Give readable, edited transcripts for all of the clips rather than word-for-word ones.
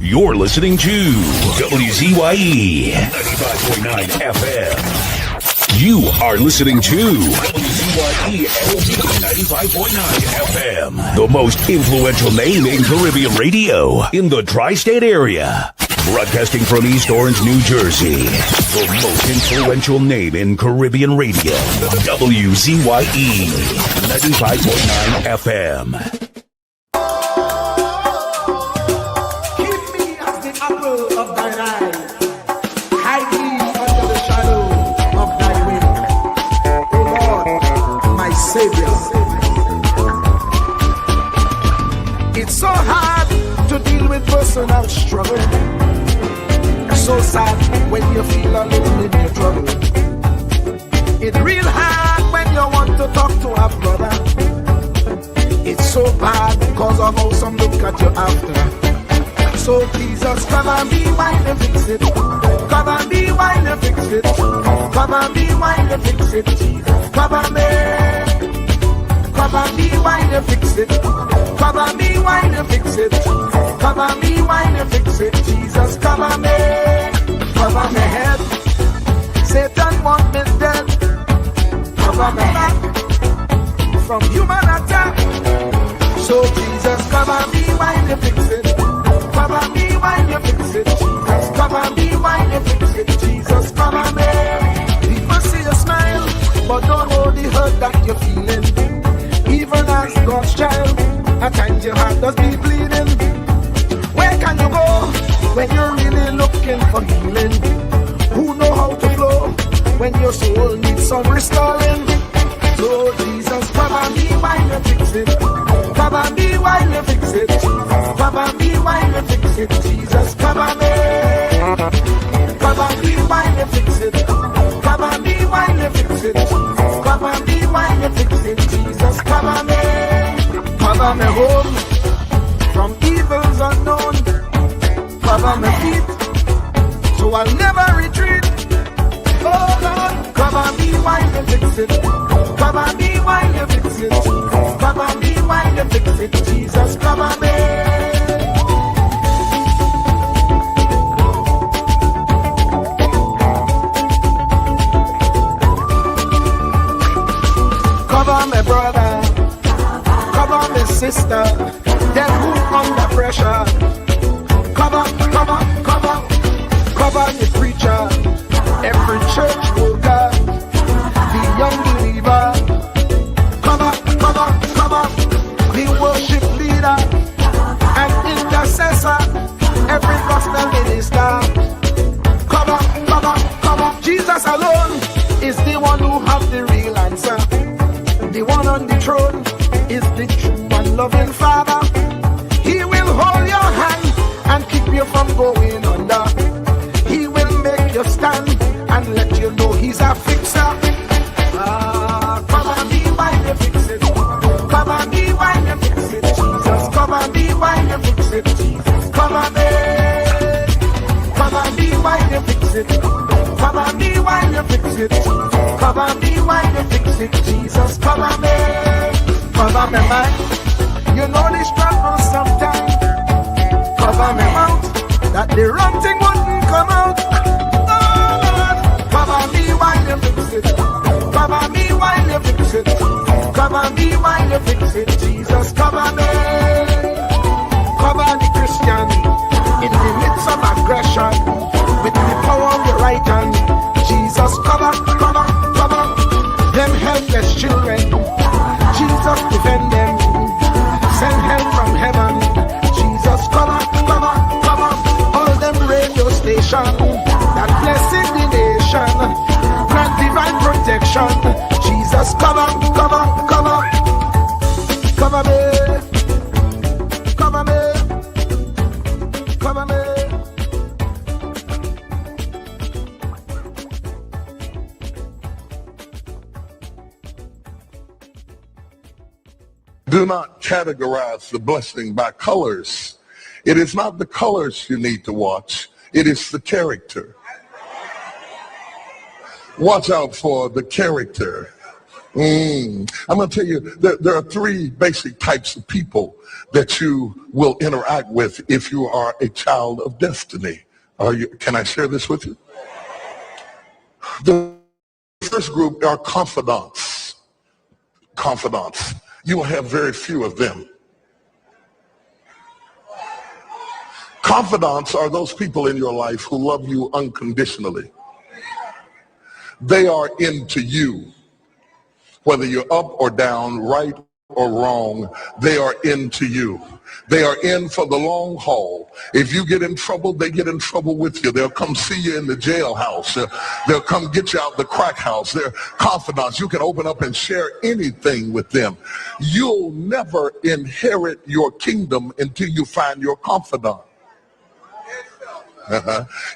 You're listening to WZYE 95.9 FM. You are listening to WZYE 95.9 FM. The most influential name in Caribbean radio in the tri-state area. Broadcasting from East Orange, New Jersey. The most influential name in Caribbean radio. WZYE 95.9 FM. It's so hard to deal with personal struggle. It's so sad when you feel alone in your trouble. It's real hard when you want to talk to a brother. It's so bad because of how some look at you after. So Jesus, come and be while you fix it. Come and be while you fix it. Come and be while you fix it. Jesus, come and be. Come and be while you fix it. Come and be while you fix it. Come and be while you fix it. Jesus, come and me. Cover my head. Satan want me dead. Cover my back from human attack. So Jesus, come and be while you fix it. Come and be while you fix it. Jesus, come and be while you fix it. Jesus, come and me. People see you smile, but don't know the hurt that you're feeling. Even as God's child, at times your heart does be bleeding. Where can you go when you're really looking for healing? Who know how to flow when your soul needs some restoring? So Jesus, come and be while you fix it. Come and be while you fix it. Come and be while you fix it. Jesus, come and be. Come and be while you fix it. Come and be while you fix it. Come and be while you fix it. Jesus, cover me home from evils unknown. Cover my feet so I'll never retreat. Oh Lord, cover me while you fix it. Cover me while you fix it. Cover me while you fix it. Jesus, cover me. Cover my brother, cover my sister, them who under pressure. Cover the preacher, every church worker, the young believer. Cover the worship leader and intercessor, every gospel minister. Cover. Jesus alone is the one who has the real answer. The one on the throne is the true and loving Father. He will hold your hand and keep you from going under. He will make you stand and let you know He's a fixer. Come and be while you fix it. Come and be while you fix it. Jesus, come and be while you fix it. Jesus, come and be. Come and be while you fix it. Come and be while you fix it. Come and be while you fix it. Jesus, cover me. Cover me mind. You know the struggle sometimes. Cover me mouth, that the wrong thing wouldn't come out. Oh Lord, cover me while you fix it. Cover me while you fix it. Cover me while you fix it. Jesus, cover me. Cover the Christian in the midst of aggression with the power of your right hand. Jesus, cover them helpless children. Jesus, defend them. Send help from heaven. Jesus, cover all them radio stations that blessing the nation. Grant divine protection. Jesus, cover me. Do not categorize the blessing by colors. It is not the colors you need to watch. It is the character. Watch out for the character I'm going to tell you, there are three basic types of people that you will interact with if you are a child of destiny. Can I share this with you? The first group are confidants. Confidants. You will have very few of them. Confidants are those people in your life who love you unconditionally. They are into you. Whether you're up or down, right or wrong, they are into you. They are in for the long haul. If you get in trouble, they get in trouble with you. They'll come see you in the jailhouse. They'll come get you out the crack house. They're confidants. You can open up and share anything with them. You'll never inherit your kingdom until you find your confidant.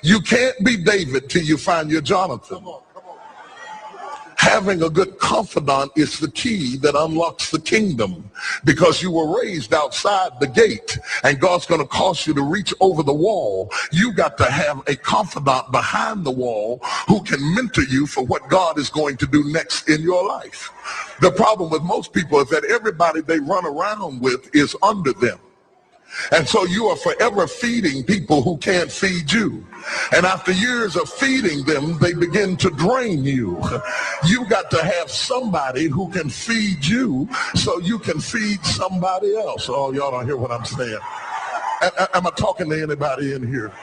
You can't be David till you find your Jonathan. Having a good confidant is the key that unlocks the kingdom, because you were raised outside the gate and God's going to cause you to reach over the wall. You got to have a confidant behind the wall who can mentor you for what God is going to do next in your life. The problem with most people is that everybody they run around with is under them. And so you are forever feeding people who can't feed you. And after years of feeding them, they begin to drain you. You got to have somebody who can feed you so you can feed somebody else. Oh, y'all don't hear what I'm saying. Am I talking to anybody in here?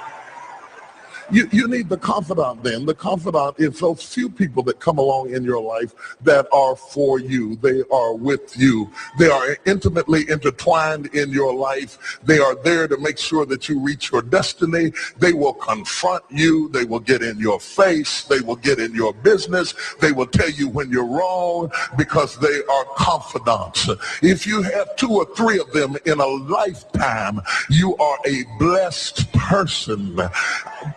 You need the confidant then. The confidant is those few people that come along in your life that are for you. They are with you. They are intimately intertwined in your life. They are there to make sure that you reach your destiny. They will confront you. They will get in your face. They will get in your business. They will tell you when you're wrong, because they are confidants. If you have 2 or 3 of them in a lifetime, you are a blessed person.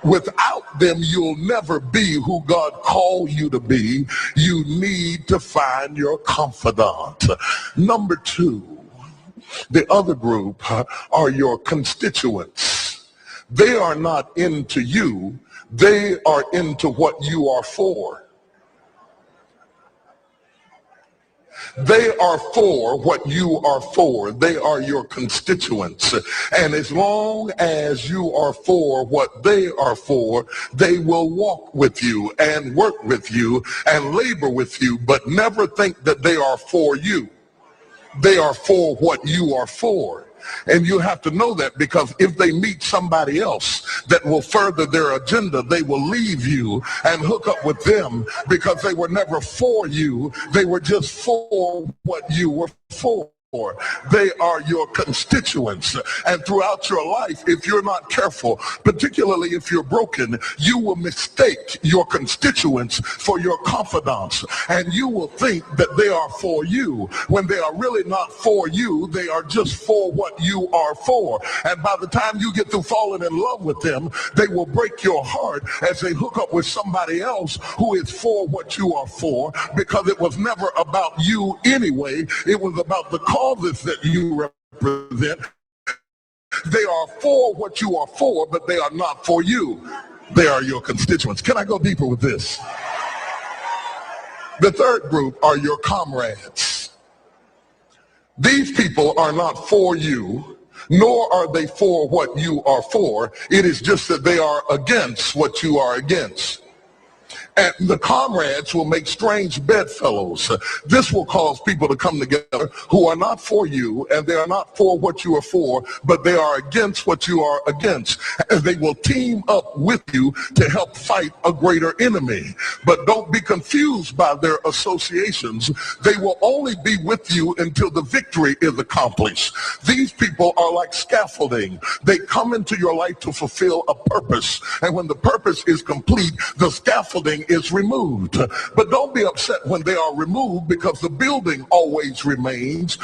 Without them, you'll never be who God called you to be. You need to find your confidant. Number 2, the other group are your constituents. They are not into you. They are into what you are for. They are for what you are for. They are your constituents. And as long as you are for what they are for, they will walk with you and work with you and labor with you, but never think that they are for you. They are for what you are for. And you have to know that, because if they meet somebody else that will further their agenda, they will leave you and hook up with them, because they were never for you. They were just for what you were for. They are your constituents. And throughout your life, if you're not careful, particularly if you're broken, you will mistake your constituents for your confidants. And you will think that they are for you when they are really not for you. They are just for what you are for. And by the time you get through falling in love with them, they will break your heart as they hook up with somebody else who is for what you are for, because it was never about you anyway. It was about the causes that you represent. They are for what you are for, but they are not for you. They are your constituents. Can I go deeper with this? The third group are your comrades. These people are not for you, nor are they for what you are for. It is just that they are against what you are against. And the comrades will make strange bedfellows. This will cause people to come together who are not for you, and they are not for what you are for, but they are against what you are against. And they will team up with you to help fight a greater enemy. But don't be confused by their associations. They will only be with you until the victory is accomplished. These people are like scaffolding. They come into your life to fulfill a purpose. And when the purpose is complete, the scaffolding is removed. But don't be upset when they are removed, because the building always remains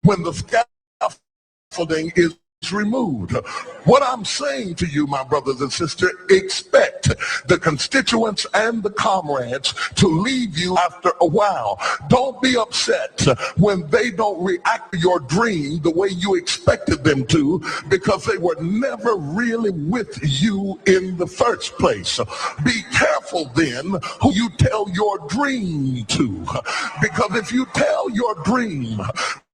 when the scaffolding is removed. What I'm saying to you, my brothers and sisters, expect the constituents and the comrades to leave you after a while. Don't be upset when they don't react to your dream the way you expected them to, because they were never really with you in the first place. Be careful then who you tell your dream to, because if you tell your dream,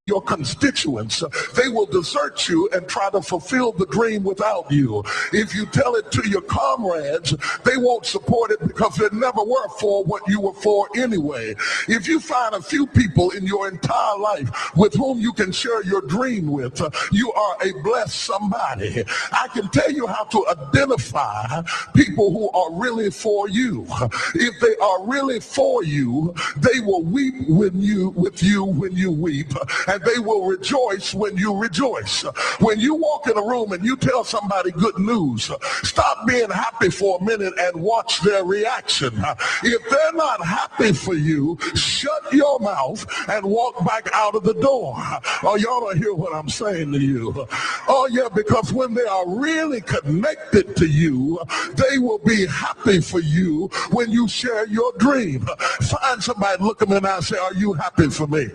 your constituents, they will desert you and try to fulfill the dream without you. If you tell it to your comrades, they won't support it because they never were for what you were for anyway. If you find a few people in your entire life with whom you can share your dream with, you are a blessed somebody. I can tell you how to identify people who are really for you. If they are really for you, they will weep with you when you weep, and they will rejoice when you rejoice. When you walk in a room and you tell somebody good news, stop being happy for a minute and watch their reaction. If they're not happy for you, shut your mouth and walk back out of the door. Oh, y'all don't hear what I'm saying to you. Oh, yeah, because when they are really connected to you, they will be happy for you when you share your dream. Find somebody, look them in the eye and say, are you happy for me?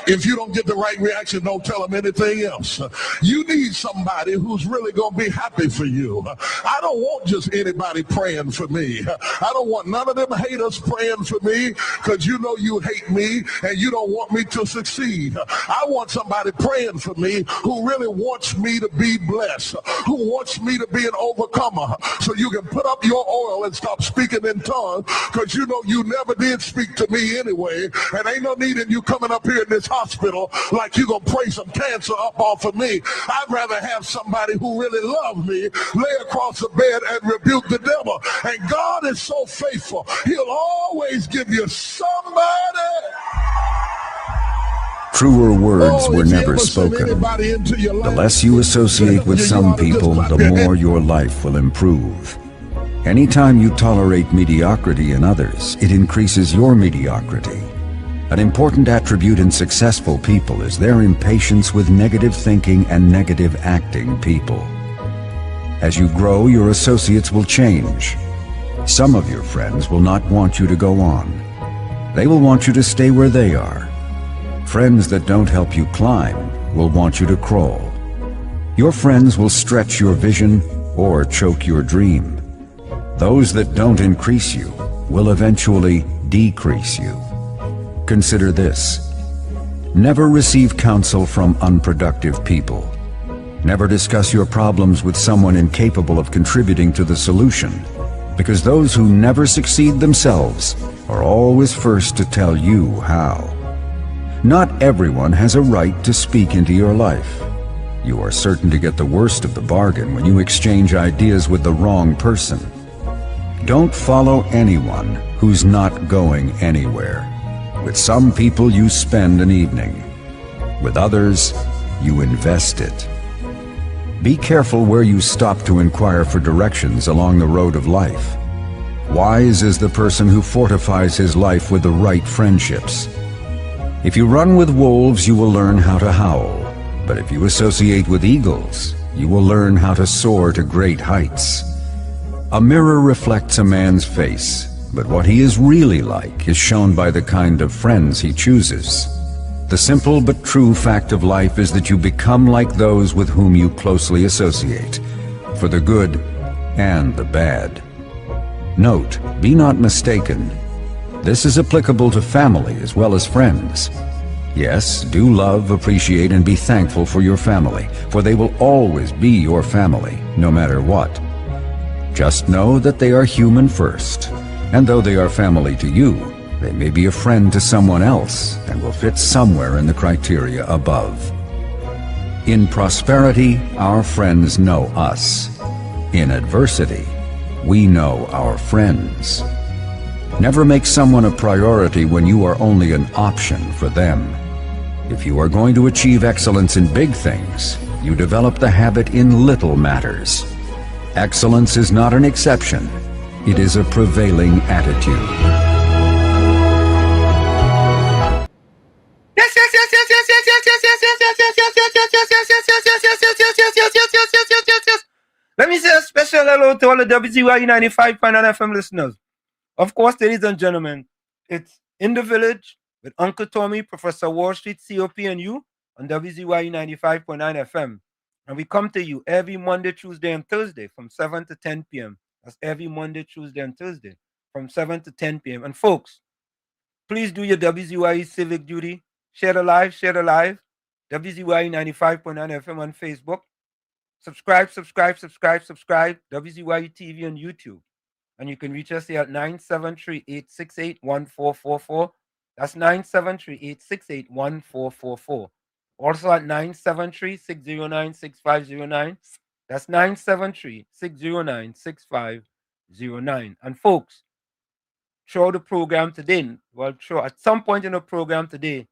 If you don't get the right reaction, don't tell them anything else. You need somebody who's really going to be happy for you. I don't want just anybody praying for me. I don't want none of them haters praying for me, because you know you hate me and you don't want me to succeed. I want somebody praying for me who really wants me to be blessed, who wants me to be an overcomer, so you can put up your oil and stop speaking in tongues, because you know you never did speak to me anyway, and ain't no need in you coming up here in this hospital like you gonna pray some cancer up off of me. I'd rather have somebody who really loves me lay across the bed and rebuke the devil. And God is so faithful, he'll always give you somebody. Truer words were never spoken. The less you associate with some people, the more your life will improve. Anytime you tolerate mediocrity in others, it increases your mediocrity. An important attribute in successful people is their impatience with negative thinking and negative acting people. As you grow, your associates will change. Some of your friends will not want you to go on. They will want you to stay where they are. Friends that don't help you climb will want you to crawl. Your friends will stretch your vision or choke your dream. Those that don't increase you will eventually decrease you. Consider this. Never receive counsel from unproductive people. Never discuss your problems with someone incapable of contributing to the solution, because those who never succeed themselves are always first to tell you how. Not everyone has a right to speak into your life. You are certain to get the worst of the bargain when you exchange ideas with the wrong person. Don't follow anyone who's not going anywhere. With some people you spend an evening. With others, you invest it. Be careful where you stop to inquire for directions along the road of life. Wise is the person who fortifies his life with the right friendships. If you run with wolves, you will learn how to howl. But if you associate with eagles, you will learn how to soar to great heights. A mirror reflects a man's face, but what he is really like is shown by the kind of friends he chooses. The simple but true fact of life is that you become like those with whom you closely associate, for the good and the bad. Note, be not mistaken. This is applicable to family as well as friends. Yes, do love, appreciate, and be thankful for your family, for they will always be your family, no matter what. Just know that they are human first. And though they are family to you, they may be a friend to someone else and will fit somewhere in the criteria above. In prosperity, our friends know us. In adversity, we know our friends. Never make someone a priority when you are only an option for them. If you are going to achieve excellence in big things, you develop the habit in little matters. Excellence is not an exception. It is a prevailing attitude. Yes, yes, Let me say a special hello to all the WZYE 95.9 FM listeners. Of course, ladies and gentlemen, it's In the Village with Uncle Tommy, Professor Wall Street, COP, and you on WZYE 95.9 FM. And we come to you every Monday, Tuesday, and Thursday from 7 to 10 p.m. That's every Monday, Tuesday, and Thursday from 7 to 10 p.m. And folks, please do your WZYE civic duty. Share the live. WZYE 95.9 FM on Facebook. Subscribe. WZYE TV on YouTube. And you can reach us here at 973-868-1444. That's 973-868-1444. Also at 973-609-6509. That's 973-609-6509. And folks, throughout the program today, at some point in the program today,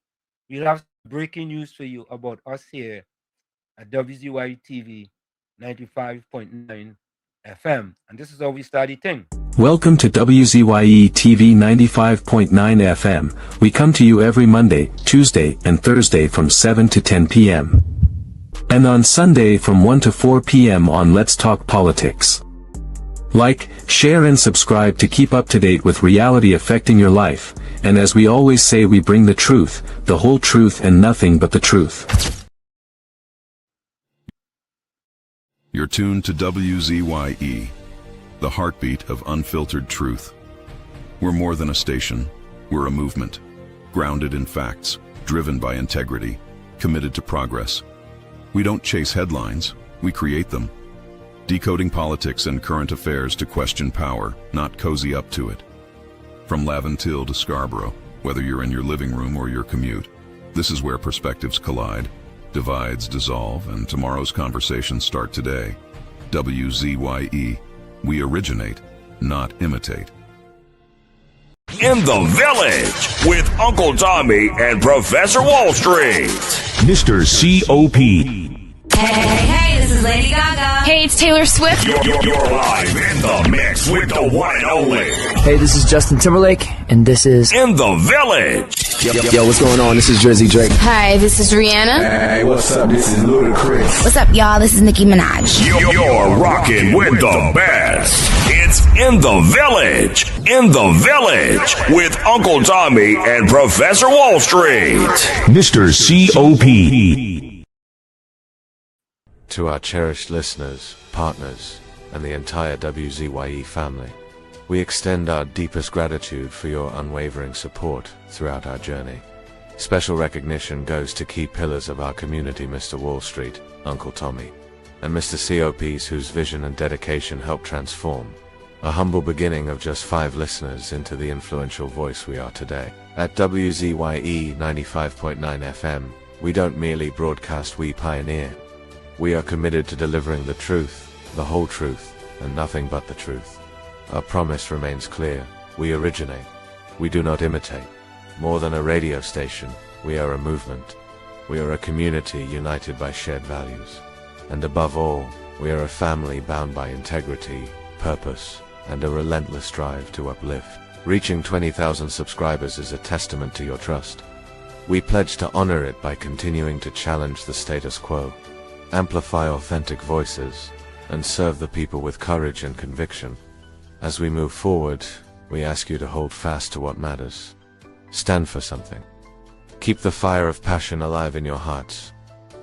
we'll have breaking news for you about us here at WZYE TV 95.9 FM. And this is how we start the thing. Welcome to WZYE TV 95.9 FM. We come to you every Monday, Tuesday, and Thursday from 7 to 10 p.m. And on Sunday from 1 to 4 p.m. on Let's Talk Politics. Like, share and subscribe to keep up to date with reality affecting your life. And as we always say, we bring the truth, the whole truth, and nothing but the truth. You're tuned to WZYE, the heartbeat of unfiltered truth. We're more than a station, we're a movement, grounded in facts, driven by integrity, committed to progress. We don't chase headlines, we create them. Decoding politics and current affairs to question power, not cozy up to it. From Laventille to Scarborough, whether you're in your living room or your commute, this is where perspectives collide, divides dissolve, and tomorrow's conversations start today. WZYE. We originate, not imitate. In the Village with Uncle Tommy and Professor Wall Street. Mr. COP. Hey, this is Lady Gaga. Hey, it's Taylor Swift. You're live in the mix with the one and only. Hey, this is Justin Timberlake, and this is In the Village. Yo, what's going on? This is Jersey Drake. Hi, this is Rihanna. Hey, what's up? This is Ludacris. What's up, y'all? This is Nicki Minaj. You're rocking with the best. It's In the Village. In the Village with Uncle Tommy and Professor Wall Street. Mr. COP. To our cherished listeners, partners, and the entire WZYE family, we extend our deepest gratitude for your unwavering support throughout our journey. Special recognition goes to key pillars of our community, Mr. Wall Street, Uncle Tommy, and Mr. COPs whose vision and dedication helped transform a humble beginning of just 5 listeners into the influential voice we are today. At WZYE 95.9 FM, we don't merely broadcast, we pioneer. We are committed to delivering the truth, the whole truth, and nothing but the truth. Our promise remains clear. We originate. We do not imitate. More than a radio station, we are a movement. We are a community united by shared values. And above all, we are a family bound by integrity, purpose, and a relentless drive to uplift. Reaching 20,000 subscribers is a testament to your trust. We pledge to honor it by continuing to challenge the status quo, amplify authentic voices, and serve the people with courage and conviction. As we move forward, we ask you to hold fast to what matters. Stand for something. Keep the fire of passion alive in your hearts.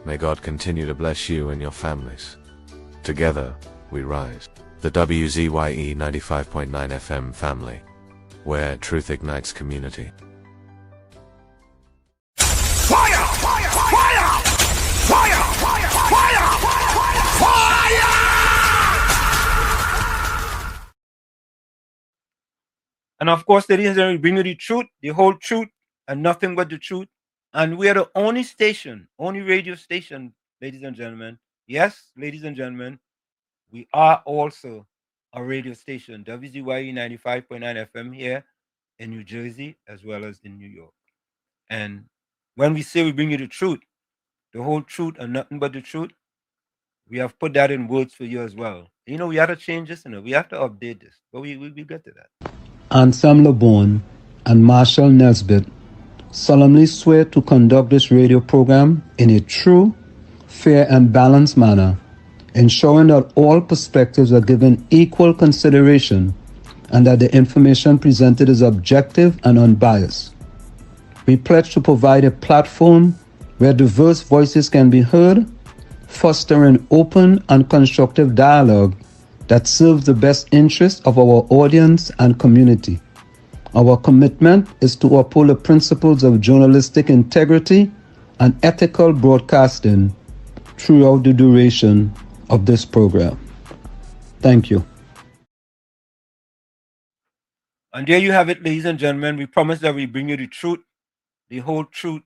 May God continue to bless you and your families. Together, we rise. The WZYE 95.9 FM family, where truth ignites community. Fire! Fire! Fire! Fire! Fire! Fire! Fire! And of course, ladies and gentlemen, we bring you the truth, the whole truth, and nothing but the truth. And we are the only station, only radio station, ladies and gentlemen. Yes, ladies and gentlemen, we are also a radio station, WZYE 95.9 FM here in New Jersey as well as in New York. And when we say we bring you the truth, the whole truth and nothing but the truth, we have put that in words for you as well. You know, we have to change this, we have to update this, but we get to that. Ansam LeBon and Marshall Nesbitt solemnly swear to conduct this radio program in a true, fair, and balanced manner, ensuring that all perspectives are given equal consideration and that the information presented is objective and unbiased. We pledge to provide a platform where diverse voices can be heard, fostering open and constructive dialogue that serves the best interests of our audience and community. Our commitment is to uphold the principles of journalistic integrity and ethical broadcasting throughout the duration of this program. Thank you. And there you have it, ladies and gentlemen. We promise that we bring you the truth, the whole truth,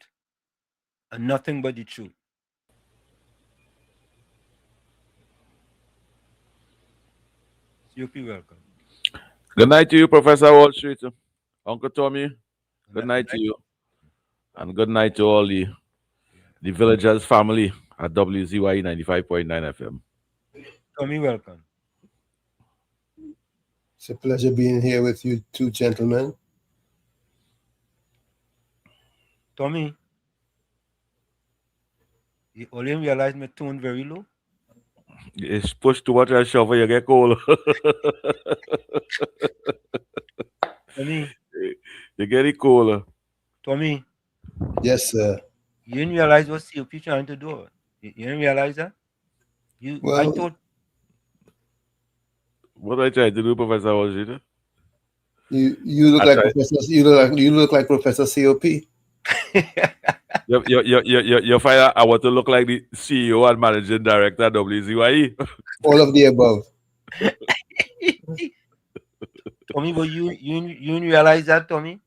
and nothing but the truth. You'll be welcome. Good night to you, Professor Wall Street. Uncle Tommy, good night to you. And good night to all the villagers family at WZYE 95.9 FM. Tommy, welcome. It's a pleasure being here with you two gentlemen. Tommy, you only realize my tone very low? It's pushed too much and shove, you get cold. Tommy. You get it cold. Tommy. Yes, sir. You didn't realize what COP trying to do. You didn't realize that? I thought. What I tried to do, Professor Washington? You look like Professor. You look like Professor COP. You find I want to look like the CEO and managing director at WZYE. All of the above. Tommy, but you realize that, Tommy?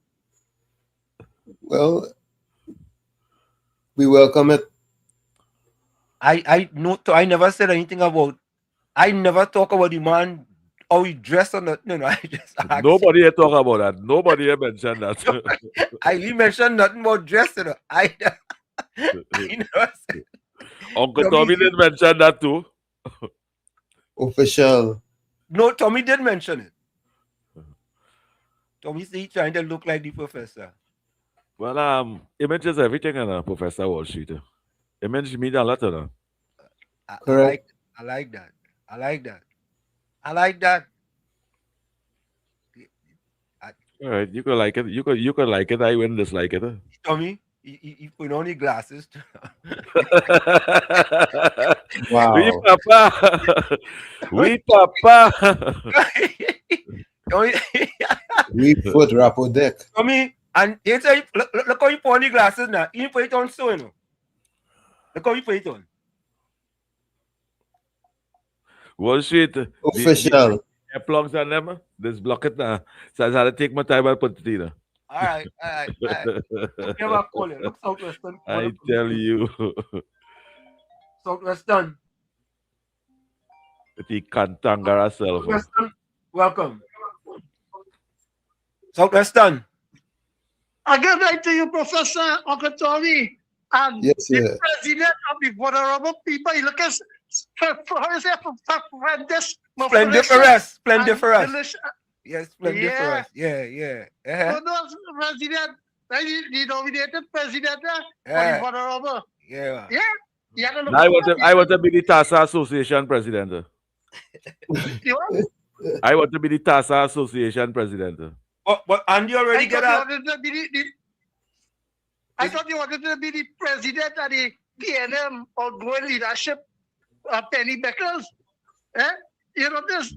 Well, we welcome it. I never said anything about. I never talk about the man how he dressed or not. No, I just asked. Nobody here talk about that. Nobody here mentioned that. I mentioned nothing about dressing. I never said. Uncle Tommy did mention that too. Official. No, Tommy did mention it. Tommy said he's trying to look like the professor. Well, image is everything, Professor Wall Street. Image means a lot, Correct. I like that. I like that. All right, you could like it. You could like it. I wouldn't dislike it. Tommy, he put on his glasses. Wow. Oui, papa. Oui, papa. We put Rapo deck. Tommy, and you say, look how you put on the glasses now. You put it on so, you know. Look how you put it on. Wall Street. Official. The plugs on them. This block it now. So I had to take my time and put it in. All right. Never call it. Look, Southwestern. I tell you. Southwestern. The Kantangara self. Southwestern, welcome. Southwestern. A good night to you, Professor Uncle Tommy. And yes, sir. the president of the vulnerable people. You look at Splendiferous. Yes, splendiferous. Yeah. So those president, the nominated president for the vulnerable. Yeah. I want to be the TASA Association president. I want to be the TASA Association president. But Andy already got out. I thought you wanted to be the president of the PNM outgoing leadership of Penny Beckles. You know this.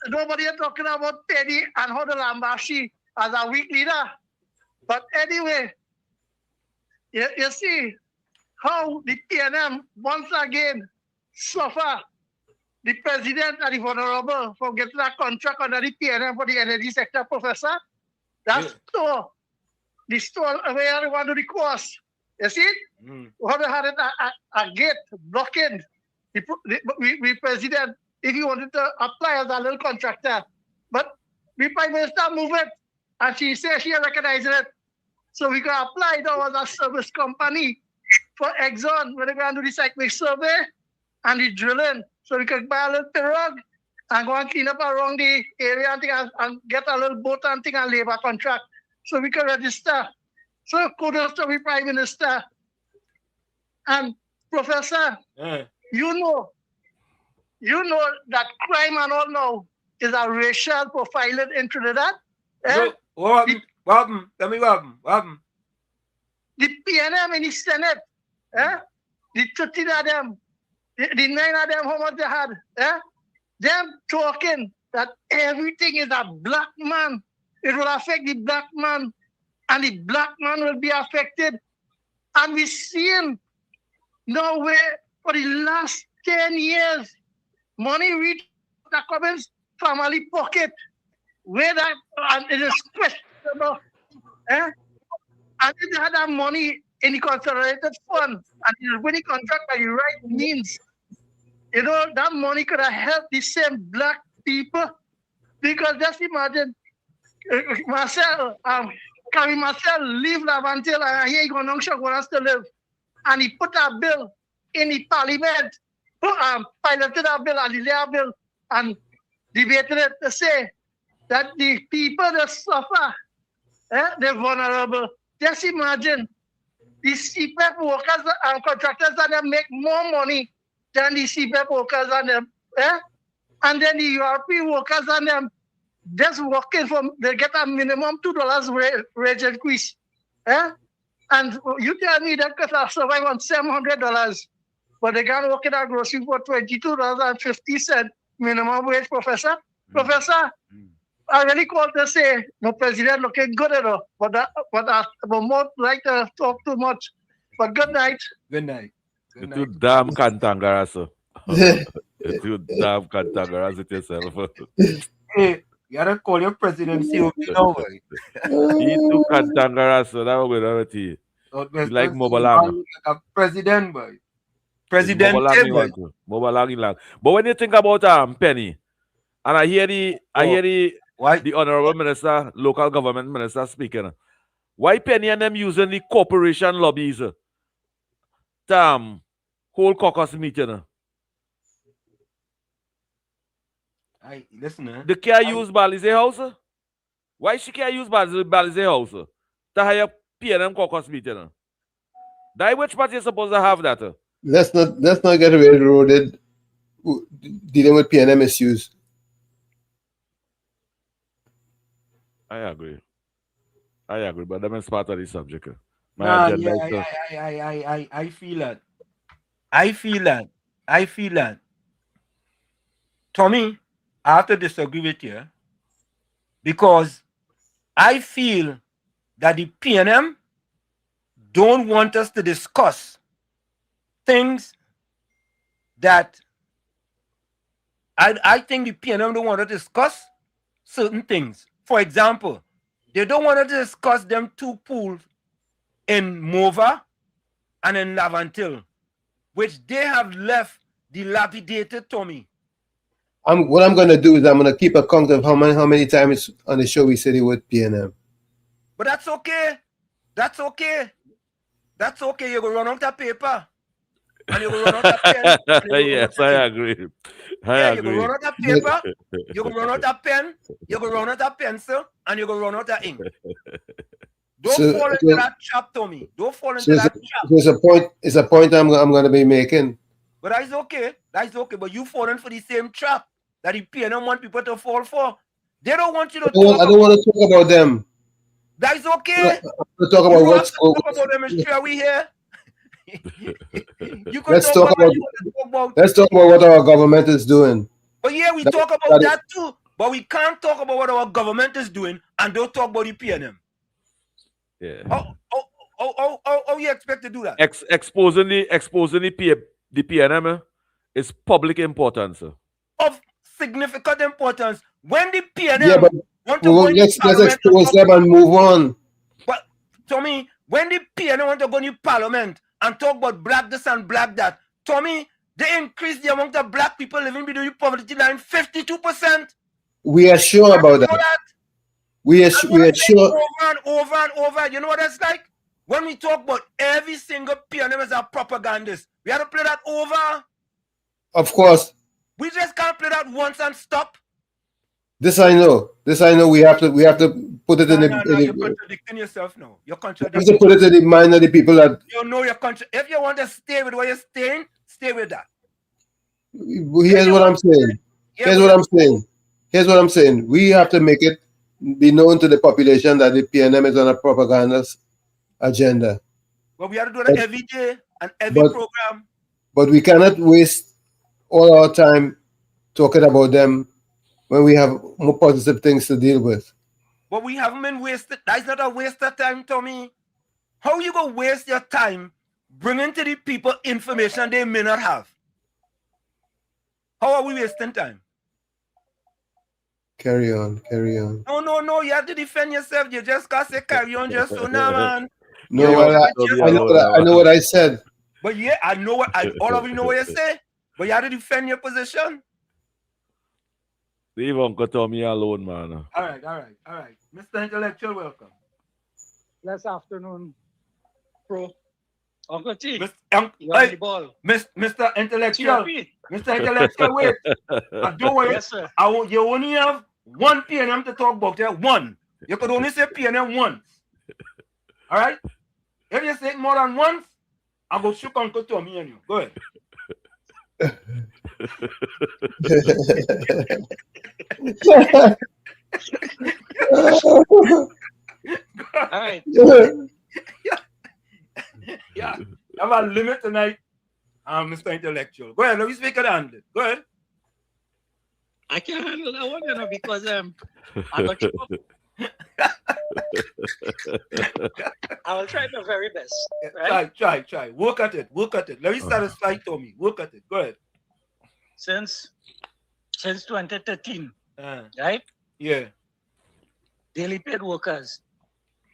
Nobody is talking about Penny and Hodel Ambashi as a weak leader. But anyway, you see how the PNM once again suffer the president and the vulnerable for getting a contract under the PNM for the energy sector, Professor. That's the store where they want to the course. You see? We had it a gate blocking the president if he wanted to apply as a little contractor. But the Prime Minister moved it and she said she recognized it. So we can apply now as a service company for Exxon when they go and do the seismic survey and the drilling. So we can buy a little pirogue and go and clean up around the area and get a little boat and labor contract. So we can register. So kudos to the Prime Minister. And Professor, you know that crime and all now is a racial profiling in Trinidad. What happened? Tell me what happened? The PNM in the Senate, the 13 of them, the 9 of them, how much they had, them talking that everything is a black man. It will affect the black man, and the black man will be affected. And we see him now where for the last 10 years, money reached the Cummins family pocket, where that, and it is questionable. And if they had that money in the consolidated fund and the winning contract by the right means, that money could have helped the same black people. Because just imagine, Marcel, Carrie Marcel leave Lavantil and here he going to live. And he put a bill in the parliament, piloted a bill and the bill and debated it to say that the people that suffer, they're vulnerable. Just imagine the CPEP workers and contractors and them make more money than the CPEP workers and them. And then the European workers and them just working they get a minimum $2 wage increase. And you tell me that could have survived on $700, but they can't work in a grocery for $22.50 minimum wage, Professor. Professor, I really called to say, no president looking good at all, but I would more like to talk too much. But good night. Good night. Good night. Damn Kantangaras. You damn Kantangaras it yourself. Hey, you gotta call your president COP now, boy. He too Kantangaras, so that will be you like Mobalang. Like a president, boy. President. Mobalang. But when you think about Penny, and I hear the honorable minister, local government minister speaking. Why Penny and them using the corporation lobbies? Whole caucus meeting. Listen, they can't use Balize House? Why she can't use Balize House? To hire PNM caucus meeting. That which party is supposed to have that? Let's not get railroaded dealing with PNM issues. I agree, but that is part of the subject. I feel that. Tommy, I have to disagree with you because I feel that the PNM don't want us to discuss things that I think the PNM don't want to discuss certain things. For example, they don't want to discuss them two pools in Mova and in Lavantil, which they have left dilapidated, Tommy. What I'm going to do is I'm going to keep a count of how many times on the show we said it with PNM. But that's okay. That's okay. You're going to run out of paper. And you're going to run out of pen. Yes, I agree. You're going to run out of paper. You're going to run out of pen. You're going to run out of pencil. And you're going to run out of ink. Don't fall into that trap, Tommy. Don't fall into that trap. It's a point I'm going to be making. But that's okay. But you falling for the same trap that the PNM want people to fall for. They don't want you to I don't want to talk about them. That's okay. Talk about what's talk about them is true. We here. Let's talk about what our government is doing. But yeah, we talk about that too. But we can't talk about what our government is doing and don't talk about the PNM. Yeah. How you expect to do that? Exposing the PNM is public importance. Of significant importance. When the PNM want to let's expose them and move on. But Tommy, when the PNM want to go in parliament and talk about black this and black that, Tommy, they increase the amount of black people living below the poverty line 52%. We are sure about that. We are sure. Over and over. You know what that's like? When we talk about every single PNM as a propagandist, we have to play that over. Of course. We just can't play that once and stop. This I know. We have to put it in the. You're contradicting yourself now. You're We have contradicting. to put it in the mind of the people that. You know you're if you want to stay with what you're staying, stay with that. Here's what I'm saying. Here's what I'm saying. We have to make it be known to the population that the PNM is on a propaganda agenda. But we have to do that every day and every program. But we cannot waste all our time talking about them when we have more positive things to deal with. But we haven't been wasted. That's not a waste of time, Tommy. How you gonna waste your time bringing to the people information they may not have? How are we wasting time? Carry on. No. You have to defend yourself. You just can't say carry on just so now, man. No, I know what I said. But yeah, I know what all of you know what you say. But you have to defend your position. Leave Uncle Tommy alone, man. All right. Mr. Intellectual, welcome. Last afternoon, Pro. Uncle T. The ball. Mr. Intellectual. Mr. Intellectual, wait. Don't worry. Yes, sir. You only have one PNM to talk about. One. You could only say PNM once. All right? If you say it more than once, I'm going to shoot Uncle Tommy and you. Go ahead. All right. Yeah. I have a limit tonight, Mr. Intellectual. Go ahead. Let me speak at the hand. Go ahead. I can't handle that one, because I got you. I will try my very best. Right? Try. Work at it. Let me satisfy Tommy. Work at it. Go ahead. Since 2013, right? Yeah. Daily paid workers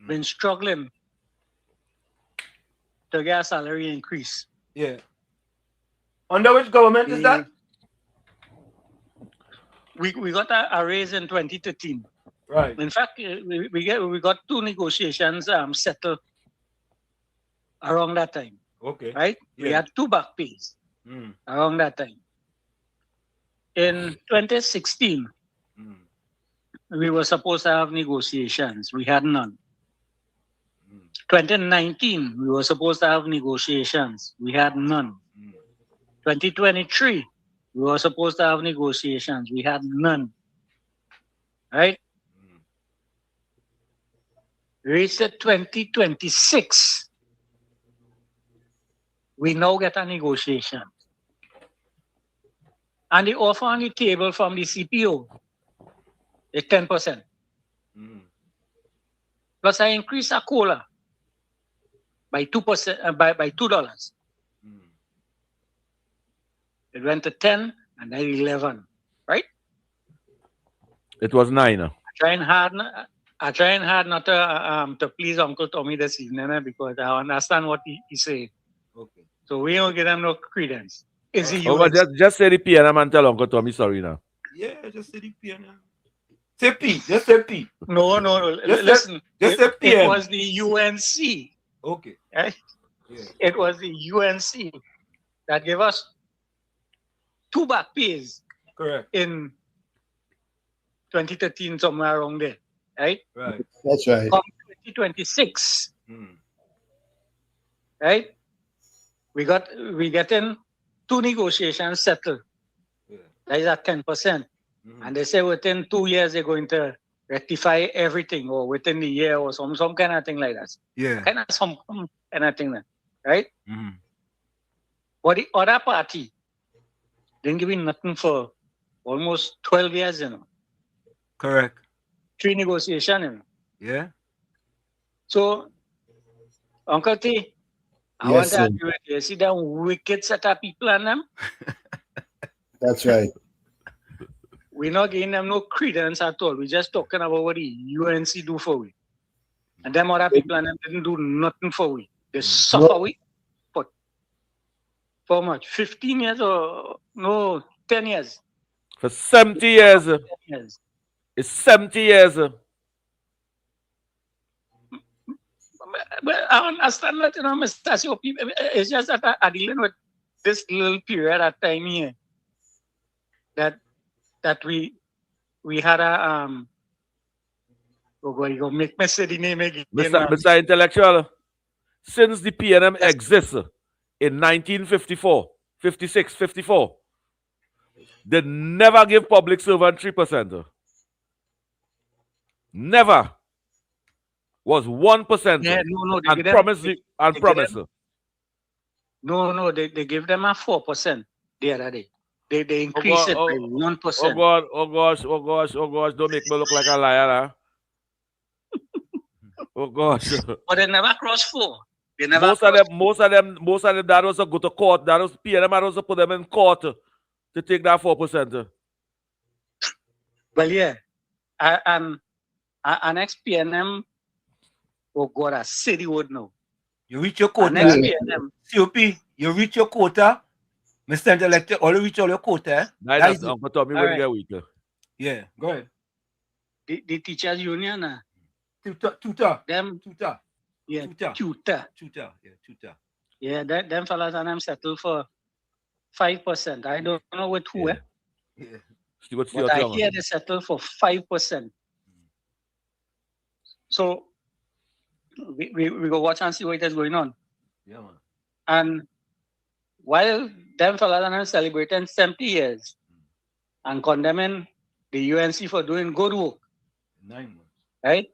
been struggling to get a salary increase. Yeah. Under which government is that? We got a raise in 2013. Right. In fact, we got two negotiations settled around that time. Okay. Right? Yeah. We had two back pays around that time. In 2016, we were supposed to have negotiations. We had none. 2019, we were supposed to have negotiations. We had none. 2023, we were supposed to have negotiations. We had none. Right? Reached 2026. We now get a negotiation. And the offer on the table from the CPO is 10%. Plus I increase a cola by 2%, by $2. It went to 10 and then 11, right? It was 9. I trying hard not to please Uncle Tommy this evening because I understand what he say. Okay. So we don't give them no credence. Is he just say the PNM and tell Uncle Tommy sorry now. Yeah, just say the PNM. Say P. Just say P. No. Listen. It was the UNC. Okay. Right? Yeah. It was the UNC that gave us two back pays. Correct. In 2013, somewhere around there. Right? Right. That's right. From 2026. Right? We getting two negotiations settled. Yeah. That is at 10%. And they say within 2 years they're going to rectify everything, or within the year, or some kind of thing like that. Yeah. Some kind of thing, right? But the other party didn't give me nothing for almost 12 years, Correct. 3 negotiations, Yeah. So, Uncle T, I want to agree with you. You see that wicked set of people on them? That's right. We're not giving them no credence at all. We're just talking about what the UNC do for we. And them other people and them didn't do nothing for we. They suffer we for much? 15 years or no, 10 years? For 70 years. 10 years. It's 70 years. But I understand that, Mr. Sio, it's just that I'm dealing with this little period of time here that we we had a we're going to go make me say the name again. Mr. Intellectual, since the PNM exists in 1954, 56, 54, they never give public servant 3%. Never. Was 1%. Yeah, no, and promise No, they give them a 4% the other day. They increase it by 1%. Oh gosh, don't make me look like a liar. Oh gosh. But they never cross 4. They never most of them that was to go to court. That was PNM had also put them in court to take that 4%. Well, yeah. An ex-PNM, oh God, I said he would know. You reach your quota. COP, you reach your quota. Mr. Intellectual, all you reach all your quota. That's Uncle Tommy when you get weaker. Yeah, go ahead. The teachers union. Tutor. Them. Tutor. Yeah, tutor. Yeah, them fellas and them settle for 5%. I don't know with who. Yeah. But I hear they settle for 5%. So we go watch and see what is going on. Yeah, man. And while them fellas and them celebrating 70 years and condemning the UNC for doing good work, 9 months, right?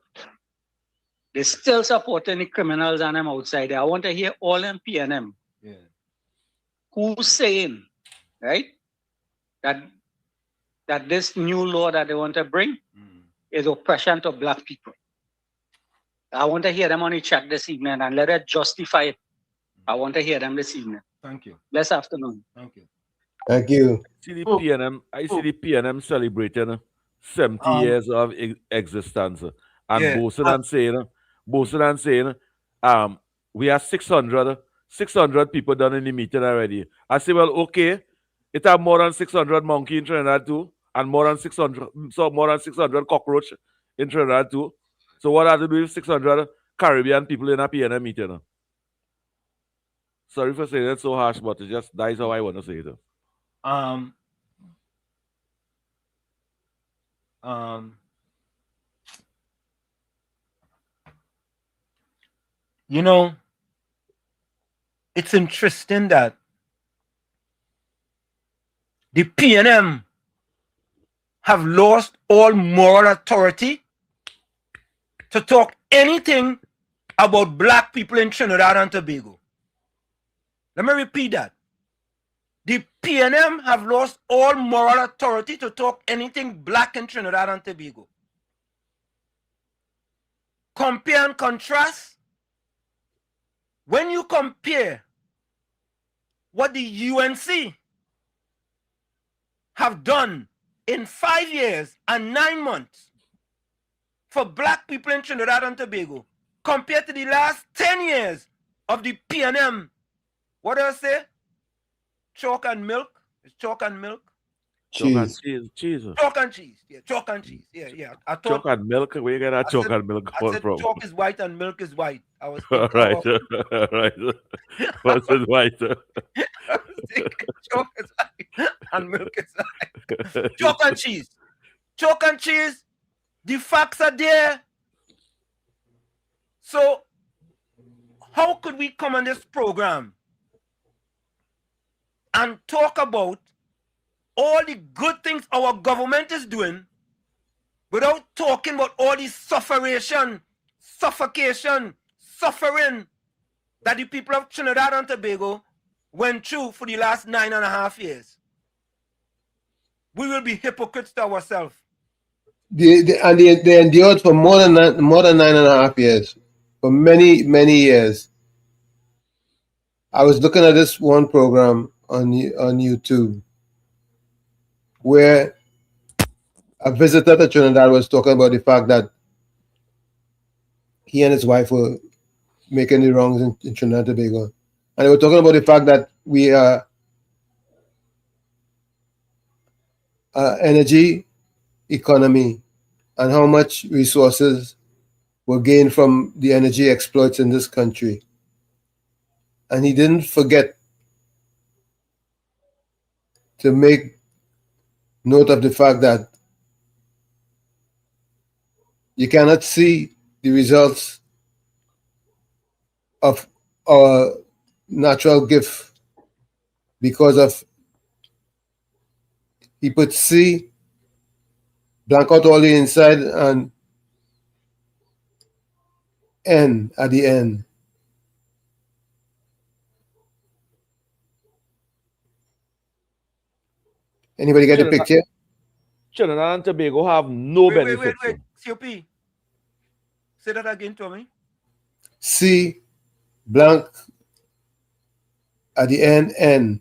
They still supporting the criminals and them outside there. I want to hear all them PNM. Yeah. Who's saying, right, that this new law that they want to bring is oppression to black people. I want to hear them on the chat this evening and let it justify it. I want to hear them this evening. Thank you. Blessed afternoon. Thank you. Thank you. I see the PNM celebrating 70 years of existence and boasting and saying, we have 600 people done in the meeting already. I say, well, okay, it have more than 600 monkey in Trinidad too, and more than 600 cockroach in Trinidad too. So what have to do with 600 Caribbean people in a PNM meeting? Sorry for saying it so harsh, but that is how I want to say it. You know, it's interesting that the PNM have lost all moral authority to talk anything about black people in Trinidad and Tobago. Let me repeat that. The PNM have lost all moral authority to talk anything black in Trinidad and Tobago. Compare and contrast. When you compare what the UNC have done in 5 years and 9 months for black people in Trinidad and Tobago, compared to the last 10 years of the PNM, what do I say? Chalk and milk? It's chalk and milk? Cheese. Chalk and cheese. Yeah, chalk and cheese. Yeah. I thought, chalk and milk? Where you get that chalk and milk from? Chalk is white and milk is white. I was all right. What's it white? Chalk is white and milk is white. Chalk and cheese. Chalk and cheese. The facts are there. So, how could we come on this program and talk about all the good things our government is doing without talking about all the suffocation, suffering that the people of Trinidad and Tobago went through for the last 9.5 years? We will be hypocrites to ourselves. They endured for more than 9.5 years, for many years. I was looking at this one program on YouTube where a visitor to Trinidad was talking about the fact that he and his wife were making the wrongs in Trinidad and Tobago. And they were talking about the fact that we are energy economy and how much resources were gained from the energy exploits in this country. And he didn't forget to make note of the fact that you cannot see the results of our natural gift because of he put C, blank out all the inside, and N at the end. Anybody get the picture? Trinidad and Tobago have no benefits. Wait. COP. Say that again, Tommy. C, blank at the end, N.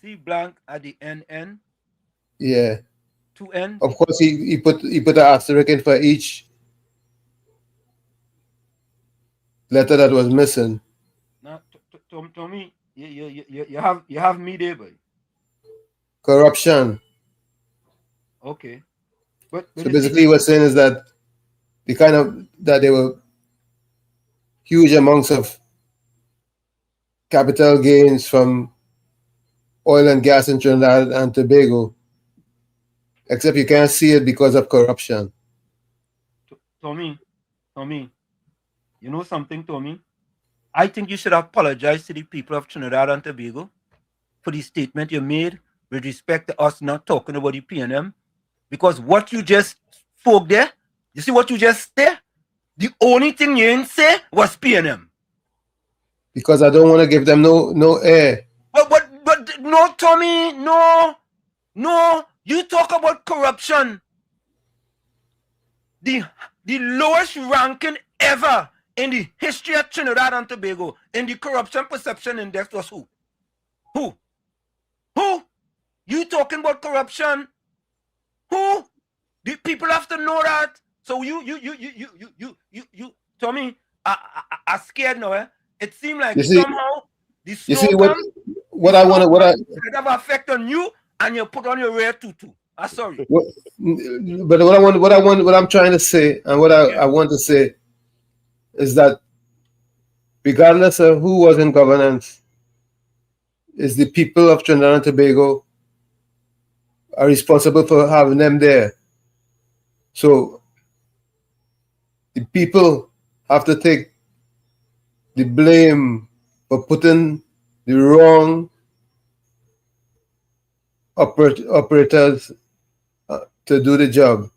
C blank at the N. Yeah. 2 N. Of course, he put an asterisk in for each letter that was missing. Now, Tommy, you have me there, boy. Corruption. Okay. But So basically, what saying is that that there were huge amounts of capital gains from oil and gas in Trinidad and Tobago, except you can't see it because of corruption. Tommy, you know something, Tommy? I think you should apologize to the people of Trinidad and Tobago for the statement you made with respect to us not talking about the PNM, because what you just spoke there, you see what you just said? The only thing you didn't say was PNM. Because I don't want to give them no air. But no, Tommy, no. You talk about corruption. The lowest ranking ever in the history of Trinidad and Tobago in the corruption perception index was who? Who? You talking about corruption? Who? The people have to know that. So you, Tommy, I scared now. It seemed like somehow the snow what I have effect on you, and you put on your rare tutu. I'm sorry. But what I'm trying to say, and what I want to say, is that regardless of who was in governance, is the people of Trinidad and Tobago are responsible for having them there. So the people have to take the blame for putting the wrong operators to do the job.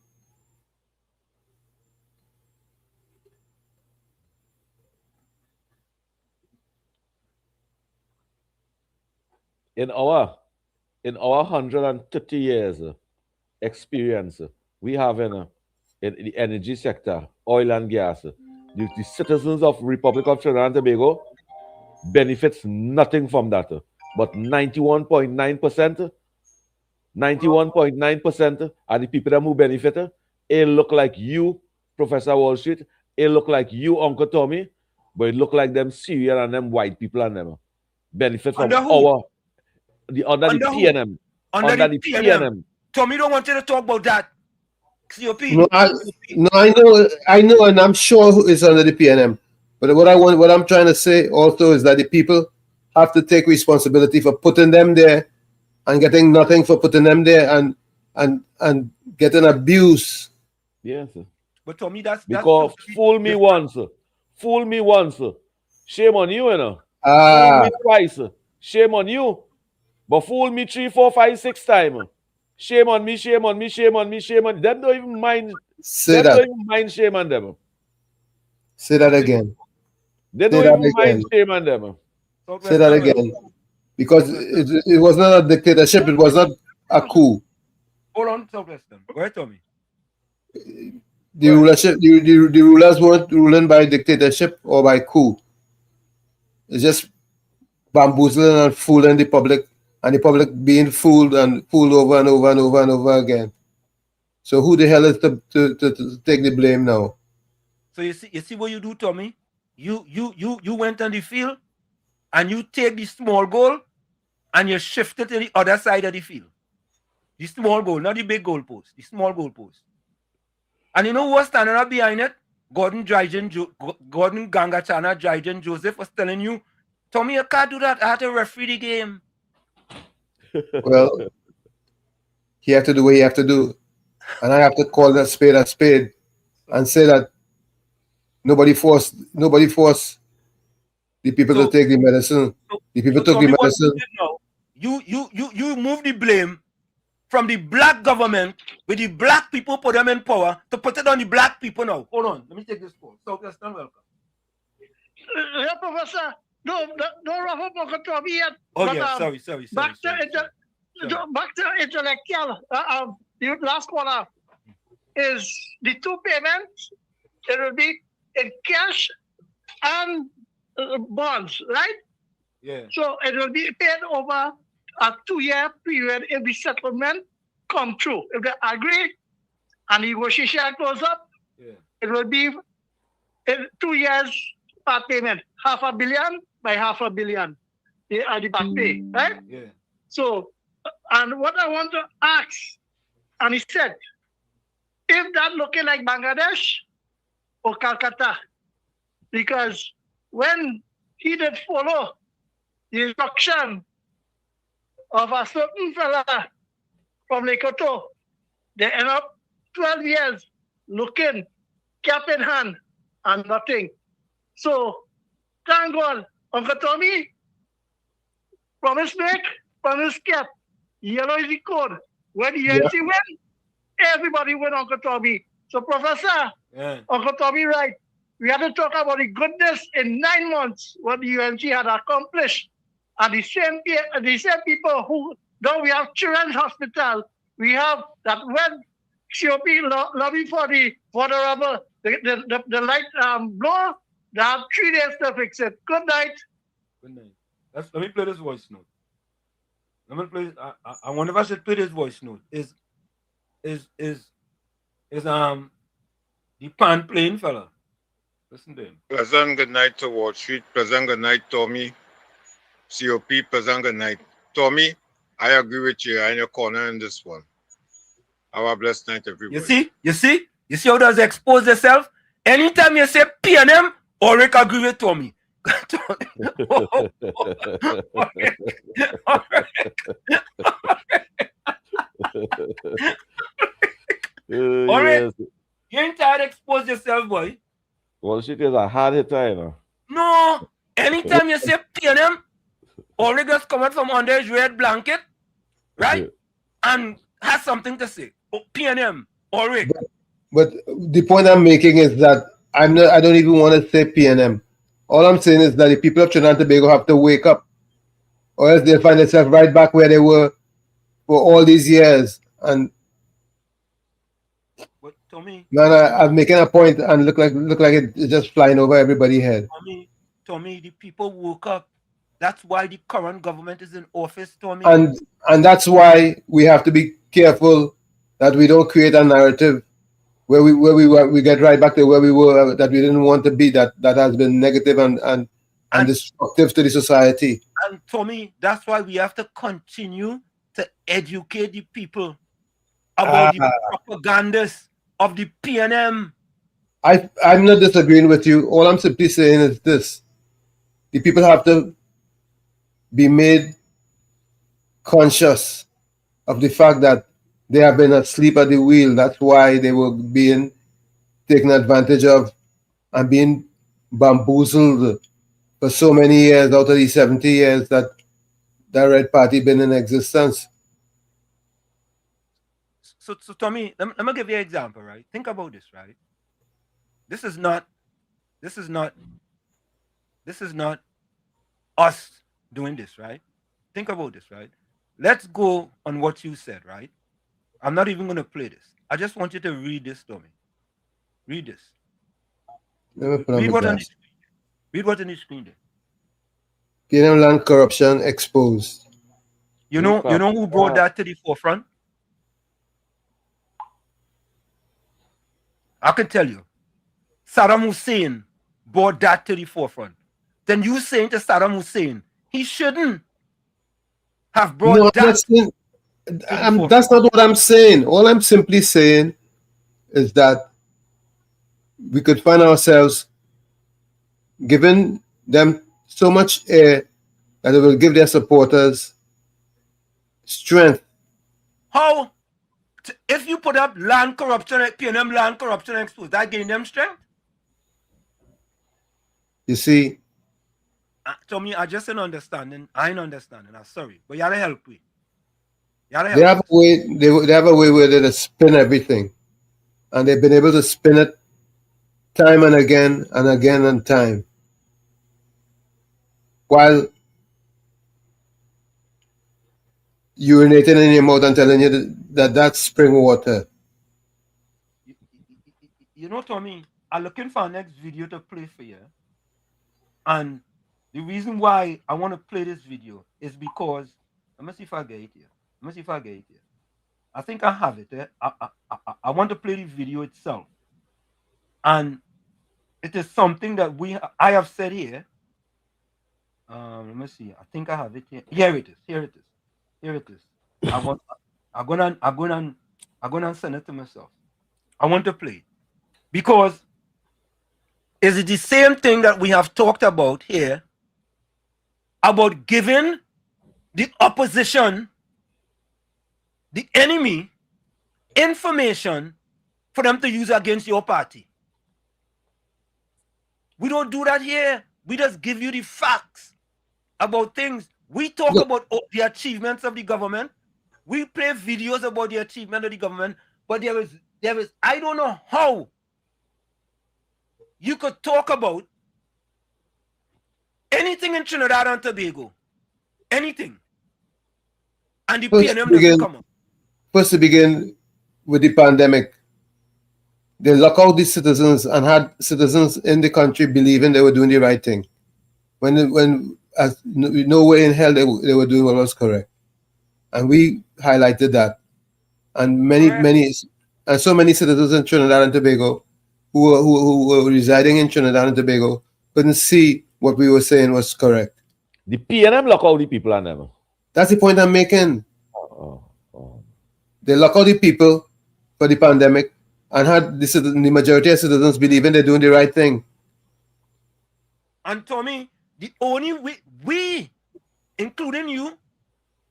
In our 130 years experience we have in the energy sector, oil and gas, the citizens of Republic of Trinidad and Tobago benefits nothing from that. But 91.9% are the people that who benefit. It look like you, Professor Wall Street. It look like you, Uncle Tommy. But it look like them Syrian and them white people and them benefit from under the PNM. Under the PNM. Tommy don't want you to talk about that. COP. No, I know, and I'm sure it's under the PNM. But what I'm trying to say also is that the people have to take responsibility for putting them there and getting nothing for putting them there and getting abuse. Yes. But Tommy, that's because fool me once. Shame on you, you know. Fool me twice. Shame on you. But fool me 3, 4, 5, 6 times. Shame on me. Them don't even mind. Say that. Don't even mind shame on them. Say that again. They don't even mind shame on them. Say that again. Because it was not a dictatorship. It was not a coup. Hold on, Go ahead, Tommy. The rulers weren't ruling by dictatorship or by coup. It's just bamboozling and fooling the public, and the public being fooled and fooled over and over and over and over again. So who the hell is to take the blame now? So you see what you do, Tommy? You went on the field and you take the small goal and you shift it to the other side of the field. The small goal, not the big goal post, the small goal post. And you know who was standing up behind it? Gordon Gangachana Dryden Joseph was telling you, Tommy, you can't do that. I had to referee the game. Well, he have to do what he have to do. And I have to call that a spade and say that nobody forced the people to take the medicine. The people took the medicine. You move the blame from the black government with the black people put them in power to put it on the black people now. Hold on, let me take this call. Southwestern, welcome. Yeah, Professor. No, wrap up on yet. Oh, but, yeah, sorry. Back to intellectual. The last quarter is the two payments. It will be in cash and bonds, right? Yeah. So it will be paid over a 2-year period if the settlement come true. If they agree and the negotiation goes up, it will be in 2 years per payment, $500 million by $500 million. The back pay, right? Yeah. So, and what I want to ask, and he said, if that looking like Bangladesh or Calcutta, because when he did follow the instruction of a certain fella from Lekoto, they end up 12 years looking cap in hand and nothing. So, thank God, Uncle Tommy, promise make, promise cap. Yellow is the code. When the UNC win, everybody win, Uncle Tommy. So, Professor, Uncle Tommy, right, we have to talk about the goodness in 9 months, what the UNC had accomplished. And the same people who, though we have Children's Hospital, we have that when COP lobby for the rubber, the light blower, they have 3 days to fix it. Good night. Good night. Let me play this voice note. Let me play. I wonder if I should play this voice note. Is the pan playing fella? Listen to him. Pleasant good night to Wall Street. Pleasant good night, Tommy. COP, pleasant good night. Tommy, I agree with you. I'm in your corner in this one. Have a blessed night, everybody. You see how does it expose yourself? Anytime you say P&M, Ulrich agree with Tommy. Ulrich, you ain't tired to expose yourself, boy. Well, she is a hard hitter, you know. No, anytime you say P&M, Ulrich just coming from under his red blanket, right? And has something to say. P&M, Ulrich. But the point I'm making is that I don't even want to say P&M. All I'm saying is that the people of Trinidad and Tobago have to wake up, or else they'll find themselves right back where they were for all these years. And but Tommy, man, I'm making a point and look like it's just flying over everybody's head. Tommy, the people woke up. That's why the current government is in office, Tommy. And that's why we have to be careful that we don't create a narrative where we get right back to where we were, that we didn't want to be, that has been negative and destructive to the society. And Tommy, that's why we have to continue to educate the people about the propagandas of the P&M. I'm not disagreeing with you. All I'm simply saying is this: the people have to be made conscious of the fact that they have been asleep at the wheel. That's why they were being taken advantage of and being bamboozled for so many years out of the 70 years that the Red Party been in existence. So Tommy, let me give you an example, right? Think about this, right? This is not us doing this, right? Think about this, right? Let's go on what you said, right? I'm not even going to play this. I just want you to read this, Tommy. Read this. Read what on the screen. Read what on the screen there. P&M land corruption exposed. You know who brought that to the forefront? I can tell you. Saddam Hussein brought that to the forefront. Then you saying to Saddam Hussein, he shouldn't have brought that. That's not what I'm saying. All I'm simply saying is that we could find ourselves giving them so much air that it will give their supporters strength. How? if you put up land corruption, PNM land corruption exposed, that gain them strength. You see, To me, I just an understanding. I ain't understanding. I'm sorry, but you gotta help me. They have a way. They have a way where they spin everything, and they've been able to spin it time and again and again and time, while urinating in your mouth and telling you that that's spring water. You know, Tommy, I'm looking for our next video to play for you, and the reason why I want to play this video is because let me see if I get it here. I think I have it. I want to play the video itself, and it is something that I have said here. Let me see. I think I have it here. Here it is. I'm gonna send it to myself. I want to play it because is it the same thing that we have talked about here about giving the opposition, the enemy, information for them to use against your party. We don't do that here. We just give you the facts about things. We talk about the achievements of the government. We play videos about the achievement of the government, but there is I don't know how you could talk about anything in Trinidad and Tobago. Anything. And the PNM doesn't come up. First to begin with the pandemic, they lock out the citizens and had citizens in the country believing they were doing the right thing. When no way in hell they were doing what was correct. And we highlighted that. And so many citizens in Trinidad and Tobago who were residing in Trinidad and Tobago couldn't see what we were saying was correct. The PNM lock out the people and them. That's the point I'm making. They lock out the people for the pandemic and had the majority of citizens believing they're doing the right thing. And Tommy, the only we, including you,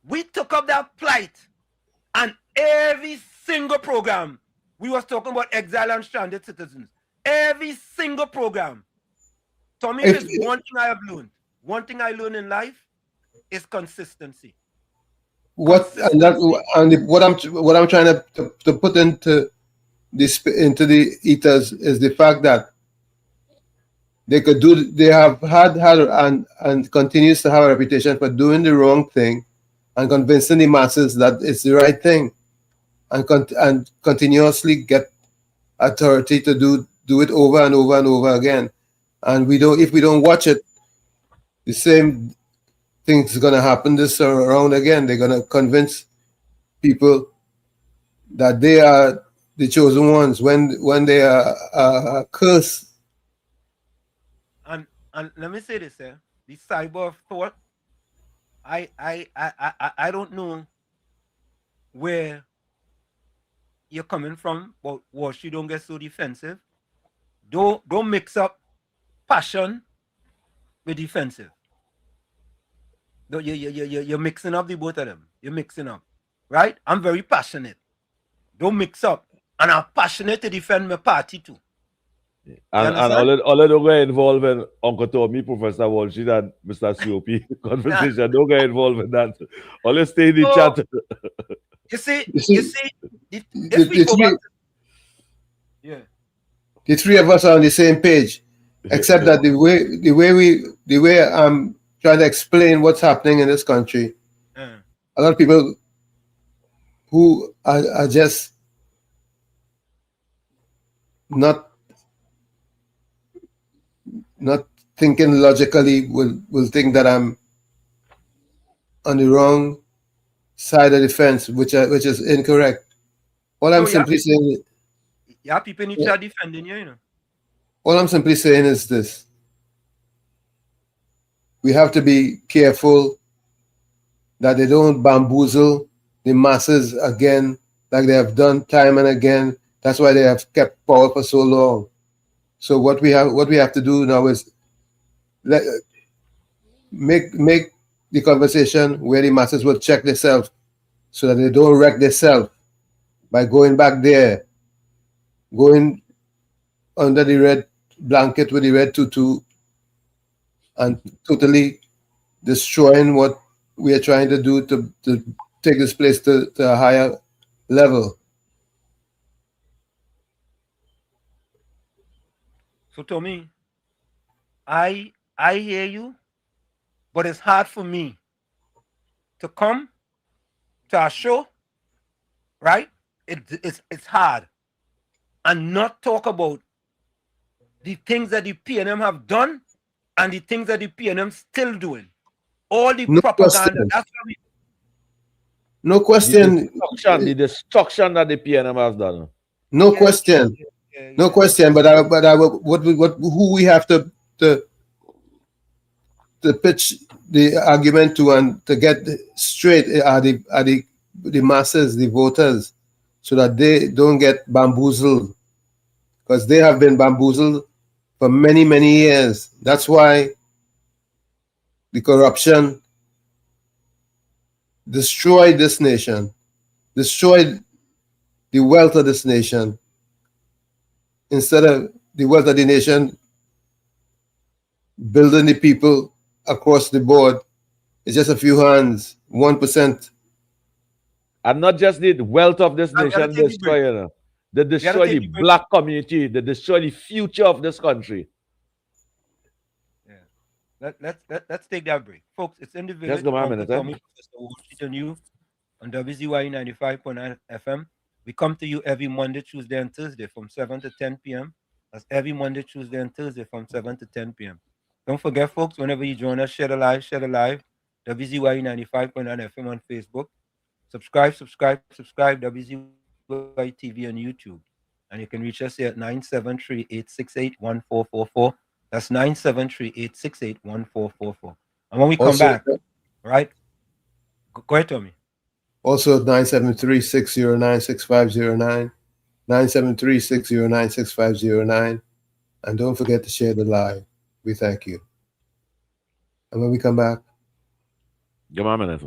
we took up that plight, and every single program we was talking about exile and stranded citizens. Every single program. Tommy, there's one thing I have learned. One thing I learned in life is consistency. What I'm trying to put into the ethers is the fact that they have had and continues to have a reputation for doing the wrong thing and convincing the masses that it's the right thing, and continuously get authority to do it over and over and over again. And if we don't watch it, the same thing's gonna happen this around again. They're gonna convince people that they are the chosen ones when they are cursed. And let me say this, the cyber of thought. I don't know where you're coming from, but Wash, you don't get so defensive. Don't mix up passion with defensive. You're mixing up the both of them. You're mixing up, right? I'm very passionate. Don't mix up. And I'm passionate to defend my party too. And all don't get involved in Uncle Tommy, Professor Walsh, and Mr. COP conversation. Don't get involved in that. Always stay in the chat. You see, the three of us are on the same page, except that the way I'm trying to explain what's happening in this country, a lot of people who are just not thinking logically will think that I'm on the wrong side of the fence, which is incorrect. All I'm simply saying, people in each other defending you, you know. All I'm simply saying is this: we have to be careful that they don't bamboozle the masses again, like they have done time and again. That's why they have kept power for so long. So what we have to do now is make the conversation where the masses will check themselves, so that they don't wreck themselves. by going back there, going under the red blanket with the red tutu, and totally destroying what we are trying to do to take this place to a higher level. So Tommy, I hear you, but it's hard for me to come to our show, right? It's hard, and not talk about the things that the PNM have done and the things that the PNM still doing. All the propaganda. That's what we. No question. The destruction that the PNM has done. No question. No question. But who we have to pitch the argument to and to get straight are the masses, the voters, so that they don't get bamboozled, because they have been bamboozled for many, many years. That's why the corruption destroyed this nation, destroyed the wealth of this nation. Instead of the wealth of the nation building the people across the board, it's just a few hands, 1%. And not just the wealth of this nation destroying. They destroy the black community. They destroy the future of this country. Yeah. Let's take that break. Folks, it's in the village. Just go a minute, on you on WZYE 95.9 FM. We come to you every Monday, Tuesday, and Thursday from 7 to 10 p.m. That's every Monday, Tuesday, and Thursday from 7 to 10 p.m. Don't forget, folks, whenever you join us, share the live. WZYE 95.9 FM on Facebook. Subscribe, WZYE TV on YouTube. And you can reach us here at 973-868-1444. That's 973-868-1444. And when we come back, right? Go ahead, Tommy. Also 973-609-6509. 973-609-6509. And don't forget to share the live. We thank you. And when we come back, give me a minute.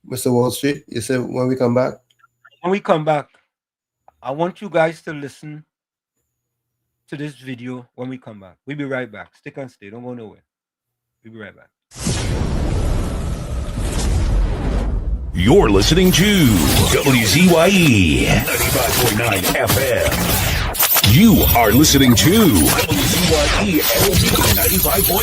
Mr. Wall Street, you said when we come back? When we come back, I want you guys to listen to this video when we come back. We'll be right back. Stick and stay. Don't go nowhere. We'll be right back. You're listening to WZYE 95.9 FM. You are listening to WZYE 95.9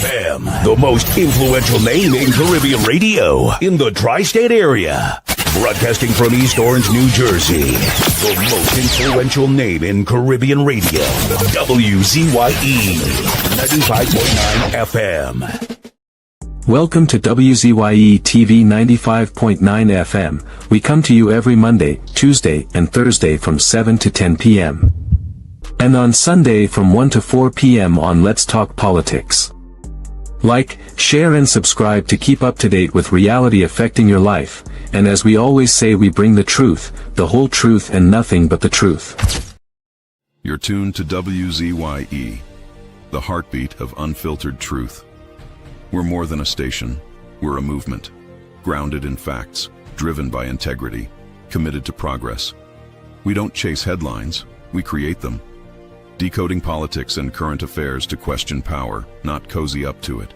FM, the most influential name in Caribbean radio in the tri-state area. Broadcasting from East Orange, New Jersey, the most influential name in Caribbean radio, WZYE 95.9 FM. Welcome to WZYE TV 95.9 FM. We come to you every Monday, Tuesday, and Thursday from 7 to 10 p.m. And on Sunday from 1 to 4 p.m. on Let's Talk Politics. Like, share and subscribe to keep up to date with reality affecting your life, and as we always say, we bring the truth, the whole truth and nothing but the truth. You're tuned to WZYE, the heartbeat of unfiltered truth. We're more than a station, we're a movement, grounded in facts, driven by integrity, committed to progress. We don't chase headlines, we create them. Decoding politics and current affairs to question power, not cozy up to it.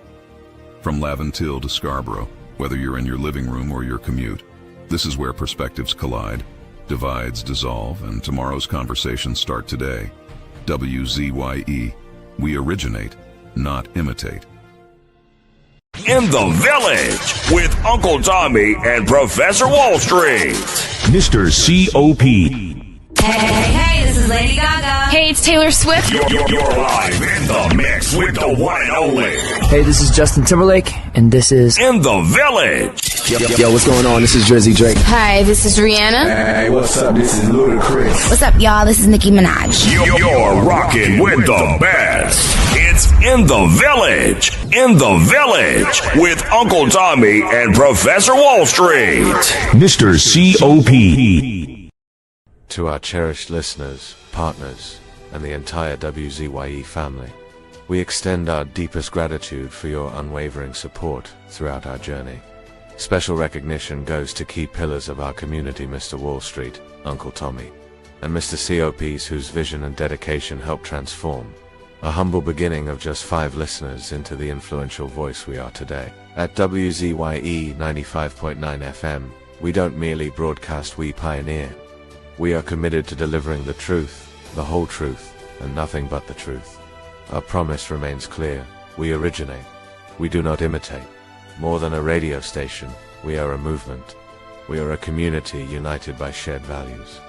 From Laventille to Scarborough, whether you're in your living room or your commute, this is where perspectives collide, divides dissolve, and tomorrow's conversations start today. WZYE, we originate, not imitate. In the Village with Uncle Tommy and Professor Wall Street. Mr. C.O.P. Hey, this is Lady Gaga. Hey, it's Taylor Swift. You're live in the mix with the one and only. Hey, this is Justin Timberlake, and this is In the Village. Yo, what's going on? This is WZYE. Hi, this is Rihanna. Hey, what's up? This is Ludacris. What's up, y'all? This is Nicki Minaj. You're rocking with the best. It's In the Village. In the Village with Uncle Tommy and Professor Wall Street. Mr. C.O.P. To our cherished listeners, partners, and the entire WZYE family, we extend our deepest gratitude for your unwavering support throughout our journey. Special recognition goes to key pillars of our community, Mr. Wall Street, Uncle Tommy, and Mr. COPs, whose vision and dedication helped transform a humble beginning of just 5 listeners into the influential voice we are today. At WZYE 95.9 FM, we don't merely broadcast, we pioneer. We are committed to delivering the truth, the whole truth, and nothing but the truth. Our promise remains clear. We originate. We do not imitate. More than a radio station, we are a movement. We are a community united by shared values.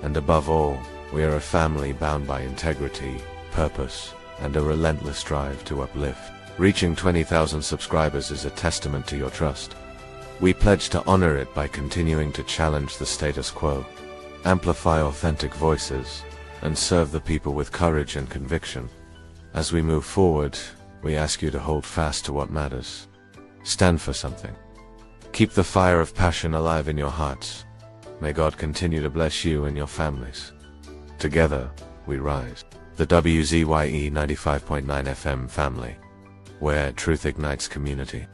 And above all, we are a family bound by integrity, purpose, and a relentless drive to uplift. Reaching 20,000 subscribers is a testament to your trust. We pledge to honor it by continuing to challenge the status quo, amplify authentic voices, and serve the people with courage and conviction. As we move forward, we ask you to hold fast to what matters. Stand for something. Keep the fire of passion alive in your hearts. May God continue to bless you and your families. Together, we rise. The WZYE 95.9 FM family, where truth ignites community.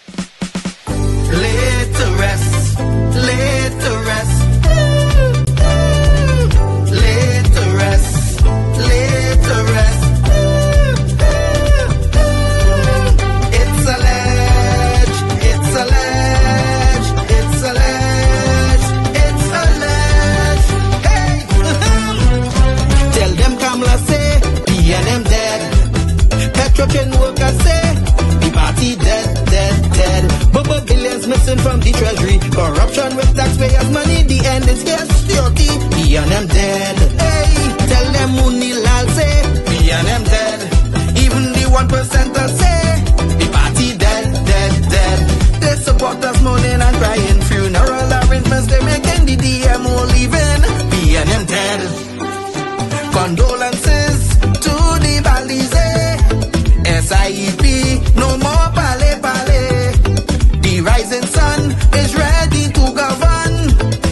Laid to rest, laid to rest, laid to rest, laid to rest. It's a ledge, it's a ledge, it's a ledge, it's a ledge. Hey, tell them Kamala say, PNM dead. Petrochem workers say, the party dead, dead, dead. Bubble billions missing from the treasury. Corruption with taxpayers' money, the end is here. Security, PNM dead. Hey, tell them Munilal say, PNM dead. Even the 1% say, the party dead, dead, dead. They support us mourning and crying. Funeral arrangements they making, the DMO leaving. PNM dead. Condolences to the Balize. SIEP, no more pale pale. The rising sun is ready to govern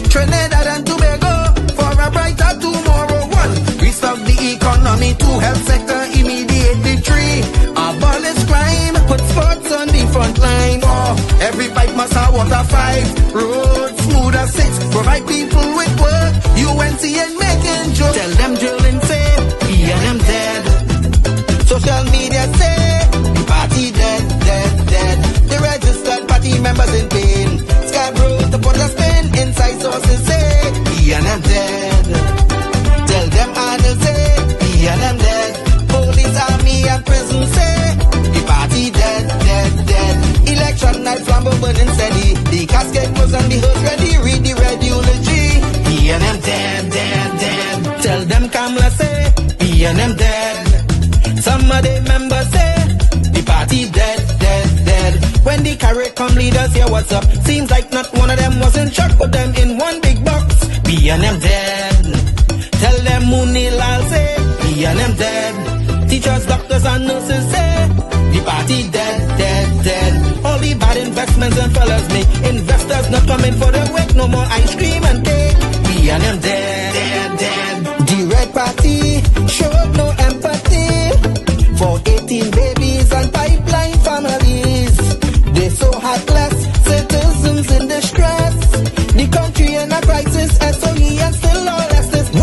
Trinidad and Tobago for a brighter tomorrow. 1. Restart the economy, 2. Health sector immediately. 3. Abolish crime, put sports on the front line. 4. Every pipe must have water. 5. Roads smooth as 6. Provide people with work. UNC and making jokes. Tell them drilling say, PNM dead. Social media say, the party dead, dead, dead. The registered party members in pain. Scarborough to put a spin. Inside sources say, PNM dead. Tell them Arnold say, PNM dead. Police, army and prison say, the party dead, dead, dead. Election night flambeau burning steady. The casket was on the hearse ready. Read the red eulogy. PNM dead, dead, dead. Tell them Kamala say, PNM dead. Some of the members say, the party dead, dead, dead. When the carrot come leaders hear what's up, seems like not one of them was in shock, put them in one big box. PNM dead. Tell them Munilal say, PNM dead. Teachers, doctors and nurses say, the party dead, dead, dead. All the bad investments and fellas make investors not coming for the work, no more ice cream and cake. PNM dead, dead, dead. The red party showed no empathy for 18 babies and pipeline families. They so heartless, citizens in distress. The country in a crisis, SOE and still lawless. 1.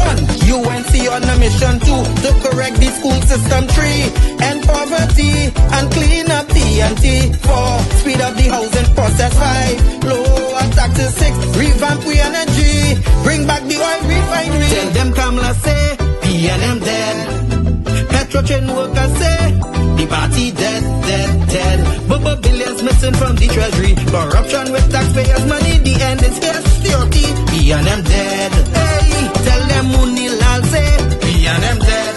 UNC on a mission. 2. To correct the school system. 3. End poverty and clean up TNT. 4. Speed up the housing process. 5. Lower taxes. 6. Revamp we energy. Bring back the oil refinery. Tell them Kamala say, PNM dead. Petrochem workers say, the party dead, dead, dead. Bubble billions missing from the treasury. Corruption with taxpayers' money, the end is here. Security, PNM dead. Hey, tell them Munilal say, PNM dead.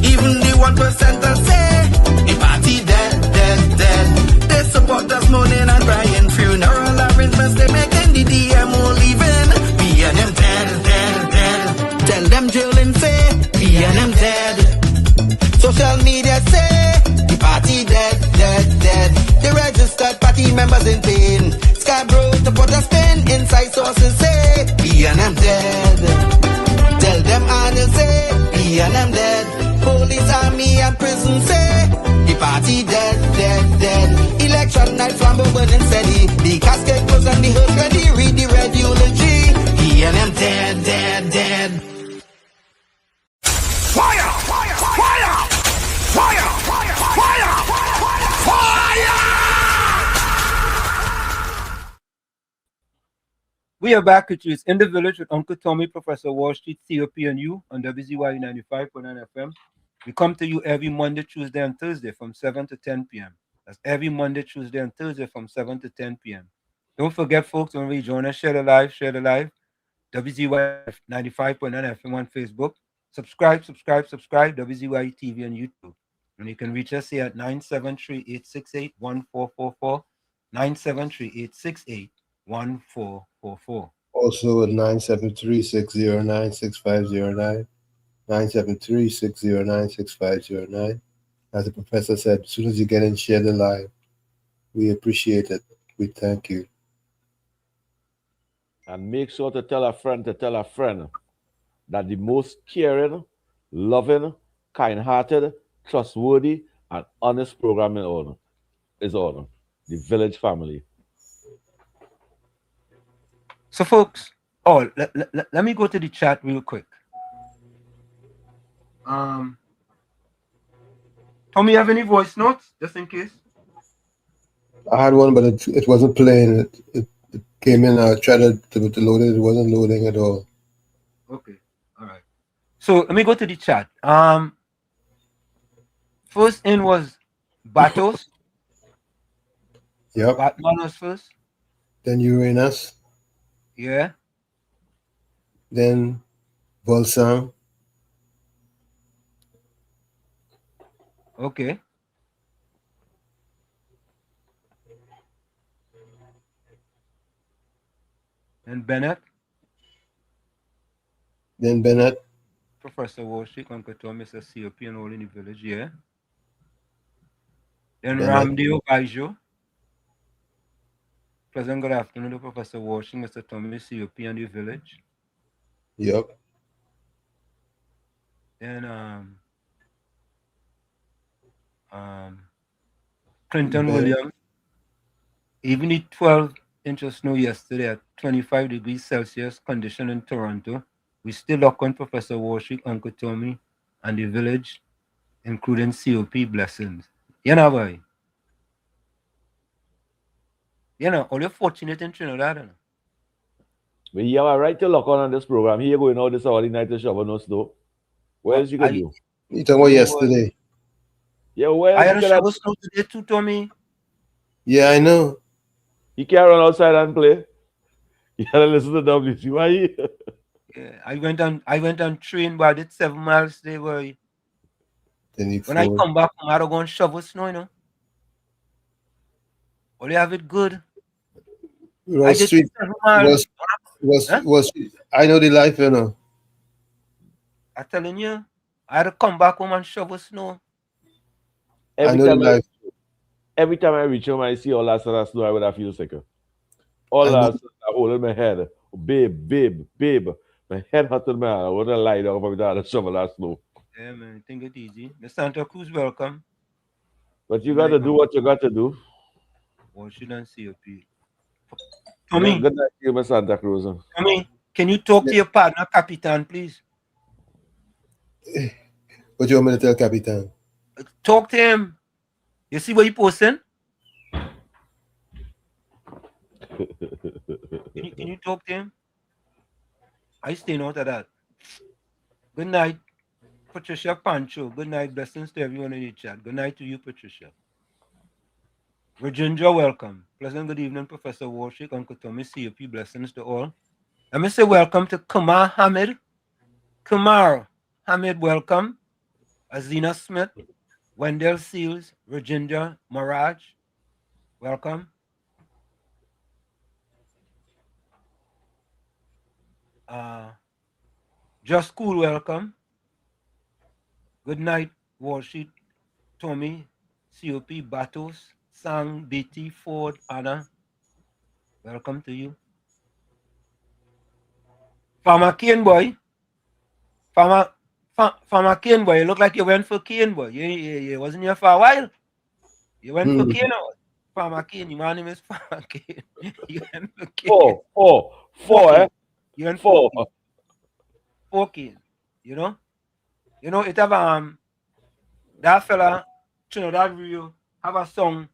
Even the 1% say, the party dead, dead, dead. They support us mourning and crying. Funeral arrangements they making, the DMO leaving. PNM dead, dead, dead. Tell them drilling say, PNM dead. Social media say, the party dead, dead, dead. The registered party members in pain. Scarborough to put a spin. Inside sources say, PNM dead. Tell them Arnold say, PNM dead. Police, army and prison say, the party dead, dead, dead. Election night flambeau burning steady. The casket closed and the hearse ready. Read the red eulogy. He and them dead, dead, dead. Fire! Fire! Fire! Fire! Fire! Fire! Fire! We are back with you. It's In the Village with Uncle Tommy, Professor Wall Street, COP and you on WZYE 95.9 FM. We come to you every Monday, Tuesday, and Thursday from 7 to 10 p.m. That's every Monday, Tuesday, and Thursday from 7 to 10 p.m. Don't forget, folks, when we join us, share the live. WZYE 95.9 FM on Facebook. Subscribe, WZYE TV on YouTube. And you can reach us here at 973-868-1444, 973-868-1444. Also at 973-609-6509, 973-609-6509. As the professor said, as soon as you get in, share the live. We appreciate it. We thank you. And make sure to tell a friend that the most caring, loving, kind-hearted, trustworthy, and honest program is on the Village family. So, folks, let me go to the chat real quick. Tommy, you have any voice notes, just in case? I had one, but it wasn't playing. It came in. I tried to load it. It wasn't loading at all. Okay, all right. So let me go to the chat. First in was Batos. Yep. Batman was first. Then Uranus. Yeah. Then Volsang. Okay. And Bennett. Then Bennett. Professor Wall Street, Uncle Tom, Mr. COP, and all in the village, yeah. Then Bennett. Ramdeo Baijo. Pleasant good afternoon to Professor Wall Street, Mr. Tommy, COP, and the village. Yep. Then Clinton Williams. Even the 12 inches of snow yesterday at 25 degrees Celsius condition in Toronto. We still lock on Professor Wall Street, Uncle Tommy, and the village, including COP blessings. You know, boy. You know, all you're fortunate in Trinidad. You know? But you have a right to lock on this program. Here going out this early night to shovel no snow. What else you can do? You talking about yesterday? Yeah, well, I had a shovel snow today too, Tommy. Yeah, I know. You can't run outside and play. You gotta listen to WZYE. Yeah, I went on train, but I did 7 miles today, boy. When I come back, I'm going to shovel snow, you know. Well, you have it good. I did 7 miles. I know the life, you know. I'm telling you, I had to come back home and shovel snow. Every time I reach home, I see all that sort of snow, I would have feel sicker. All that stuff, I hold in my head. Oh, babe. My head hurt in my hand. I want to lie down without to shovel that snow. Yeah, man, think it easy. The Santa Cruz, welcome. But you got to do what you got to do. Well, she don't see COP. Tommy. Good night to you, Miss Santa Cruz. Tommy, can you talk to your partner, Capitan, please? What you want me to tell Capitan? Talk to him. You see what he posting? Can you talk to him? I staying out of that. Good night, Patricia Pancho. Good night. Blessings to everyone in the chat. Good night to you, Patricia. Virginia, welcome. Pleasant good evening, Professor Wall Street, Uncle Tommy, COP. Blessings to all. Let me say welcome to Kumar Hamid. Kumar Hamid, welcome. Azina Smith, Wendell Seals, Virginia Maraj, welcome. Just Cool, welcome. Good night, Wall Street, Tommy, COP, Batos, Sang, BT, Ford, Anna. Welcome to you. Farmer Cane Boy. Farmer Cane Boy, you look like you went for Cane Boy. You wasn't here for a while. You went for Cane Boy. Farmer Kane. My name is Farmer Kane. You and Four, eh? You and Four. 4 Kane. You know it have that fella, that Rio have a song.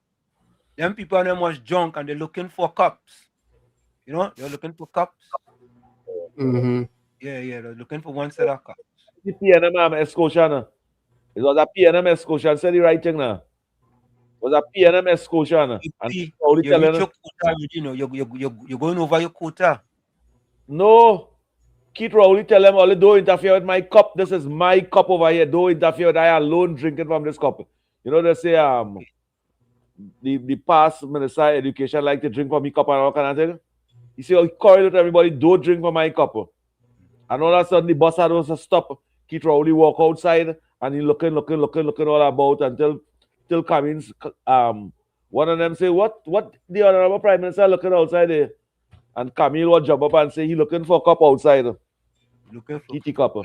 Them people are them was drunk and they're looking for cups. You know, they're looking for cups. Mm-hmm. Yeah, they're looking for one set of cups. The PNM Scotian. It was a PNM Scotian. Said the right thing now. It was a PNM Scotian. And You only reach telling your quota, you know, you're going over your quota. no. Keith Rowley tell them, only don't interfere with my cup. This is my cup over here. Don't interfere with I alone drinking from this cup. You know, they say the past Minister of Education like to drink from my cup and all kind of thing. You see, he called to everybody, don't drink from my cup. And all of a sudden the bus had to stop. Keith Rowley walk outside and he looking all about until Cummins one of them say, what the Honorable Prime Minister looking outside there? And Camille will jump up and say he looking for a cup outside. Looking for Kitty cup.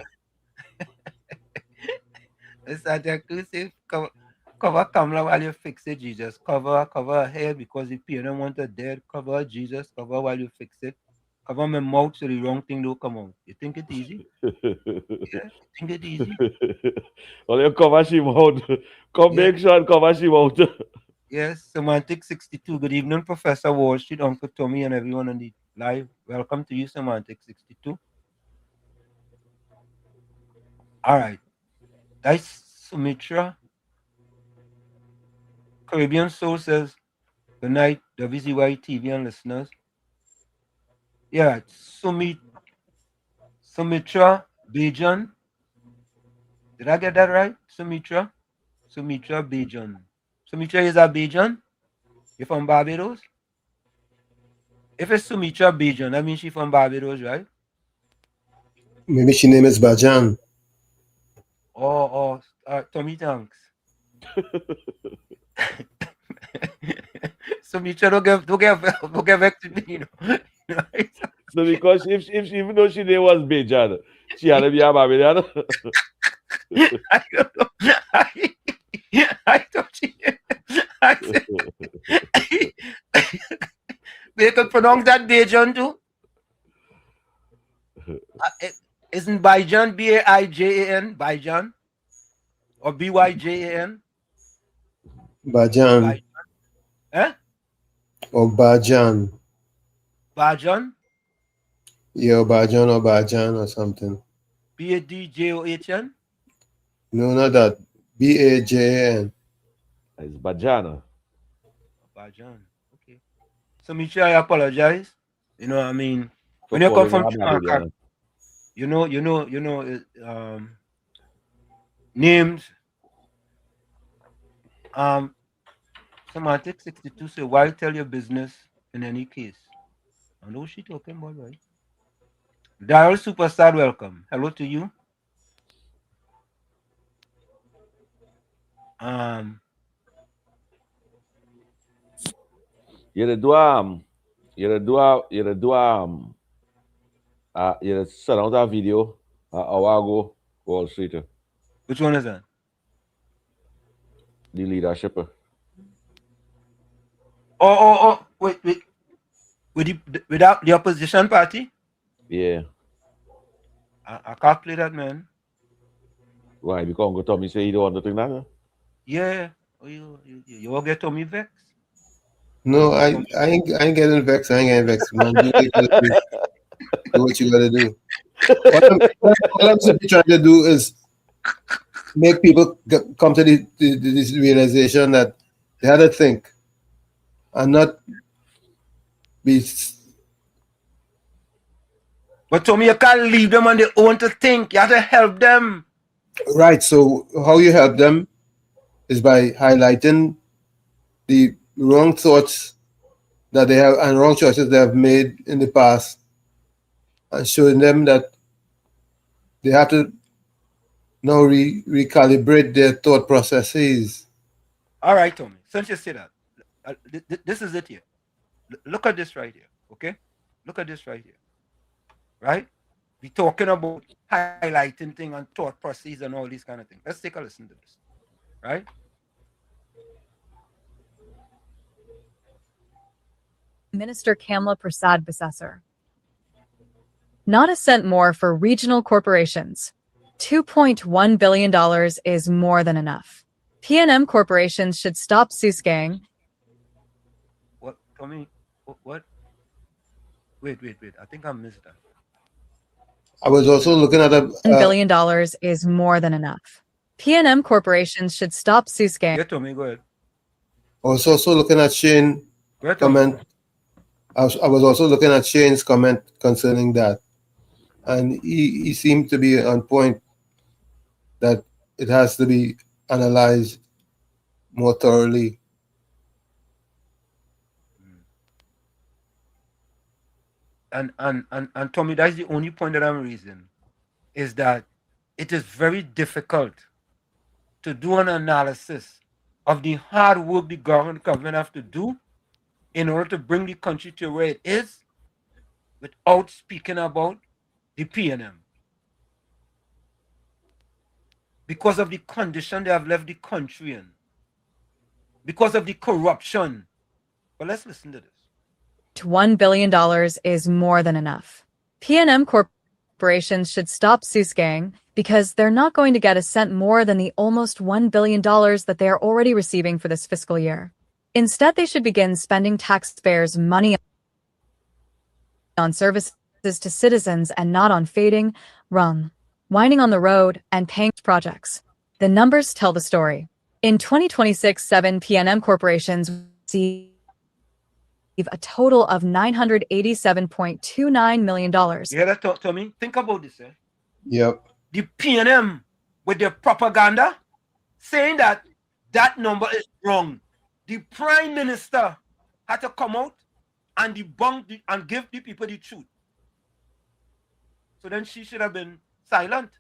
It's like say cover camera while you fix it, Jesus. Cover her head because the piano want her dead. Cover Jesus. Cover while you fix it. Cover my mouth so the wrong thing don't come out. You think it easy? Yeah, think it easy? Well, you cover she mouth. Come Yeah. make sure and cover she mouth. Yes, Semantic 62. Good evening, Professor Wall Street, Uncle Tommy, and everyone on the live. Welcome to you, Semantic 62. All right. That's Sumitra. Caribbean Soul says, good night, WZYE TV and listeners. Yeah, Sumitra Bajan. Did I get that right? Sumitra Bajan. Sumitra is a Bajan? You from Barbados? If it's Sumitra Bajan, that means she's from Barbados, right? Maybe she name is Bajan. Tommy, thanks. Sumitra, don't get back to me, you know. So because if she, even though she name was Bejan, she had to be a Barbadian. I don't know. I thought she. They could pronounce that Bajan too. Isn't Bajan Baijan? Bajan or Byjan? Bajan. Eh? Or Bajan. Bajan? Yeah, Bajan or Bajan or something. Badjon? No, not that. Bajan. It's Bajana. Bajan. Okay. So, Michelle, I apologize. You know, I mean, when you come from Jamaica, you know, names. Semantic 62 say, why tell your business in any case? I know what she talking about, right? Daryl Superstar, welcome. Hello to you. You sent out a video a while ago, Wall Street. Which one is that? The leadership. Wait. Without the opposition party? Yeah. I can't play that, man. Why? Because Uncle Tommy say he don't want to think that? Huh? Yeah. You will get Tommy vexed? No, I ain't getting vexed. I ain't getting vexed, man. Do what you gotta do. All I'm simply trying to do is make people come to this realization that they had to think and not be. But Tommy, you can't leave them on their own to think. You have to help them. Right. So how you help them is by highlighting the wrong thoughts that they have and wrong choices they have made in the past, and showing them that they have to now recalibrate their thought processes. All right, Tommy. Since you say that, this is it here. Look at this right here. Okay, look at this right here. Right? We're talking about highlighting thing and thought processes and all these kind of things. Let's take a listen to this. Right? Minister Kamla Prasad Bisesar. Not a cent more for regional corporations. $2.1 billion is more than enough. PNM corporations should stop Susgang. What? Tommy? What? Wait. I think I missed that. I was also looking at $1 billion is more than enough. PNM corporations should stop Susgang. Yeah, Tommy, go ahead. I was also looking at Shane's comment. I was also looking at Shane's comment concerning that. And he seemed to be on point that it has to be analyzed more thoroughly. And Tommy, that's the only point that I'm raising, is that it is very difficult to do an analysis of the hard work the government have to do in order to bring the country to where it is without speaking about the PNM. Because of the condition they have left the country in. Because of the corruption. But let's listen to this. $1 billion is more than enough. PNM corporations should stop Susgang because they're not going to get a cent more than the almost $1 billion that they are already receiving for this fiscal year. Instead, they should begin spending taxpayers' money on services to citizens and not on fading, whining on the road, and paying projects. The numbers tell the story. In 2026, 7 PNM corporations receive a total of $987.29 million. You hear that, Tommy? Think about this. Yep. The PNM with their propaganda saying that that number is wrong. The Prime Minister had to come out and debunk and give the people the truth. So then she should have been silent.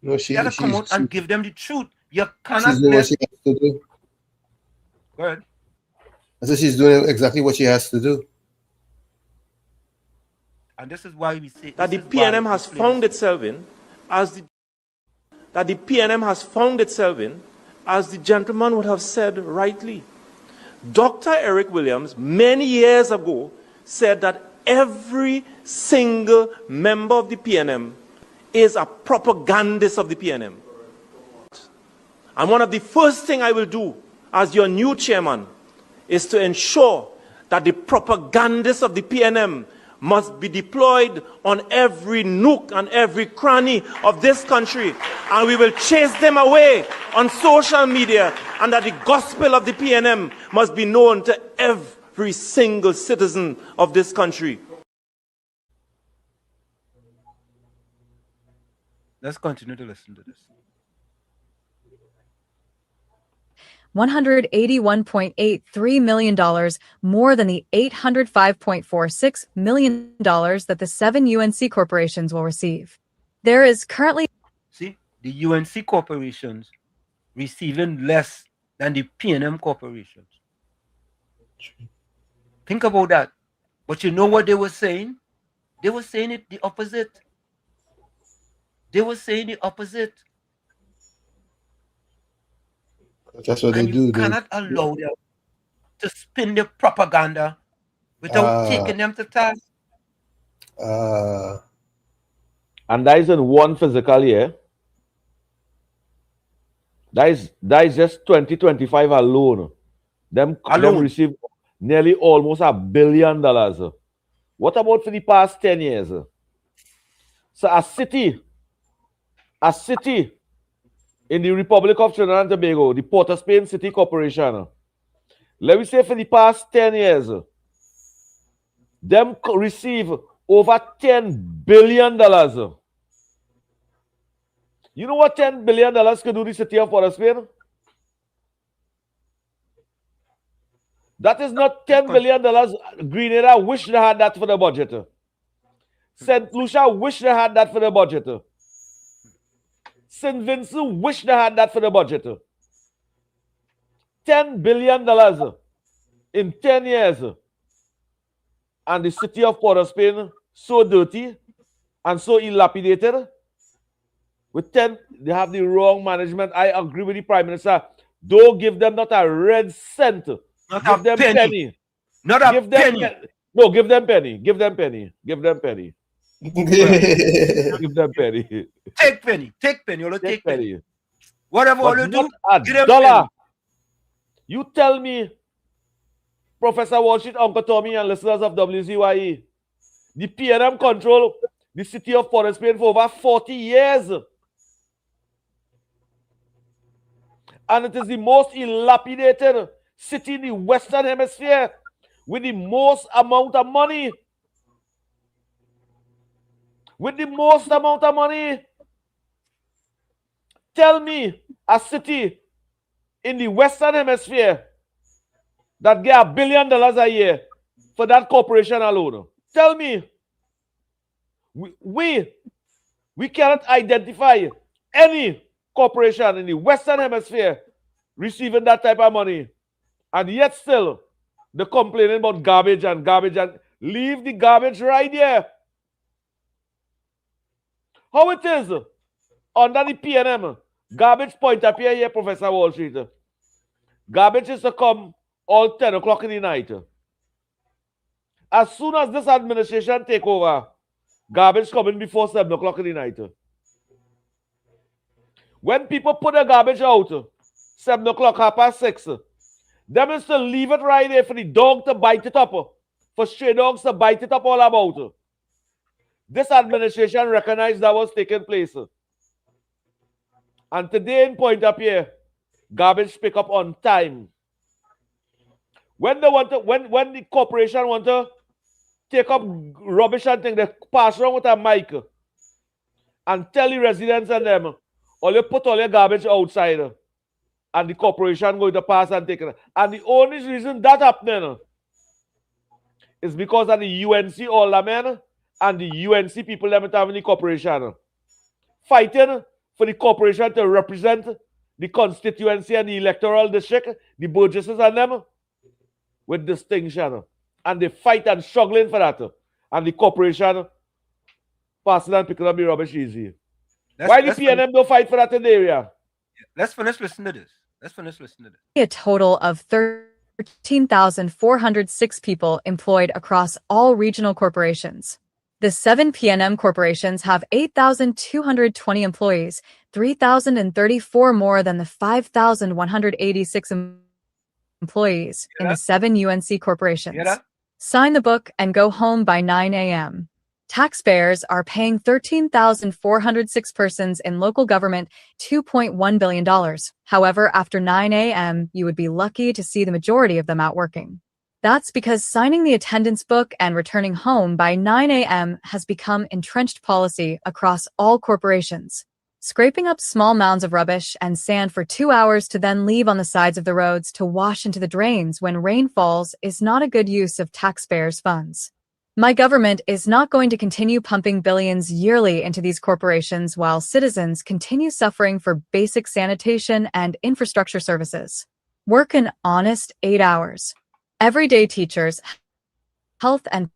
No, she had to come out and give them the truth. You cannot. She's doing what she has to do. Go ahead. I said she's doing exactly what she has to do. And this is why we say that the PNM has found itself in, as the gentleman would have said rightly. Dr. Eric Williams, many years ago, said that every single member of the PNM is a propagandist of the PNM. And one of the first things I will do as your new chairman is to ensure that the propagandists of the PNM must be deployed on every nook and every cranny of this country. And we will chase them away on social media, and that the gospel of the PNM must be known to every single citizen of this country. Let's continue to listen to this. $181.83 million more than the $805.46 million that the 7 UNC corporations will receive. There is currently... See, the UNC corporations receiving less than the PNM corporations. Think about that. But you know what they were saying? They were saying it the opposite. They were saying the opposite. That's what they do. You cannot allow them to spin the propaganda without taking them to task. And that is in one physical year. That is just 2025 alone. Them receive nearly almost $1 billion. What about for the past 10 years? So a city in the Republic of Trinidad and Tobago, the Port of Spain City Corporation, let me say for the past 10 years, them receive over $10 billion. You know what $10 billion could do the city of Port of Spain? That is not $10 billion. Grenada wish they had that for the budget. St. Lucia wish they had that for the budget. St. Vincent wish they had that for the budget. $10 billion in 10 years. And the city of Port of Spain so dirty and so dilapidated. They have the wrong management. I agree with the Prime Minister. Don't give them not a red cent. Not give a them penny. Not a Give them penny. No, give them penny. Give them penny. Give them penny. Give them penny. Take penny. Take penny. You'll take penny. Whatever But you not do, a give them dollar. penny. You tell me, Professor Wall Street, Uncle Tommy, and listeners of WZYE, the PNM control the city of Port au Prince for over 40 years. And it is the most dilapidated city in the Western Hemisphere with the most amount of money. With the most amount of money. Tell me a city in the Western Hemisphere that get $1 billion a year for that corporation alone. Tell me. We cannot identify any corporation in the Western Hemisphere receiving that type of money. And yet still, they're complaining about garbage and leave the garbage right there. How it is under the PNM, garbage point up here, Professor Wall Street. Garbage is to come all 10 o'clock in the night. As soon as this administration take over, garbage coming before 7 o'clock in the night. When people put their garbage out, 7 o'clock, 6:30, them is to leave it right there for the dog to bite it up, for stray dogs to bite it up all about. This administration recognized that was taking place. And today in Point Up here, garbage pick up on time. When the corporation want to take up rubbish and things, they pass around with a mic and tell the residents and them, or you put all your garbage outside and the corporation going to pass and take it. And the only reason that happening is because of the UNC aldermen and the UNC people that have in the corporation fighting for the corporation to represent the constituency and the electoral district, the Burgesses and them, with distinction. And they fight and struggling for that. And the corporation passing and picking up the rubbish easy. Why the PNM don't fight for that in the area? Let's finish listening to this. A total of 13,406 people employed across all regional corporations. The 7 PNM corporations have 8,220 employees, 3,034 more than the 5,186 employees in the 7 UNC corporations. Sign the book and go home by 9 a.m. Taxpayers are paying 13,406 persons in local government $2.1 billion. However, after 9 a.m., you would be lucky to see the majority of them out working. That's because signing the attendance book and returning home by 9 a.m. has become entrenched policy across all corporations. Scraping up small mounds of rubbish and sand for 2 hours to then leave on the sides of the roads to wash into the drains when rain falls is not a good use of taxpayers' funds. My government is not going to continue pumping billions yearly into these corporations while citizens continue suffering for basic sanitation and infrastructure services. Work an honest 8 hours. Everyday teachers, health and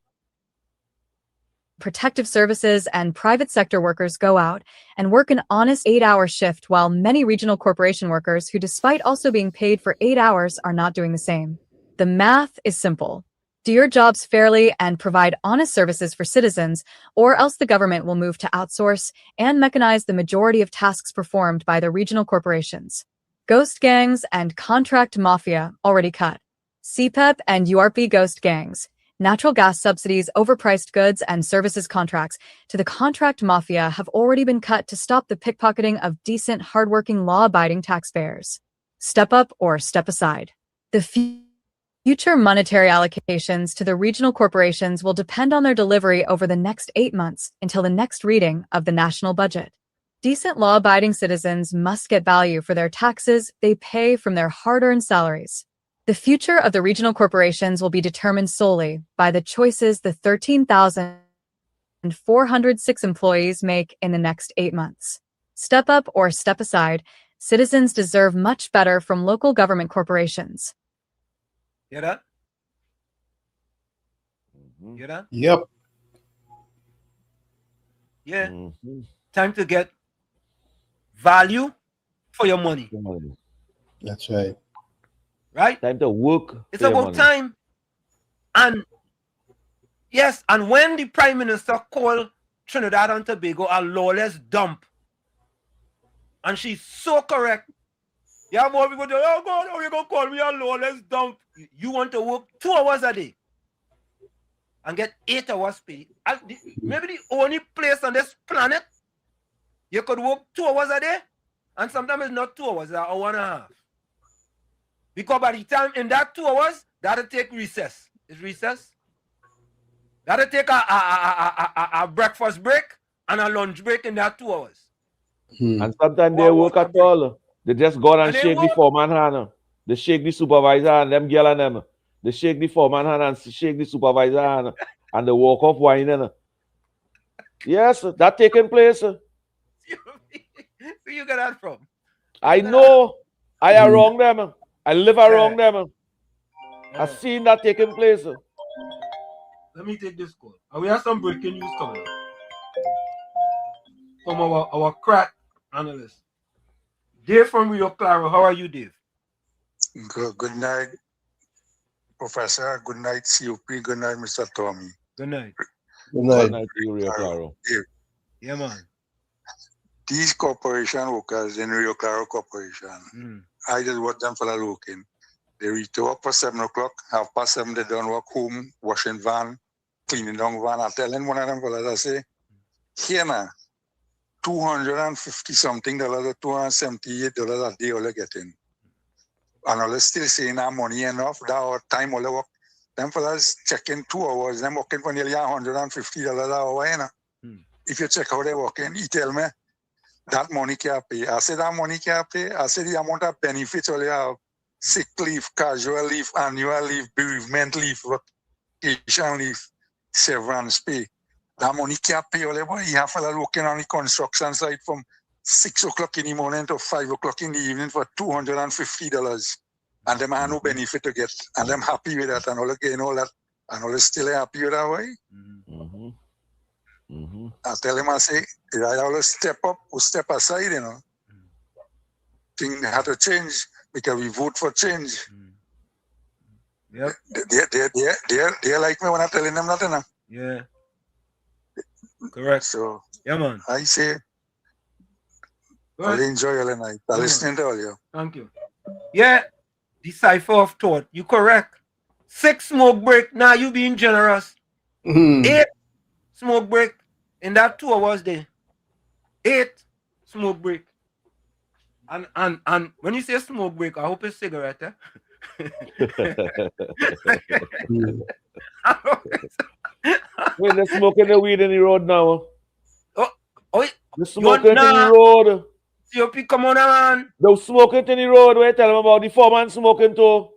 protective services, and private sector workers go out and work an honest 8-hour shift, while many regional corporation workers who, despite also being paid for 8 hours, are not doing the same. The math is simple. Do your jobs fairly and provide honest services for citizens, or else the government will move to outsource and mechanize the majority of tasks performed by the regional corporations. Ghost gangs and contract mafia already cut. CPEP and URP ghost gangs. Natural gas subsidies, overpriced goods and services contracts to the contract mafia have already been cut to stop the pickpocketing of decent, hardworking, law-abiding taxpayers. Step up or step aside. The future monetary allocations to the regional corporations will depend on their delivery over the next 8 months until the next reading of the national budget. Decent, law-abiding citizens must get value for their taxes they pay from their hard-earned salaries. The future of the regional corporations will be determined solely by the choices the 13,406 employees make in the next 8 months. Step up or step aside. Citizens deserve much better from local government corporations. Hear that? Hear that? Yep. Yeah. Time to get value for your money. That's right. Right? Time to work. It's about time. And yes, and when the Prime Minister called Trinidad and Tobago a lawless dump, and she's so correct. Yeah, more people say, oh God, oh, you're going to call me a lawless dump. You want to work 2 hours a day and get 8 hours pay. Maybe the only place on this planet you could work 2 hours a day, and sometimes it's not 2 hours, it's an hour and a half. Because by the time in that 2 hours, that'll take recess. Is recess? That'll take a breakfast break and a lunch break in that 2 hours. And sometimes they work at all. They just go and shake the foreman hand. They shake the supervisor and them girl and them. They shake the foreman hand and shake the supervisor hand. And they walk off whining. Yes, that taking place. Where you get that from? I know. I around them. I live around them. I've seen that taking place. Let me take this call. We have some breaking news coming up from our crack analyst. Dave from Rio Claro. How are you, Dave? Good night, Professor. Good night, COP. Good night, Mr. Tommy. Good night. Good night. Good night to you, Rio Claro. Yeah, man. These corporation workers in Rio Claro Corporation, I just watch them for looking. They reach to work for 7 o'clock, 7:30 they done work home, washing van, cleaning down van. I telling one of them fellas, I say, here now, $250 something or $278 a day all they getting. And all they still saying that money enough, that time all they work. Them fellas checking 2 hours, them working for nearly $150 an hour, you know. If you check how they working, he tell me that money can't pay. I say that money can't pay. I say the amount of benefits all you have, sick leave, casual leave, annual leave, bereavement leave, vacation leave, severance pay. That money can't pay all you have. You have fellas working on the construction site from 6 o'clock in the morning to 5 o'clock in the evening for $250. And them have no benefit to get. And them happy with that and all again, all that. And all still happy with that way. I tell him, I say, I always step up or step aside, you know. Things have to change because we vote for change. Yep. They're like me when I'm telling them nothing. Yeah. Correct. So, yeah, man. I say, I'll enjoy all the night. I'm listening to all you. Thank you. Yeah, the cipher of thought. You correct. 6 smoke break. Now you being generous. 8 smoke break in that 2 hours day. 8 smoke break. And when you say smoke break, I hope it's cigarette. Wait, they're smoking the weed in the road now. They're smoking in nah. the road. COP, come on, man. They're smoking in the road. Where tell them about the foreman smoking too.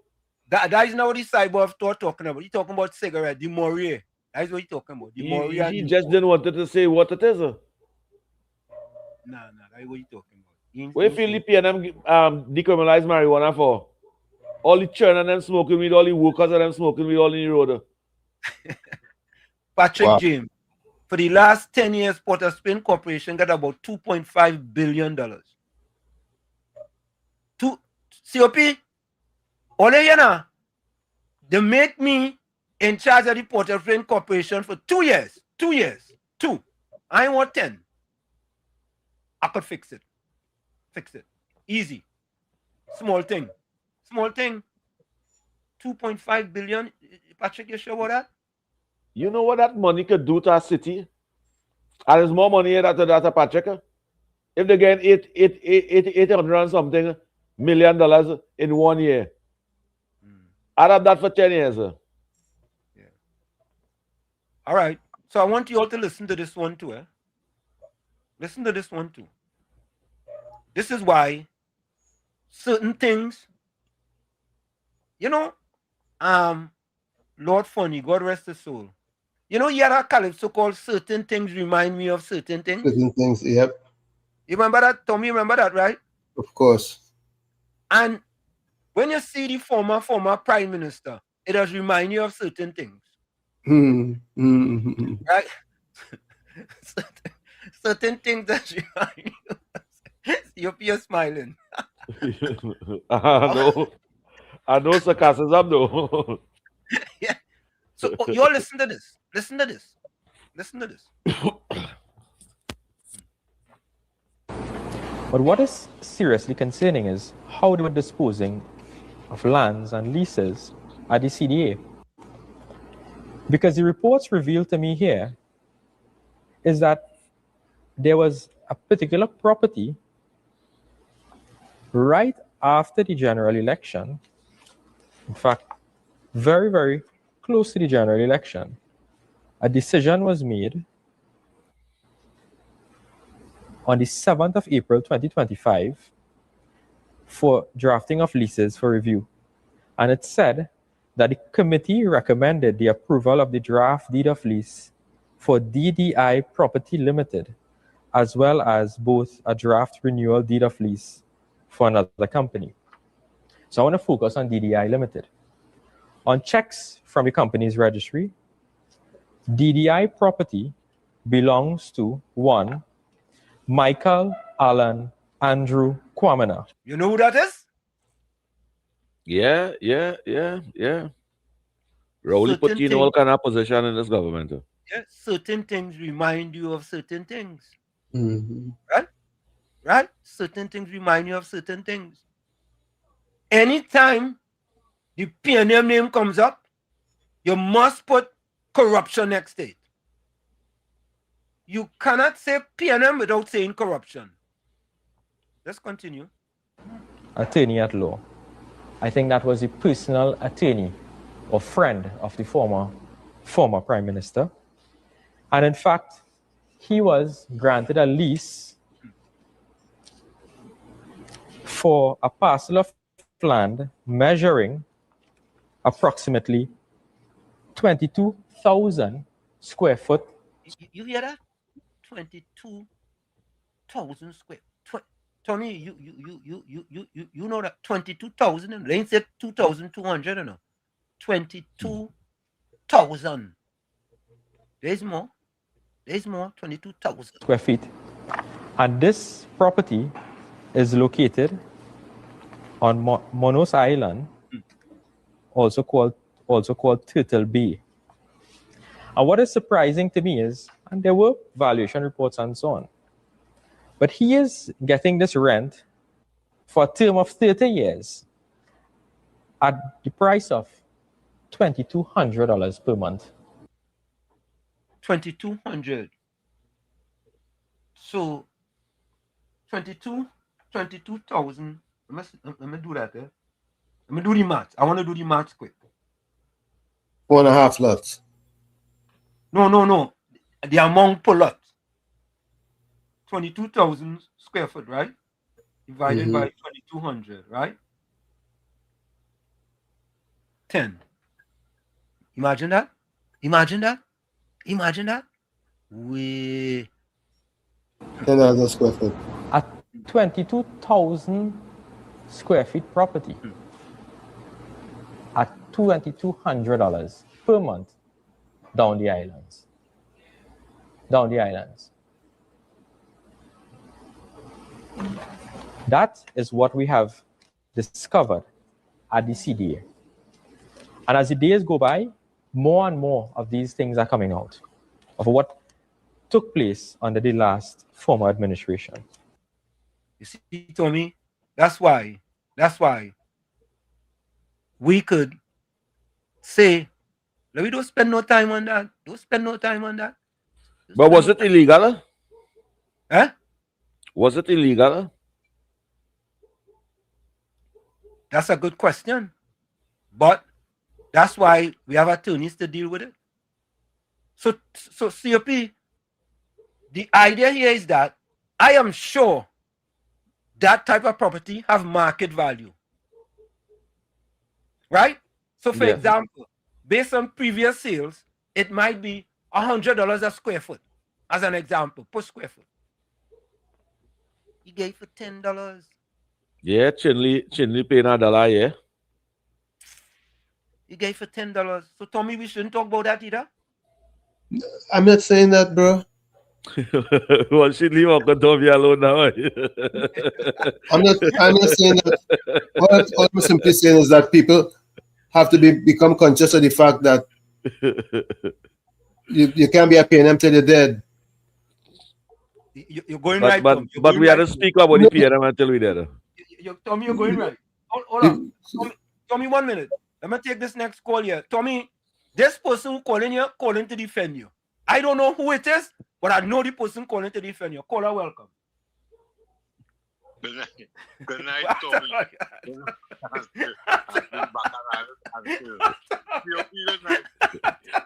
That is not what the cyber of thought talking about. You're talking about cigarette, the Mourier. That is what you're talking about. The Mourier. He just didn't want to say what it is. Nah, that is what you're talking about. Where Philippi and them decriminalize marijuana for? All the children and them smoking weed, all the workers and them smoking weed all in the road. Patrick James, for the last 10 years, Port of Spain Corporation got about $2.5 billion. COP, all you know, they make me in charge of the Port of Spain Corporation for 2 years. 2 years. 2. I ain't want 10. I could fix it. Fix it. Easy. Small thing. Small thing. 2.5 billion. Patrick, you sure about that? You know what that money could do to our city? And there's more money than that, Patrick. If they get $800 and something $million in 1 year. Add up that for 10 years. Yeah. All right. So I want you all to listen to this one too. Listen to this one too. This is why certain things, you know, Lord Funny, God rest his soul. You know, he had a calypso called Certain Things Remind Me of Certain Things. Certain things, yep. You remember that, Tommy? Remember that, right? Of course. And when you see the former prime minister, it does remind you of certain things. Right? certain things that remind you. You're smiling. I know sarcasm though. Yeah. So you all listen to this. Listen to this. Listen to this. But what is seriously concerning is how they were disposing of lands and leases at the CDA. Because the reports revealed to me here is that there was a particular property right after the general election, in fact, very, very close to the general election, a decision was made on the 7th of April 2025 for drafting of leases for review. And it said that the committee recommended the approval of the draft deed of lease for DDI Property Limited, as well as both a draft renewal deed of lease for another company. So I want to focus on DDI Limited. On checks from the company's registry, DDI Property belongs to one Michael Allen Andrew Kwamina. You know who that is? Yeah. Rowley put you in all kind of position in this government. Yeah, certain things remind you of certain things. Mm-hmm. Right? Certain things remind you of certain things. Anytime the PNM name comes up, you must put corruption next to it. You cannot say PNM without saying corruption. Let's continue. Attorney at law. I think that was the personal attorney or friend of the former Prime Minister. And in fact, he was granted a lease for a parcel of land measuring approximately 22,000 square foot. You hear that? 22,000 square. Tommy, you know that 22,000 and they ain't said 2,200, you know. 22,000. There's more. 22,000 square feet. And this property is located on Monos Island, also called Turtle Bay. And what is surprising to me is, and there were valuation reports and so on, but he is getting this rent for a term of 30 years at the price of $2,200 per month. 2,200. So 22,000. Let me do that. Let me do the math. I want to do the math quick. 4.5 lots. No. The amount per lot. 22,000 square foot, right? Divided by 2,200, right? 10. Imagine that. We 10,000 square foot. A 22,000 square feet property at $2,200 per month down the islands. That is what we have discovered at the CDA. And as the days go by, more and more of these things are coming out of what took place under the last former administration. You see, Tommy, that's why we could say, we don't spend no time on that. But was it illegal? Huh? Was it illegal? That's a good question. But that's why we have attorneys to deal with it. So COP, the idea here is that I am sure that type of property have market value. Right? So for example, based on previous sales, it might be $100 a square foot, as an example, per square foot. You gave for $10. Yeah, Chinley paying $1, yeah. You gave for $10. So Tommy, we shouldn't talk about that either. I'm not saying that, bro. Well, she leave Uncle Tommy alone now. I'm not saying that. What I'm simply saying is that people have to become conscious of the fact that You can't be a PNM till you're dead. You're going but, right, but, Tom. You're but going we had right. to speak about the PNM until we did. Tommy, you're going right. Hold on. Tommy, 1 minute. Let me take this next call here. Tommy, this person who calling you, calling to defend you. I don't know who it is, but I know the person calling to defend you. Caller, welcome. Good night. Good night, Tommy.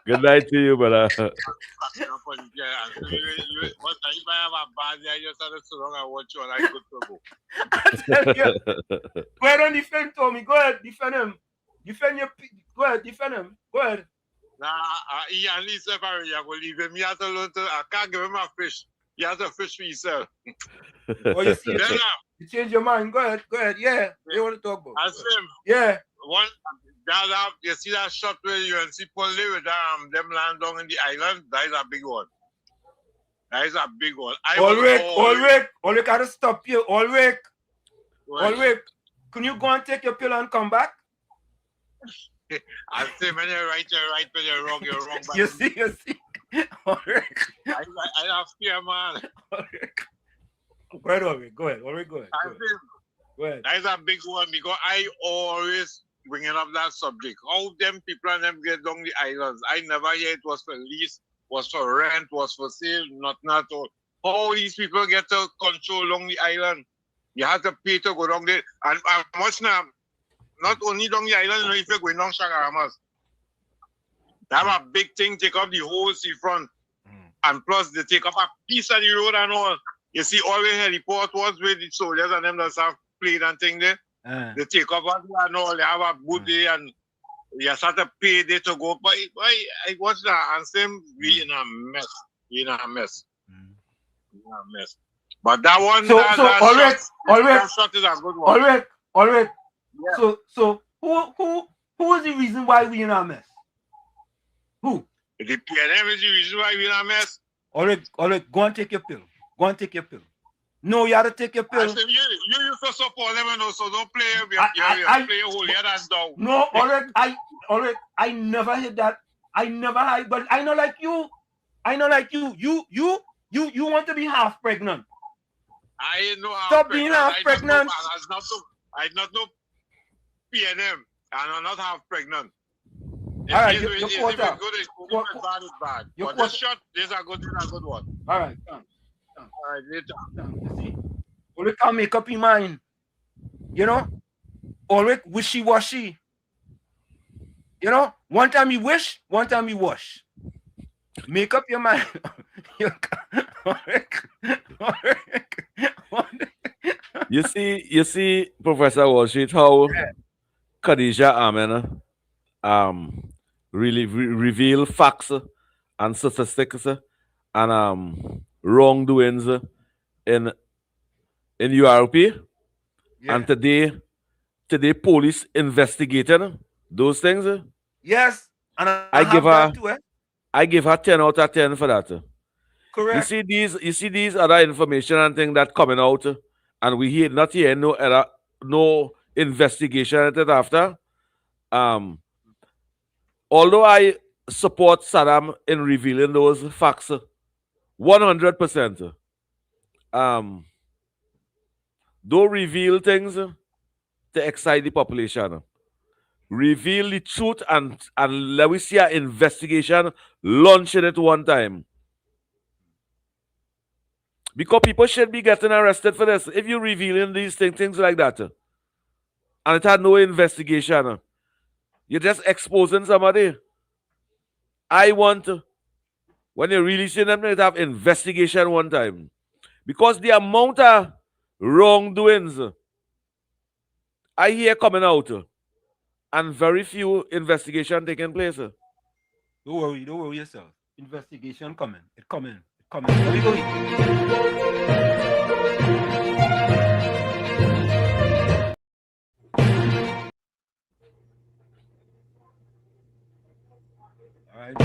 Good night to you, brother. Go ahead and defend Tommy. Go ahead, defend him. Defend your. Go ahead, defend him. Go ahead. Nah, he and Lisa Barry, I will leave him. He has to learn to. I can't give him a fish. He has to fish for himself. Oh, you see, you change your mind. Go ahead, go ahead. Yeah, you want to talk about? As him. Yeah. One. You see that shot where UNC pulled it with them land down in the island? That is a big one. That is a big one. Ulrich, gotta stop you. Ulrich, can you go and take your pill and come back? I say when you're right, when you're wrong, you're wrong. You see. Ulrich. I have fear, man. Go ahead, Ulrich. Go ahead. Go ahead. That is a big one because I always bringing up that subject. How them people and them get down the islands. I never hear it was for lease, was for rent, was for sale, not all. How these people get to control along the island. You have to pay to go down there. And much now, not only down the island, if you're going down Shagaramas. They have a big thing, take up the whole seafront. And plus they take up a piece of the road and all. You see all the heliport was with the soldiers and them that have played and thing there. They take up and all, they have a good day and you start to pay there to go. But I watch that and same we in a mess. In a mess. But that one that shot is a good one. Ulrich. Yeah. So who is the reason why we in a mess? Who? The PNM is the reason why we in a mess. Ulrich, go and take your pill. Go and take your pill. No, you have to take your pill. I said, you used to support them, so don't play. You play holier than thou. No, Ulrich, I never heard that. I never had, but I know like you. You want to be half pregnant. I know half Stop pregnant. being half pregnant. I not know PNM, and I'm not half pregnant. All right, if it's good, it's good. If bad, it's bad. But this shot, this is a good one. All right, All right, later. You see, Ulrich can't make up your mind. You know, Ulrich wishy-washy. You know, one time you wish, one time you wash. Make up your mind. You see, Professor Wall Street, how Khadija Amen really reveal facts and statistics and wrongdoings in URP. Yeah. And today police investigated those things. Yes. And I give her 10 out of 10 for that. Correct. You see these other information and things that coming out, and we not hear no investigation at it after. Although I support Saddam in revealing those facts, 100%. Don't reveal things to excite the population. Reveal the truth and let we see an investigation launching it one time. Because people should be getting arrested for this. If you're revealing these things like that, and it had no investigation, you're just exposing somebody. I want, when you're releasing them, to have investigation one time. Because the amount of wrongdoings I hear coming out, and very few investigation taking place. Don't worry yourself. Investigation coming. It coming. Let me go eat. All right.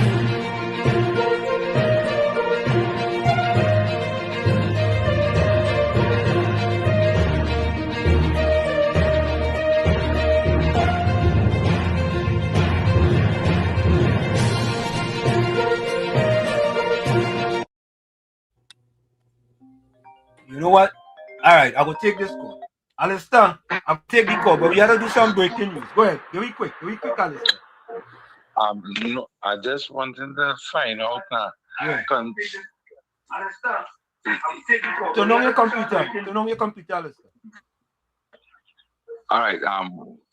You know what? All right, I will take this call. Alistair, I'll take the call, but we have to do some breaking news. Go ahead. Give me quick, Alistair. I just wanted to find out now. Yeah. Turn on your computer. Turn on your computer, Alistair. All right.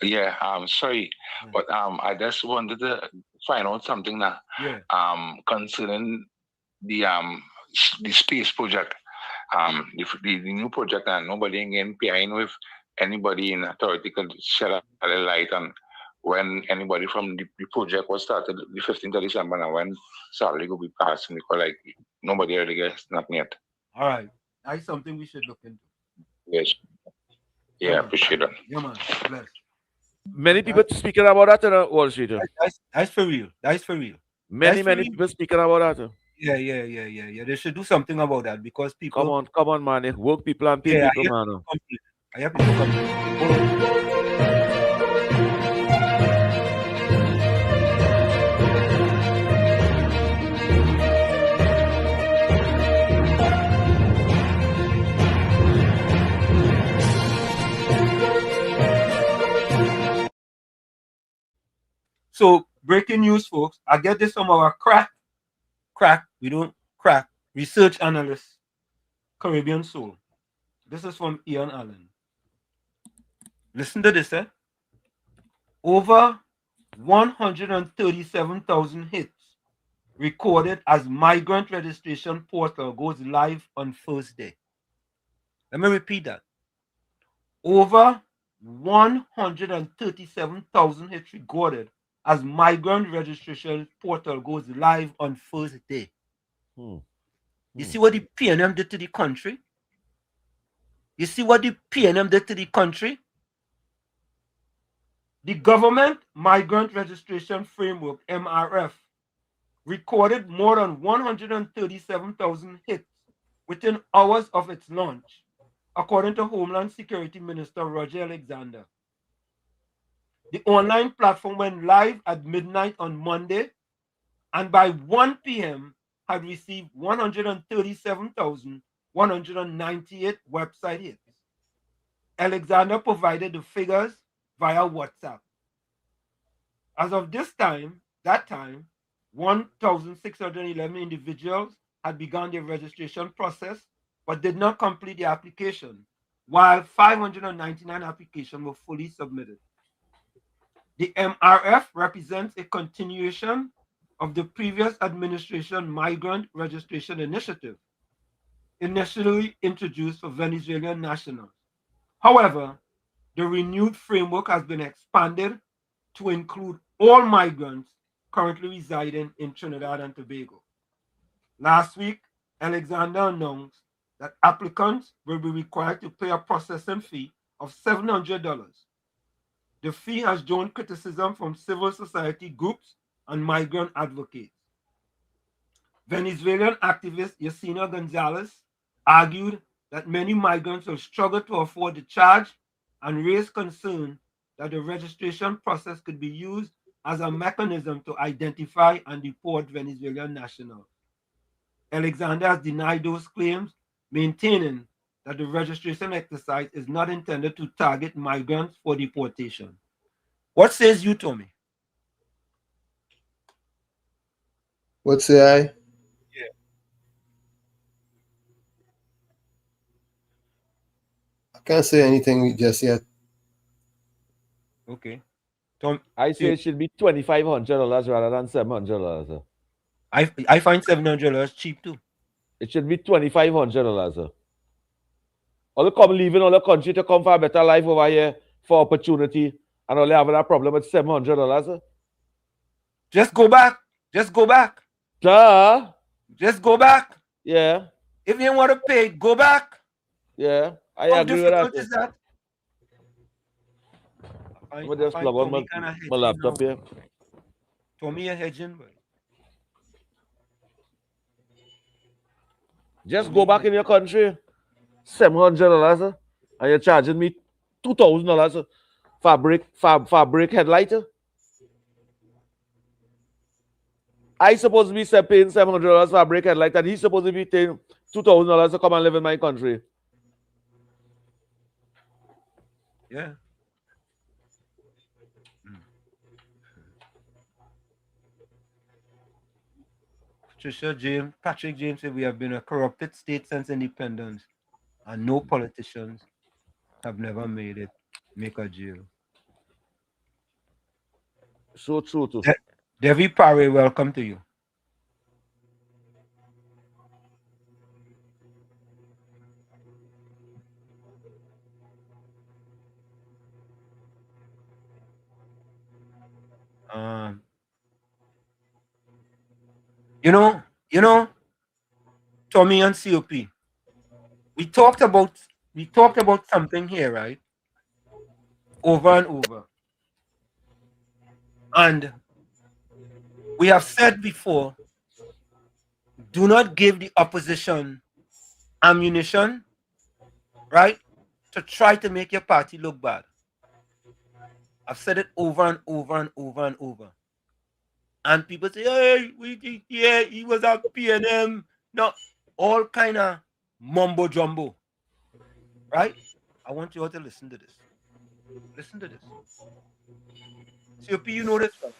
Yeah. Sorry, but I just wanted to find out something now. Yeah. Concerning the space project. The new project, and nobody again behind with anybody in authority could shed a light on when anybody from the project was started the 15th of December and when salary will be passing, because like nobody really gets nothing yet. All right. That's something we should look into. Yes. Yeah, appreciate that. Yeah, man. Bless. Many people speaking about that on Wall Street. That's for real. That's for real. Many people speaking about that. Yeah. They should do something about that because people. Come on, man. Work people and pay people, man. I have to come. So, breaking news, folks. I get this from our we don't crack, research analyst, Caribbean Soul. This is from Ian Allen. Listen to this, Over 137,000 hits recorded as migrant registration portal goes live on Thursday. Let me repeat that. Over 137,000 hits recorded as migrant registration portal goes live on Thursday. You see what the PNM did to the country? You see what the PNM did to the country? The Government Migrant Registration Framework, MRF, recorded more than 137,000 hits within hours of its launch, according to Homeland Security Minister Roger Alexander. The online platform went live at midnight on Monday, and by 1 p.m. had received 137,198 website hits. Alexander provided the figures via WhatsApp. As of that time, 1,611 individuals had begun their registration process but did not complete the application, while 599 applications were fully submitted. The MRF represents a continuation of the previous administration migrant registration initiative, initially introduced for Venezuelan nationals. However, the renewed framework has been expanded to include all migrants currently residing in Trinidad and Tobago. Last week, Alexander announced that applicants will be required to pay a processing fee of $700. The fee has drawn criticism from civil society groups and migrant advocates. Venezuelan activist Yesenia Gonzalez argued that many migrants will struggle to afford the charge and raised concern that the registration process could be used as a mechanism to identify and deport Venezuelan nationals. Alexander has denied those claims, maintaining that the registration exercise is not intended to target migrants for deportation. What says you, Tommy? What say I? Yeah. I can't say anything just yet. Okay. I say it should be $2,500 rather than $700. I find $700 cheap too. It should be $2,500. All come leaving all the country to come for a better life over here for opportunity, and only having a problem with $700. Just go back. Just go back. Duh. Just go back. Yeah. If you want to pay, go back. Yeah, I How agree with difficult that. is that? I'm going to just plug on my laptop here. Tommy, you're hedging, but just go back in your country. $700, and you're charging me $2,000 for brake headlight. I supposed to be paying $700 for a brake headlight, and he's supposed to be paying $2,000 to come and live in my country. Yeah. Patrick James said we have been a corrupted state since independence, and no politicians have never made it make a jail. So true too. Devi Pare, welcome to you. You know, Tommy and COP. We talked about something here, right? Over and over. And we have said before, do not give the opposition ammunition, right, to try to make your party look bad. I've said it over and over and over and over. And people say, hey, he was at PNM. No, all kind of mumbo jumbo, right? I want you all to listen to this. Listen to this. COP, you know this one.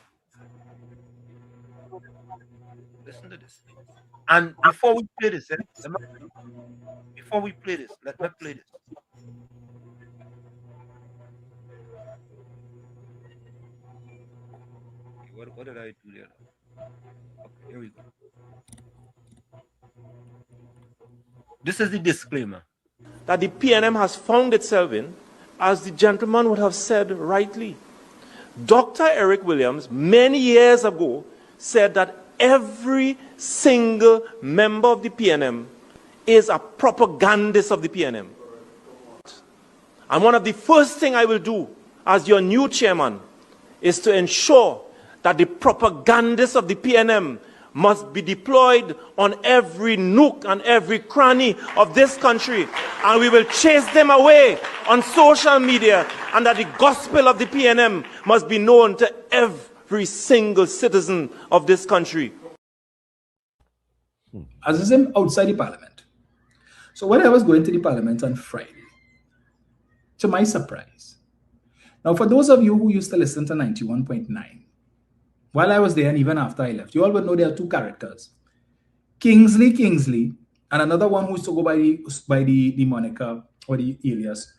Listen to this. And before we play this, let me play this. What did I do there? Okay, here we go. This is the disclaimer. That the PNM has found itself in, as the gentleman would have said rightly. Dr. Eric Williams, many years ago, said that every single member of the PNM is a propagandist of the PNM. And one of the first things I will do as your new chairman is to ensure that the propagandists of the PNM must be deployed on every nook and every cranny of this country, and we will chase them away on social media, and that the gospel of the PNM must be known to every single citizen of this country. As I said, outside the parliament. So when I was going to the parliament on Friday, to my surprise, now for those of you who used to listen to 91.9, while I was there and even after I left, you all would know there are two characters. Kingsley, and another one who used to go by the moniker or the alias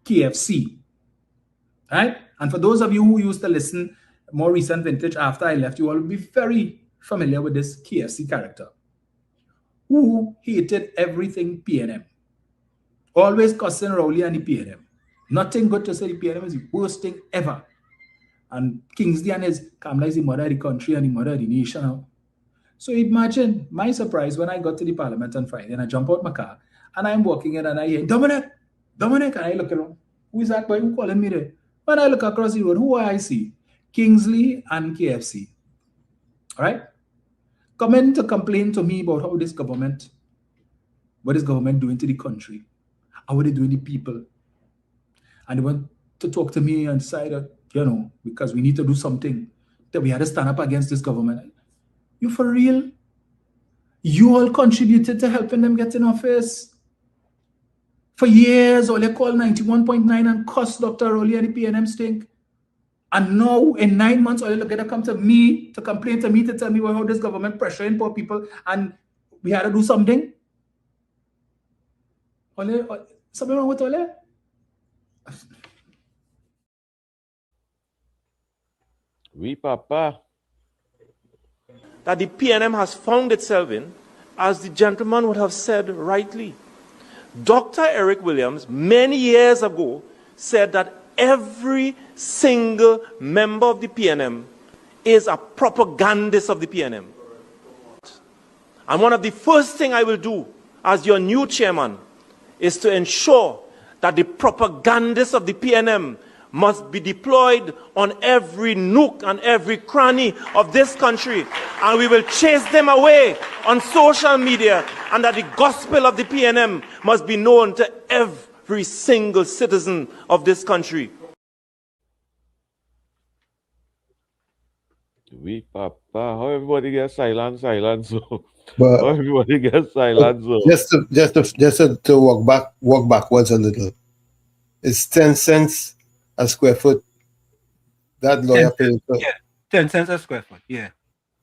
KFC. Right? And for those of you who used to listen more recent vintage after I left, you all will be very familiar with this KFC character, who hated everything PNM. Always cussing Rowley and the PNM. Nothing good to say the PNM is the worst thing ever. And Kingsley and his Kamala is the mother of the country and the mother of the nation. So imagine my surprise when I got to the parliament on Friday and I jump out my car and I'm walking in and I hear, Dominic, and I look around. Who is that boy? Who calling me there? When I look across the road, who I see? Kingsley and KFC. All right? Come in to complain to me about what is government doing to the country, and what they doing to the people. And they want to talk to me and say that, because we need to do something, that we had to stand up against this government. You for real? You all contributed to helping them get in office. For years, all they call 91.9 and cost Dr. Rowley and the PNM stink. And now, in 9 months, all they're going to come to me to complain to me, to tell me how this government pressuring poor people, and we had to do something. Something wrong with Ole? Oui, Papa. That the PNM has found itself in, as the gentleman would have said rightly. Dr. Eric Williams, many years ago, said that every single member of the PNM is a propagandist of the PNM. And one of the first things I will do as your new chairman is to ensure that the propagandists of the PNM must be deployed on every nook and every cranny of this country, and we will chase them away on social media, and that the gospel of the PNM must be known to every single citizen of this country. Oui, Papa. How everybody gets silent, so. But How everybody gets silent, so. Just to walk backwards a little. It's 10 cents a square foot. That lawyer 10 paying for yeah, 10 cents a square foot. Yeah.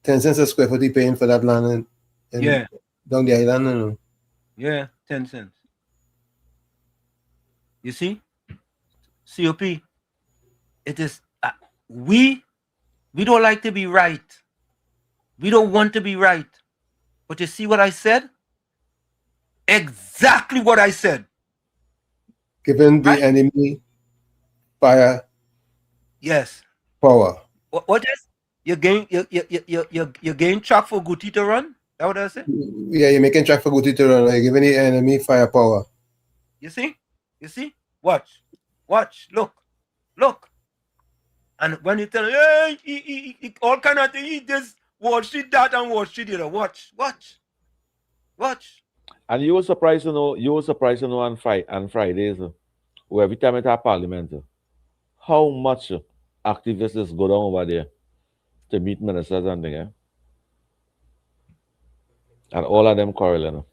10 cents a square foot. He paying for that land in Yeah. down the island. No? Yeah, 10 cents. You see? COP. It is we don't like to be right. We don't want to be right. But you see what I said? Exactly what I said. Giving the enemy fire. Yes. Power. What is you gain track for Guti to run? That what I say? Yeah, you're making track for Guti to run. You're giving the enemy firepower. You see? You see? Watch. Watch. Look. And when you tell him, hey, he all kind of thing, he just watch it that and watch it, watch. And you were surprised to know on Fridays, or every time at our parliament, how much activists go down over there to meet ministers and things. And all of them quarreling.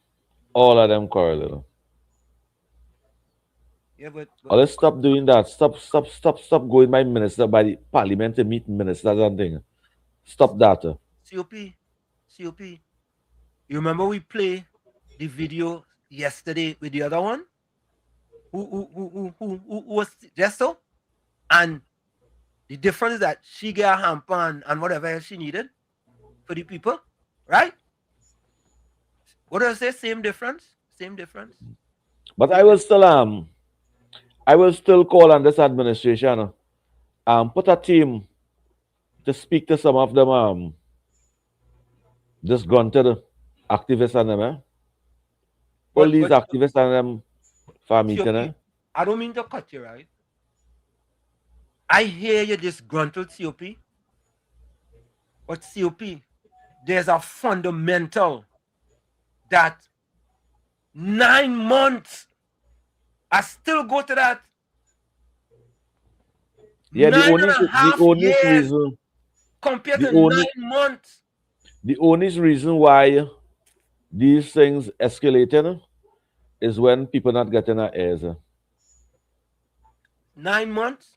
Yeah, but let's stop doing that. Stop going by the parliament to meet ministers and things. Stop that. COP. You remember we play the video yesterday with the other one? Who was just so? And the difference is that she got a hamper and whatever else she needed for the people, right? What do I say? Same difference. But I will still call on this administration put a team to speak to some of them disgruntled activists and them. All these activists and them for meeting. I don't mean to cut you, right? I hear you disgruntled, COP. But COP, there's a fundamental that 9 months, I still go to that. Yeah, the only years reason compared to 9 months. The only reason why these things escalated is when people not getting their heirs. 9 months?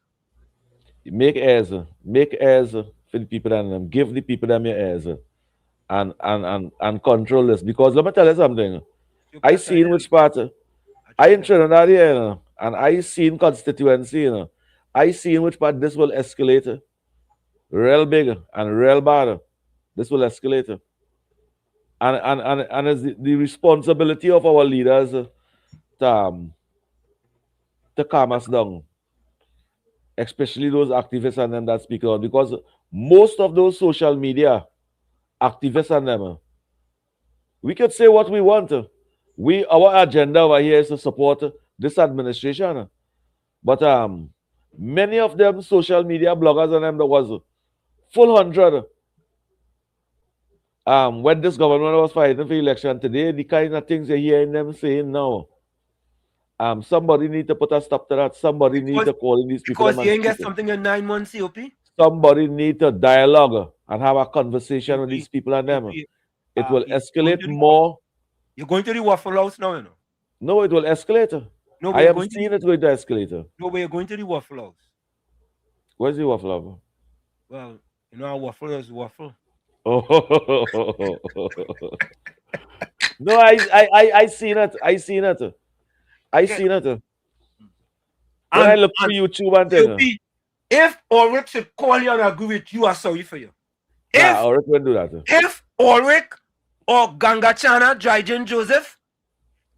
Make heirs for the people and them. Give the people them your heirs. And control this. Because let me tell you something. I seen which part. I in Trinidad here, and I seen constituency, I seen which part this will escalate. Real big and real bad. This will escalate. And it's the responsibility of our leaders to calm us down. Especially those activists and them that speak out. Because most of those social media activists and them, we could say what we want. Our agenda over here is to support this administration. But many of them social media bloggers and them that was full 100. When this government was fighting for election today, the kind of things you're hearing them saying now. Somebody need to put a stop to that. Somebody need to call in these people. Because you ain't get something in 9 months, COP? Somebody need to dialogue and have a conversation with these people and them. It will escalate more. You're going to the Waffle House now, you know? No, it will escalate. No, I am seeing it going to escalate. No, but you're going to the Waffle House. Where's the Waffle House? Well, you know how waffle is waffle. Oh, no, I seen it. I seen it. When I look for YouTube and things. If Ulrich should call you and agree with you, I'm sorry for you. Ulrich will do that. If Ulrich or Gangachana, Dryden Joseph,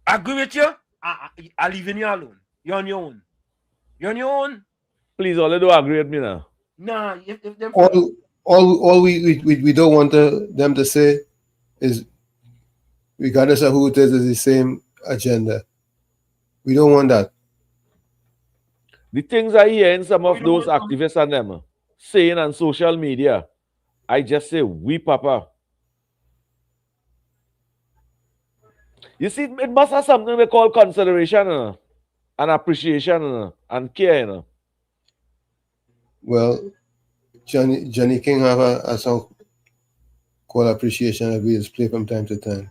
agree with you, I'll leave you alone. You're on your own. Please, all don't agree with me now. Nah, if them all we don't want them to say is, regardless of who it is the same agenda. We don't want that. The things I hear in some of those activists and them saying on social media, I just say, we papa. You see, it must have something we call consideration and appreciation and care. Well, Johnny King have a song called Appreciation that we just play from time to time.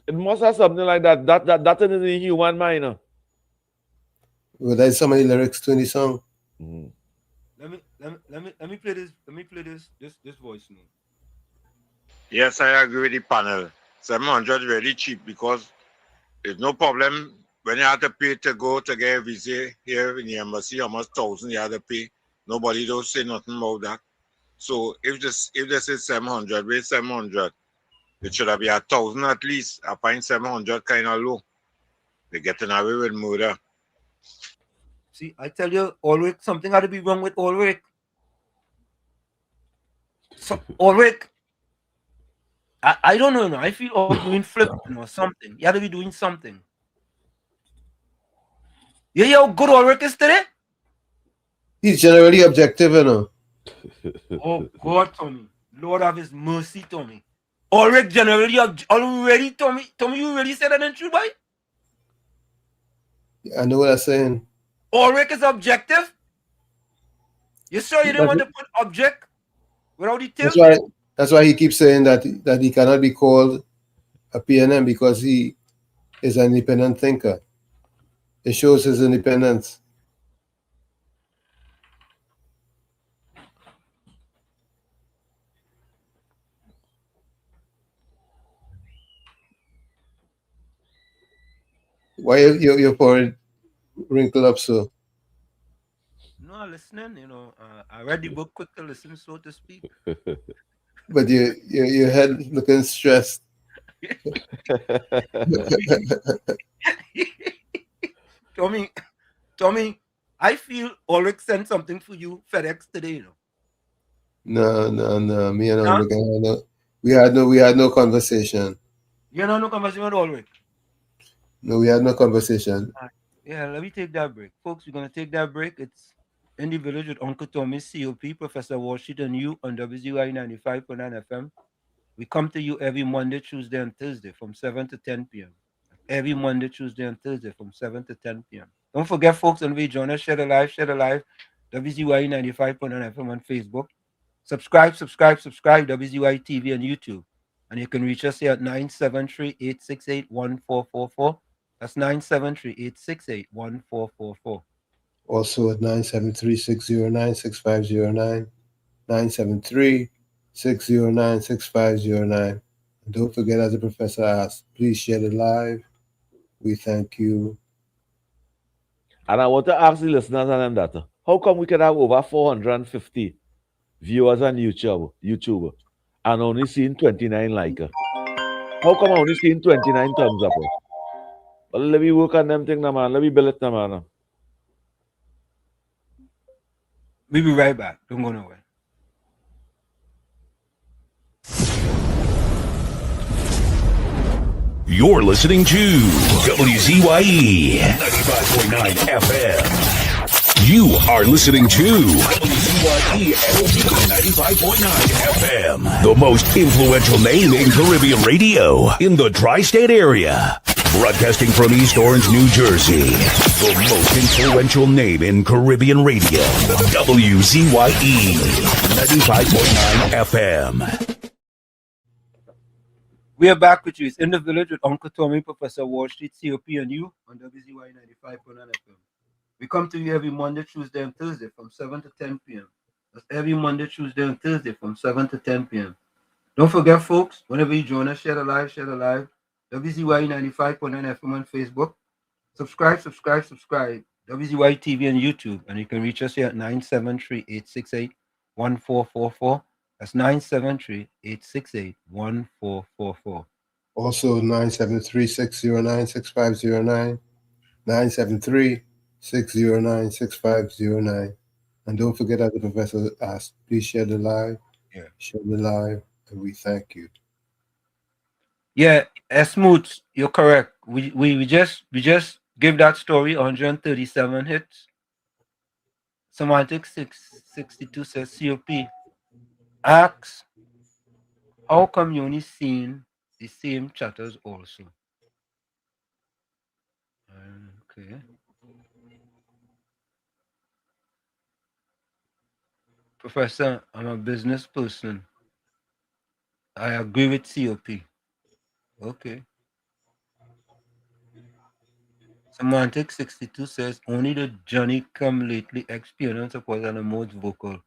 It must have something like that. That is the human mind. Well, that's some of the lyrics to the song. Mm-hmm. Let me play this. Let me play this voice note. Yes, I agree with the panel. 700 really cheap because there's no problem when you have to pay to go to get a visa here in the embassy. Almost 1,000 you have to pay. Nobody don't say nothing about that. So if this is 700, wait 700. It should have been 1,000 at least. I find 700 kind of low. They're getting away with murder. See, I tell you, Ulrich, something had to be wrong with Ulrich. So, Ulrich, I don't know. I feel all doing flipping or something. You had to be doing something. You hear how good Ulrich is today? He's generally objective, you know. Oh, God, Tommy. Lord have his mercy, Tommy. Ulrich generally already, Tommy, you really said that in true, boy? I know what I'm saying. Ulrich is objective? You sure you didn't want to put object without the tail? That's why he keeps saying that he cannot be called a PNM because he is an independent thinker. It shows his independence. Why your forehead wrinkled up so? No, listening, I read the book quick to listen, so to speak. But your head looking stressed. Tommy, I feel Ulrich sent something for you, FedEx today, No. Me and Ulrich, we had no conversation. You had no conversation with Ulrich? No, we had no conversation. Yeah, let me take that break. Folks, we're going to take that break. It's In the Village with Uncle Tommy, COP, Professor Washington, and you on WZYE 95.9 FM. We come to you every Monday, Tuesday, and Thursday from 7 to 10 p.m. Every Monday, Tuesday, and Thursday from 7 to 10 p.m. Don't forget, folks, and we join us, share the live, WZYE 95.9 FM on Facebook. Subscribe, WZYE TV on YouTube. And you can reach us here at 973-868-1444. That's 973-868-1444. Also at 973-609-6509, 973-609-6509. And don't forget, as the professor asked, please share it live. We thank you. And I want to ask the listeners and them that how come we can have over 450 viewers on YouTube and only seeing 29 likes? How come I only seeing 29 thumbs up? Well, let me work on them thing, man. Let me build it, man. We'll be right back. Don't go nowhere. You're listening to WZYE 95.9 FM. You are listening to WZYE 95.9 FM, the most influential name in Caribbean radio in the tri-state area. Broadcasting from East Orange, New Jersey, the most influential name in Caribbean radio, WZYE 95.9 FM. We are back with you. It's In the Village with Uncle Tommy, Professor Wall Street, COP, and you on WZYE 95.9 FM. We come to you every Monday, Tuesday, and Thursday from 7 to 10 p.m. That's every Monday, Tuesday, and Thursday from 7 to 10 p.m. Don't forget, folks, whenever you join us, share the live. WZYE 95.9 FM on Facebook. Subscribe. WZYE TV on YouTube. And you can reach us here at 973-868-1444. That's 973-868-1444. Also 973-609-6509, 973-609-6509. And don't forget, as the professor asked, please share the live. Yeah. Share the live, and we thank you. Yeah, Smooth, you're correct. We just give that story 137 hits. Semantic 662 says COP. Asks, how come you only seen the same chatters also? Okay. Professor, I'm a business person. I agree with COP. Okay. Semantic 62 says only the Johnny come lately experience support and the most vocal.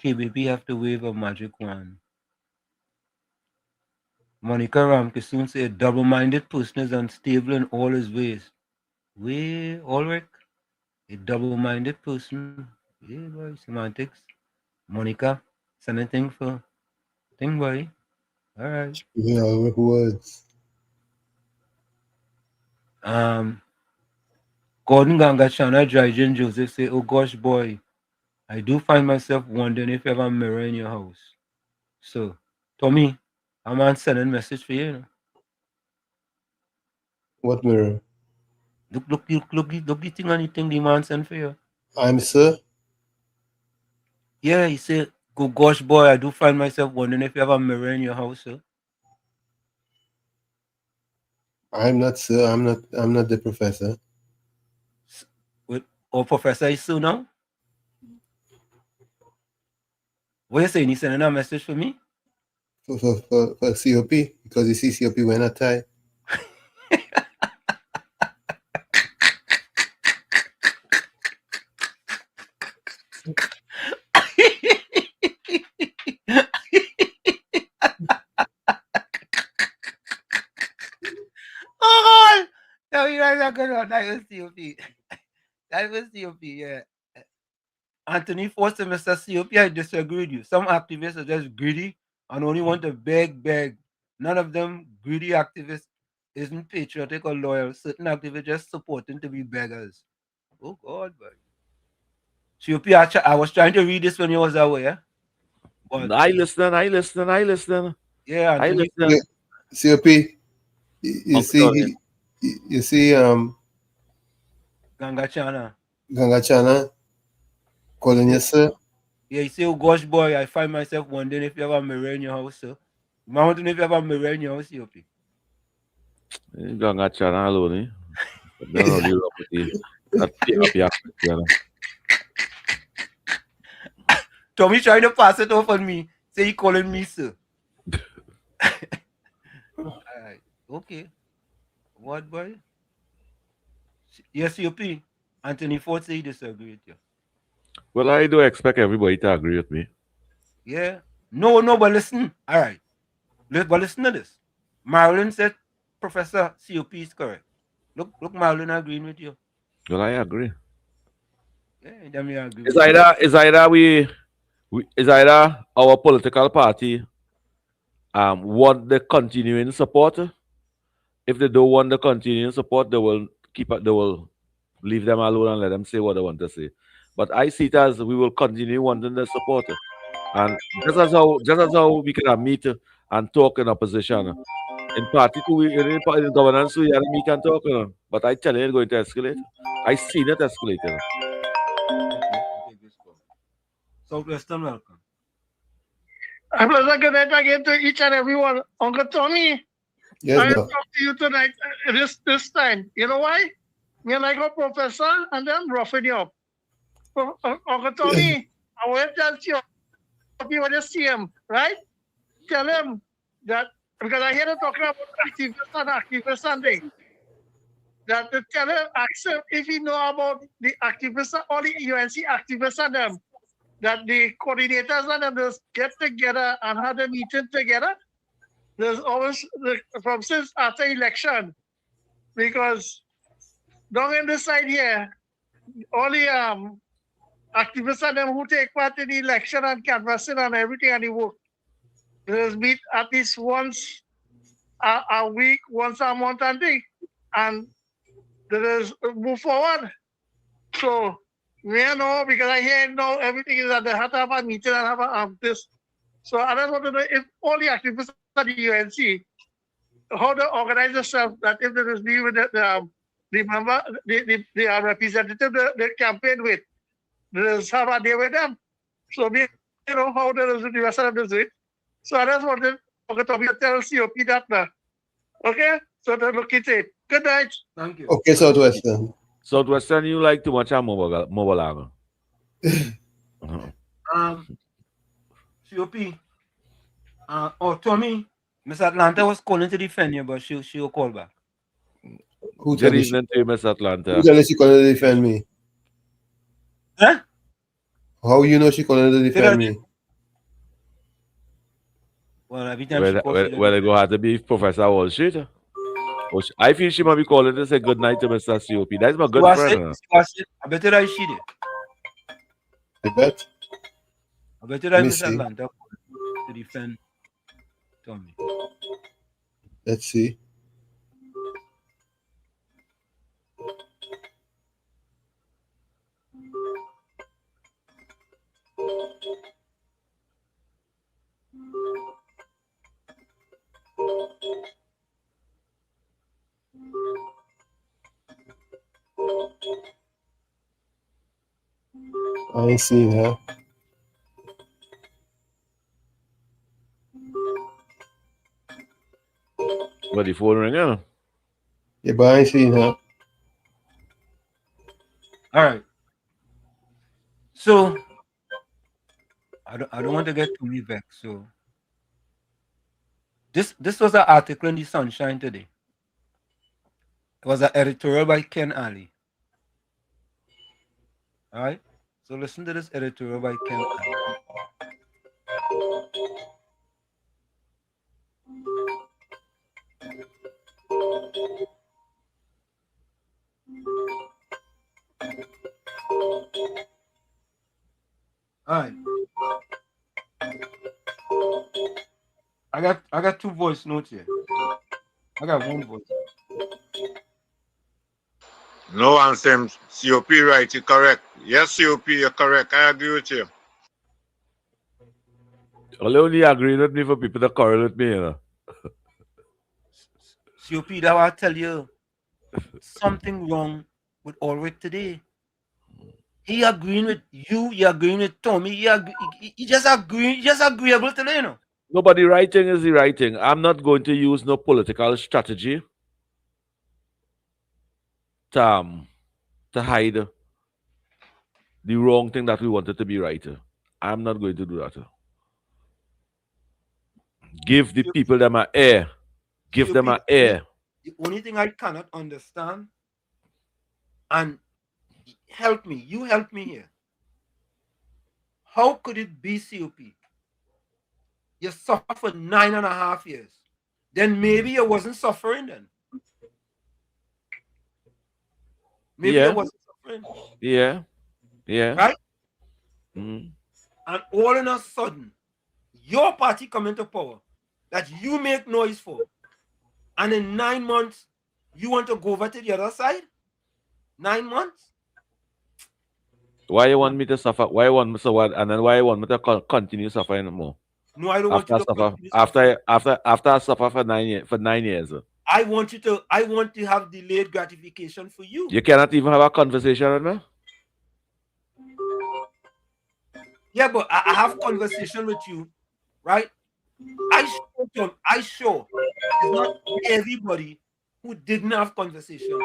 KBP have to wave a magic wand. Monica Ramke soon said double-minded person is unstable in all his ways. Ulrich, a double-minded person. Boy, semantics. Monica, send anything for thing boy. Alright. Yeah, Ulrich Woods. Gordon Gangachana Drygen Joseph say, oh gosh boy, I do find myself wondering if you have a mirror in your house. So, Tommy, I'm on sending message for you. You know? What mirror? Look the thing on the thing the man sent for you. I'm sir. Yeah, he said, go gosh boy, I do find myself wondering if you have a mirror in your house, sir. I'm not sir. I'm not the professor. Or professor is so now? What you saying? He sending a message for me? For COP, because you see COP wearing a tie. Oh, no, you guys are good one. That was COP. That was COP, yeah. Anthony Foster, Mr. COP, I disagree with you. Some activists are just greedy and only want to beg. None of them greedy activists isn't patriotic or loyal. Certain activists just supporting to be beggars. Oh God, boy. COP, I was trying to read this when you was away. But I listen. Yeah, I Anthony. listen. COP, you see, Gangachana calling you sir. Yeah, you say, oh gosh, boy, I find myself wondering if you have a mirror in your house, sir. I want to know if you have a mirror in your house, COP. Gangachana alone, Don't know the property. That Tommy trying to pass it off on me. Say he calling me sir. Alright, okay. What boy? Yes, COP. Anthony Ford say he disagree with you. Well, I do expect everybody to agree with me. Yeah. No, but listen. Alright. But listen to this. Marilyn said Professor COP is correct. Look, Marilyn agreeing with you. Well, I agree. Yeah, then we agree. It's either our political party want the continuing support. If they don't want the continuing support, they will leave them alone and let them say what they want to say. But I see it as we will continue wanting the support. And just as how we can meet and talk in opposition. In party two, in governance, we had meet and talk. But I tell you, it's going to escalate. I seen it escalating. Southwestern, welcome. A pleasant good night again to each and everyone. Uncle Tommy, yes, I talk to you tonight, this time. You know why? Me and I go professor, and then roughing you up. Uncle Tommy, I want to tell you, when you see him, right? Tell him that, because I hear them talking about activist Sunday. That the tell him, ask him if he know about the activists or the UNC activists and them. That the coordinators and them just get together and have a meeting together. There's always from since after election, because down in this side here, all the activists and them who take part in the election and canvassing and everything and the work, there's meet at least once a week, once a month and thing, and there is move forward. So we know, because I hear now everything is that they have to have a meeting and have a this. So I just want to know if all the activists at the UNC, how they organize themselves, that if there is new with the member, the representative the campaign with, there's have a day with them. So we know how there is the rest of them do it. So I just wanted to tell COP that now. Okay? So to look into it. Good night. Thank you. Okay, Southwestern. Southwestern, you like too much mobile. COP. Tommy, Miss Atlanta was calling to defend you, but she'll call back. Who Good tell you evening to you, Miss Atlanta. who tell you she gonna defend me? Huh? How you know she gonna defend me? Well, every time she calls, Well, it go have to be Professor Wall Street. I feel she might be calling to say good night to Mr. COP. That's my good friend. I bet you that she did. You bet? I bet you Let that me Miss see. Atlanta to defend Tommy. Let's see. I ain't seen her. But the phone ringing. Yeah, but I ain't seen her. All right. So I don't want to get too vexed. So this was an article in the Sunshine today. It was an editorial by Ken Alley. All right. So listen to this editorial by Ken Alley. All right. I got 2 voice notes here. I got 1 voice. No, Ansem, COP right, you're correct. Yes, COP, you're correct. I agree with you. I'll only agree with me for people that quarrel with me, you know. COP, that I tell you something wrong with Ulrich today. He agreeing with you, he agreeing with Tommy, he just agreeable today, you know. No, but the right thing is the right thing. I'm not going to use no political strategy to hide the wrong thing that we wanted to be right. I'm not going to do that. Give the people them an air. Give COP, them an air. The only thing I cannot understand, and help me, you help me here. How could it be, COP? You suffered 9.5 years. Then maybe you wasn't suffering then. Maybe you wasn't suffering. Yeah. Right? Mm. And all in a sudden, your party come into power that you make noise for. And in 9 months, you want to go over to the other side? 9 months? Why you want me to suffer? Why you want me to what? And then why you want me to continue suffering more? No, I don't want you to continue after I suffer for 9 years. For 9 years. I want to have delayed gratification for you. You cannot even have a conversation with me? Yeah, but I have conversation with you, right? I show it's not everybody who didn't have conversation.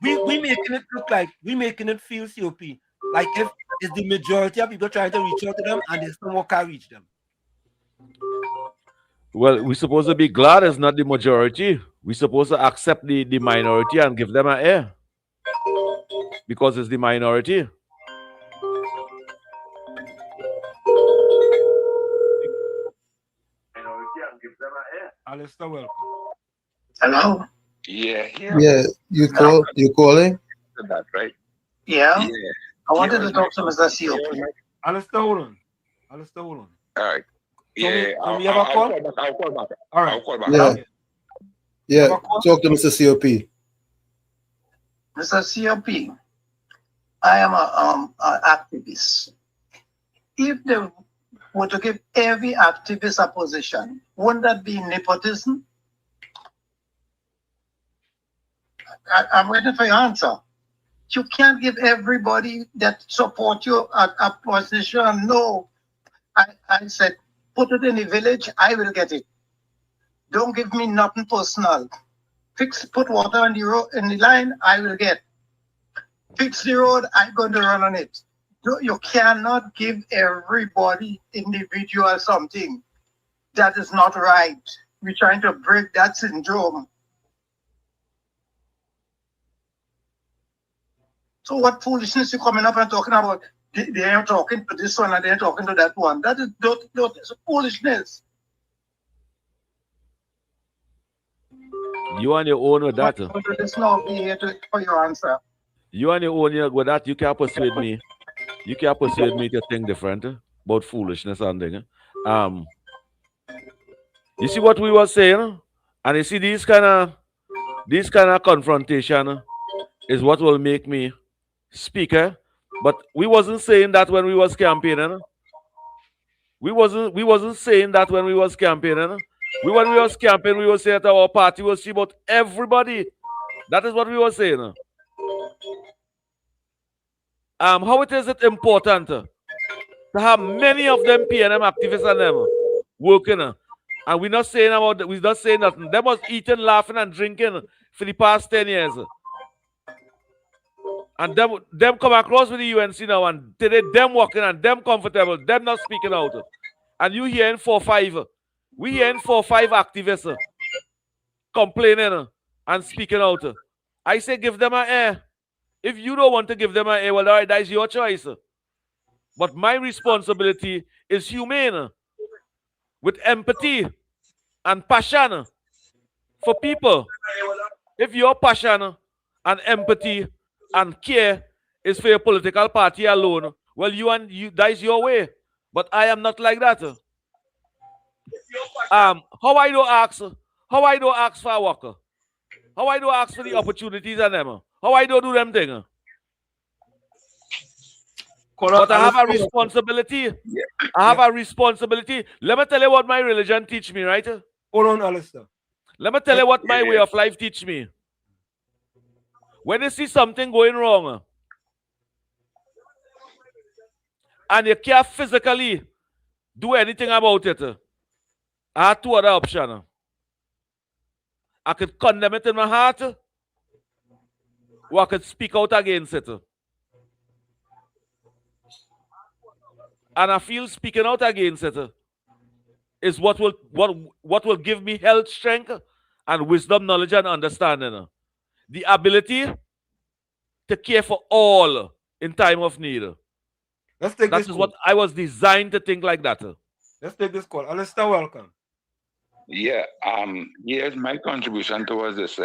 We making it look like we making it feel COP like if it's the majority of people trying to reach out to them and they somehow can't reach them. Well, we're supposed to be glad it's not the majority. We're supposed to accept the minority and give them an air. Because it's the minority. Alistair, welcome. Hello? Yeah, you calling? That, right? Yeah. I wanted to talk to Mr. COP. Alistair, hold on. All right. Yeah, I'll call back. All right. I'll call back. Yeah. Talk to Mr. COP. Mr. COP, I am an activist. If they were to give every activist a position, wouldn't that be nepotism? I'm waiting for your answer. You can't give everybody that support you a position. No. I said, put it in the village, I will get it. Don't give me nothing personal. Put water on the road, in the line, I will get. Fix the road, I'm going to run on it. You cannot give everybody individual something. That is not right. We're trying to break that syndrome. So what foolishness you coming up and talking about? They are talking to this one and they're talking to that one. That is it's foolishness. You on your own with that. Just now be here for your answer. You on your own with that. You can't persuade me. You can't persuade me to think different about foolishness and thing. You see what we were saying, and you see these kind of confrontation is what will make me speak. But we wasn't saying that when we was campaigning. We wasn't saying that when we was campaigning. When we was campaigning, we were saying that our party will see about everybody. That is what we were saying. How it is important to have many of them PNM activists and them working. And we're not saying nothing. Them was eating, laughing, and drinking for the past 10 years. And them come across with the UNC now, and today them walking and them comfortable, them not speaking out. And you hearing 4-5. We hearing 4-5 activists complaining and speaking out. I say give them an air. If you don't want to give them an air, well, all right, that's your choice. But my responsibility is humane, with empathy and passion for people. If your passion and empathy and care is for your political party alone, well, you that is your way. But I am not like that. How I don't ask for a worker. How I don't ask for the opportunities and them. How I don't do them things. But I have a responsibility. I have a responsibility. Let me tell you what my religion teach me, right? Hold on, Alistair. Let me tell you what my way of life teach me. When you see something going wrong, and you can't physically do anything about it, I have two other options. I could condemn it in my heart, or I could speak out against it. And I feel speaking out against it is what will give me health, strength, and wisdom, knowledge, and understanding. The ability to care for all in time of need. That is what I was designed to think like that. Let's take this call. Alistair, welcome. Yeah. Here's my contribution towards this.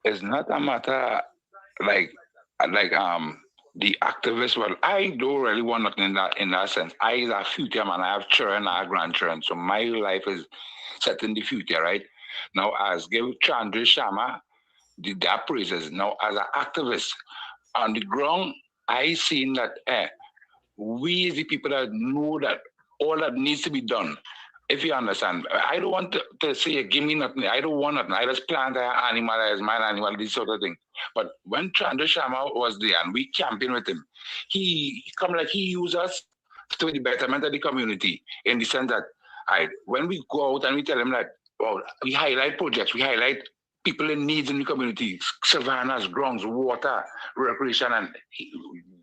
It's not a matter like the activists. Well, I don't really want nothing in that sense. I is a future man. I have children, I have grandchildren. So my life is set in the future, right? Now, as give Chandra Sharma their praises. Now, as an activist on the ground, I seen that we the people that know that all that needs to be done. If you understand, I don't want to say, give me nothing. I don't want nothing. I just plant an animal as my animal, this sort of thing. But when Chandra Sharma was there and we campaigned with him, he used us to the betterment of the community in the sense that when we go out and we tell him that, well, we highlight projects, we highlight people in needs in the community, savannas, grounds, water, recreation, and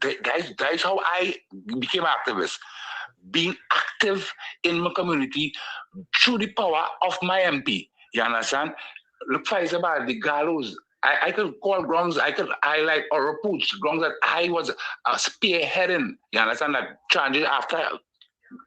that is how I became an activist. Being active in my community through the power of my MP. You understand? Look, for example, the gallows. I could call grounds, I could highlight or approach grounds that I was spearheading. You understand that changes after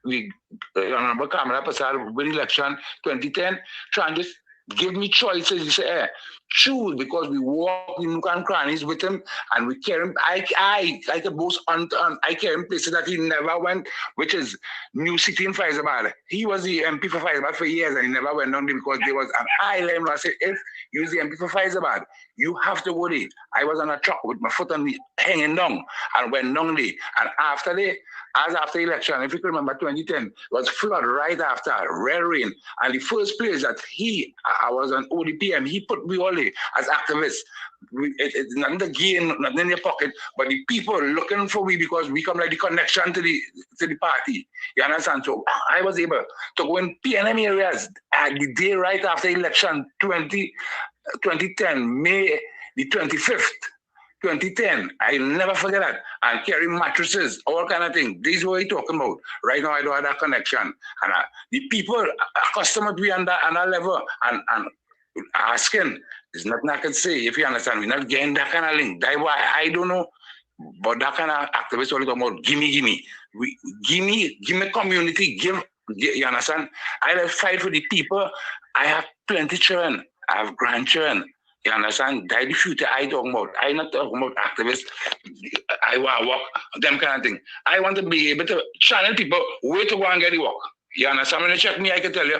we Honorable Kamala Prasad win election 2010, changes give me choices. You say, choose, because we walk in nook and crannies with him and we carry him. I could boast on I carry him places that he never went, which is New City in Faizabad. He was the MP for Faizabad for years and he never went down there because there was an island. I said, if you was the MP for Faizabad, you have to go there. I was on a truck with my foot on the hanging down and went down there. And after the election, if you can remember 2010, it was flood right after, red rain. And the first place that I was on ODPM, he put me all there as activists. It's not in the gain, not in your pocket, but the people looking for me because we come like the connection to the party. You understand? So I was able to go in PNM areas at the day right after election 2010, May the 25th. 2010, I'll never forget that. And carry mattresses, all kind of things. This is what we're talking about. Right now, I don't have that connection. And the people are accustomed to be on that level. And asking. There's nothing I can say, if you understand. We're not getting that kind of link. That's why I don't know. But that kind of activists only talk about gimme. Give me community, you understand? I will fight for the people. I have plenty children. I have grandchildren. You understand? That's the future I talk about. I not talking about activists. I want to work, them kind of thing. I want to be able to channel people where to go and get the work. You understand? When you check me, I can tell you,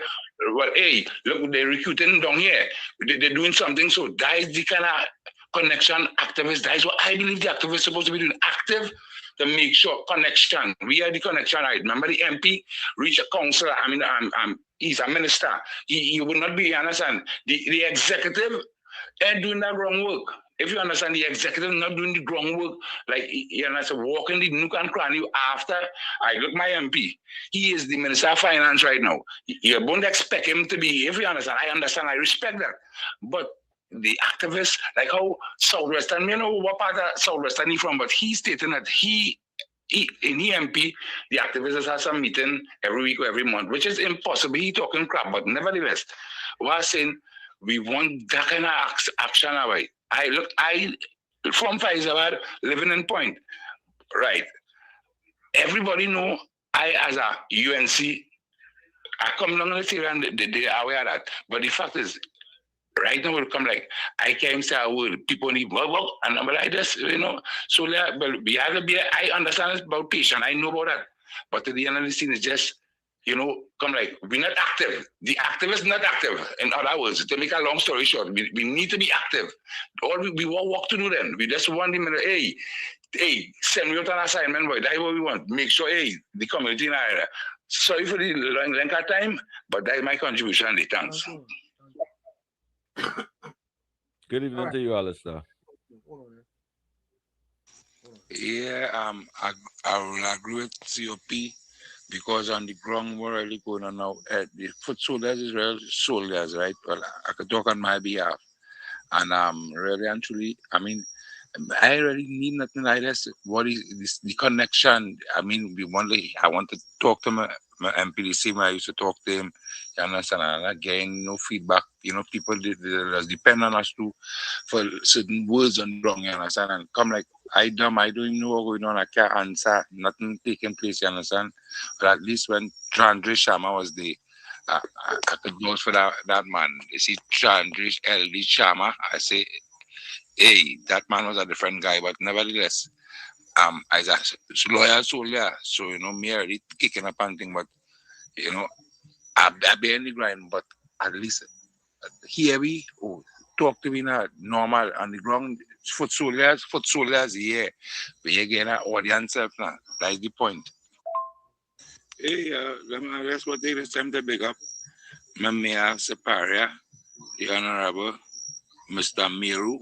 well, hey, look, they're recruiting down here. They're doing something. So that is the kind of connection activists. That is what I believe the activists are supposed to be doing. Active to make sure connection. We are the connection, right? Remember the MP reach a councillor. I mean, he's a minister. He would not be, you understand? The executive ain't doing that wrong work. If you understand, the executive not doing the groundwork, like, you understand, walking the nook and cranny after I look my MP. He is the Minister of Finance right now. You won't expect him to be, if you understand, I respect that. But the activists, like how Southwestern, you know what part of Southwestern he's from, but he's stating that in EMP, the activists have some meeting every week or every month, which is impossible. He talking crap, but nevertheless, we're saying we want that kind of action away. I from Faizabad, living in Point, right? Everybody know I as a UNC, I come down the city and they are aware of that. But the fact is, right now will come like I can't say a word. People need work, and I'm like this, you know. So but we have to be. I understand about patient. I know about that. But at the end of the scene, it's just, you know, come like we're not active. The activists not active. In other words, to make a long story short, we need to be active. All we want work to do then. We just want them. Hey, send me out an assignment, boy. That's what we want. Make sure, hey, the community in the area. Sorry for the length of time, but that is my contribution. Thanks. Good evening to you, Alistair. Yeah, I will agree with COP because on the ground we're really going on now. The foot soldiers is real soldiers, right? Well, I could talk on my behalf, and really and truly, I mean, I really need nothing like this. What is this, the connection? I mean, I want to talk to my MPDC when I used to talk to him. You understand? And again, no feedback. You know, people just depend on us too for certain words on wrong. You understand? And come like, I don't know what's going on. I can't answer. Nothing taking place. You understand? But at least when Chandra Sharma was there, I could vouch for that man. You see, Chandra LD Sharma, I say, hey, that man was a different guy, but nevertheless, as a loyal soldier, so, you know, me already kicking up and thing, but, you know, I be in the grind, but at least here we talk to me now, normal, on the ground, foot soldiers, yeah, we get an audience now, that's the point. Hey, that's what they time to big up. My Mayor Separia, the Honorable Mr. Miru.